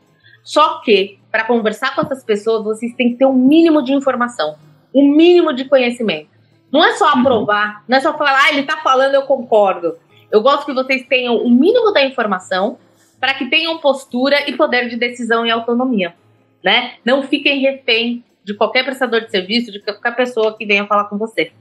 Só que, para conversar com essas pessoas, vocês têm que ter um mínimo de informação, um mínimo de conhecimento. Não é só aprovar, não é só falar, ele tá falando, eu concordo. Eu gosto que vocês tenham o mínimo da informação para que tenham postura e poder de decisão e autonomia. né? Não fiquem refém de qualquer prestador de serviço, de qualquer pessoa que venha falar com você.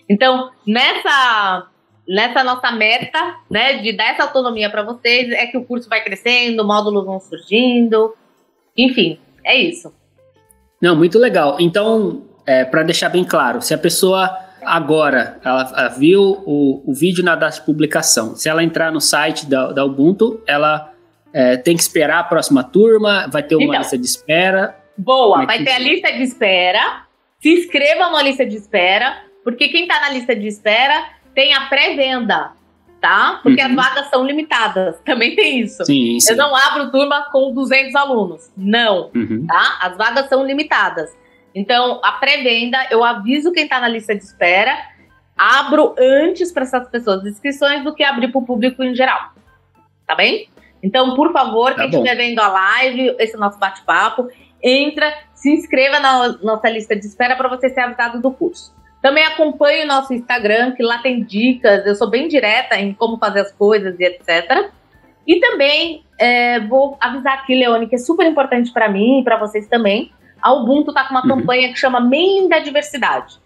Então, nessa nossa meta, né, de dar essa autonomia para vocês, é que o curso vai crescendo, módulos vão surgindo, enfim, é isso. Não, muito legal. Então, para deixar bem claro, se a pessoa agora ela viu o vídeo na data de publicação, se ela entrar no site da Ubuntu, ela tem que esperar a próxima turma, vai ter uma lista de espera. Boa, vai ter a lista de espera, se inscreva na lista de espera, porque quem está na lista de espera tem a pré-venda, tá? Porque as vagas são limitadas, também tem isso. Sim. Eu não abro turma com 200 alunos, não, tá? As vagas são limitadas. Então, a pré-venda, eu aviso quem está na lista de espera, abro antes para essas pessoas as inscrições do que abrir para o público em geral, tá bem? Então, por favor, quem estiver vendo a live, esse nosso bate-papo, entra, se inscreva na nossa lista de espera para você ser avisado do curso. Também acompanhe o nosso Instagram, que lá tem dicas, eu sou bem direta em como fazer as coisas e etc. E também vou avisar aqui, Leone, que é super importante para mim e para vocês também, a Ubuntu está com uma campanha que chama Mailing da Diversidade.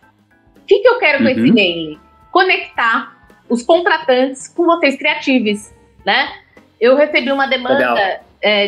O que eu quero com esse mailing? Conectar os contratantes com vocês criativos, né? Eu recebi uma demanda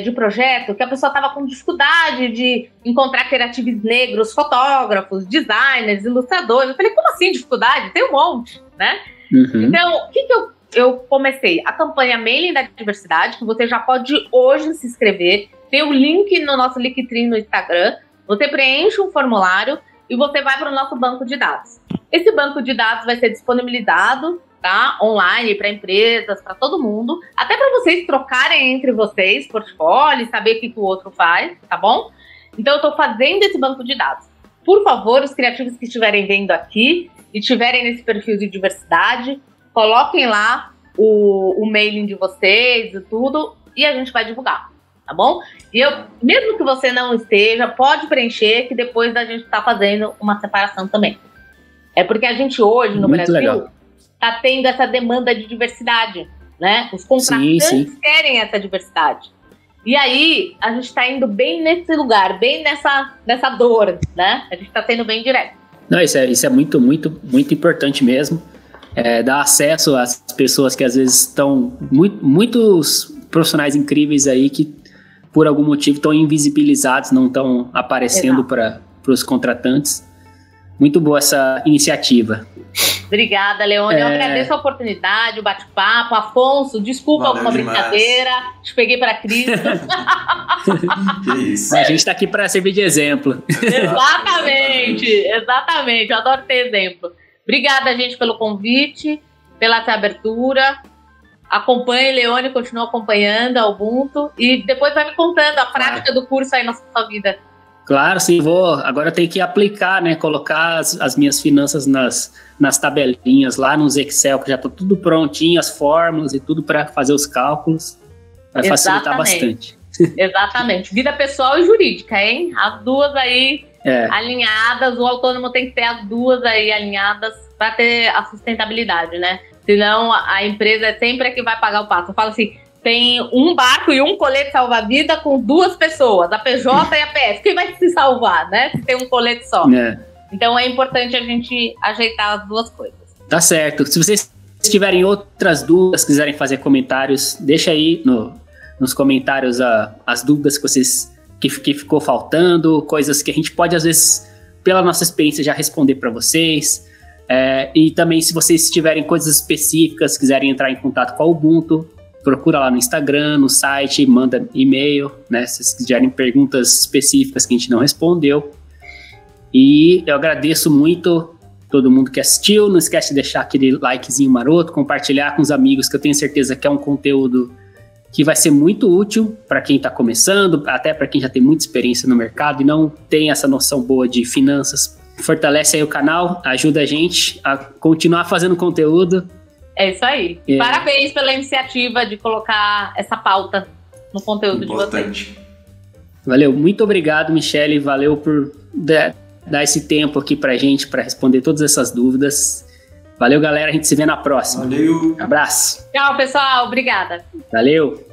de projeto que a pessoa estava com dificuldade de encontrar criativos negros, fotógrafos, designers, ilustradores. Eu falei, como assim dificuldade? Tem um monte, né? Então, o que eu comecei? A campanha Mailing da Diversidade, que você já pode hoje se inscrever. Tem o link no nosso Linktree no Instagram. Você preenche um formulário e você vai para o nosso banco de dados. Esse banco de dados vai ser disponibilizado, tá? Online para empresas, para todo mundo, até para vocês trocarem entre vocês portfólio, saber o que o outro faz, tá bom? Então eu estou fazendo esse banco de dados. Por favor, os criativos que estiverem vendo aqui e estiverem nesse perfil de diversidade, coloquem lá o mailing de vocês e tudo, e a gente vai divulgar, tá bom? E mesmo que você não esteja, pode preencher, que depois a gente está fazendo uma separação também. É porque a gente hoje no Brasil está tendo essa demanda de diversidade, né? Os contratantes querem essa diversidade. E aí, a gente está indo bem nesse lugar, bem nessa dor, né? A gente está sendo bem direto. Não, isso é muito, muito, muito importante mesmo. Dar acesso às pessoas que às vezes estão... Muitos profissionais incríveis aí que, por algum motivo, estão invisibilizados, não estão aparecendo para os contratantes. Muito boa essa iniciativa. Obrigada, Leone. Eu agradeço a oportunidade, o bate-papo. Afonso, desculpa alguma brincadeira. Te peguei para Cristo. Que isso. A gente está aqui para servir de exemplo. Exatamente. Eu adoro ter exemplo. Obrigada, gente, pelo convite, pela essa abertura. Acompanhe, Leone, continua acompanhando a Ubuntu. E depois vai me contando a prática do curso aí na sua vida. Claro, sim, agora eu tenho que aplicar, né, colocar as minhas finanças nas tabelinhas lá nos Excel, que já está tudo prontinho, as fórmulas e tudo para fazer os cálculos, vai facilitar bastante. Exatamente, vida pessoal e jurídica, hein? As duas aí alinhadas, o autônomo tem que ter as duas aí alinhadas para ter a sustentabilidade, né? Senão a empresa é sempre a que vai pagar o pato. Eu falo assim, tem um barco e um colete salva-vida com 2 pessoas, a PJ e a PF. Quem vai se salvar, né? Se tem um colete só. Então é importante a gente ajeitar as duas coisas. Tá certo. Se vocês tiverem outras dúvidas, quiserem fazer comentários, deixa aí nos comentários as dúvidas que ficou faltando, coisas que a gente pode, às vezes, pela nossa experiência, já responder para vocês. E também, se vocês tiverem coisas específicas, quiserem entrar em contato com a Ubuntu, procura lá no Instagram, no site, manda e-mail, né? Se vocês quiserem perguntas específicas que a gente não respondeu. E eu agradeço muito todo mundo que assistiu. Não esquece de deixar aquele likezinho maroto, compartilhar com os amigos, que eu tenho certeza que é um conteúdo que vai ser muito útil para quem está começando, até para quem já tem muita experiência no mercado e não tem essa noção boa de finanças. Fortalece aí o canal, ajuda a gente a continuar fazendo conteúdo. É isso aí. Parabéns pela iniciativa de colocar essa pauta no conteúdo de vocês. Valeu, muito obrigado, Michele. Valeu por dar esse tempo aqui pra gente, para responder todas essas dúvidas. Valeu, galera. A gente se vê na próxima. Valeu. Abraço. Tchau, pessoal. Obrigada. Valeu.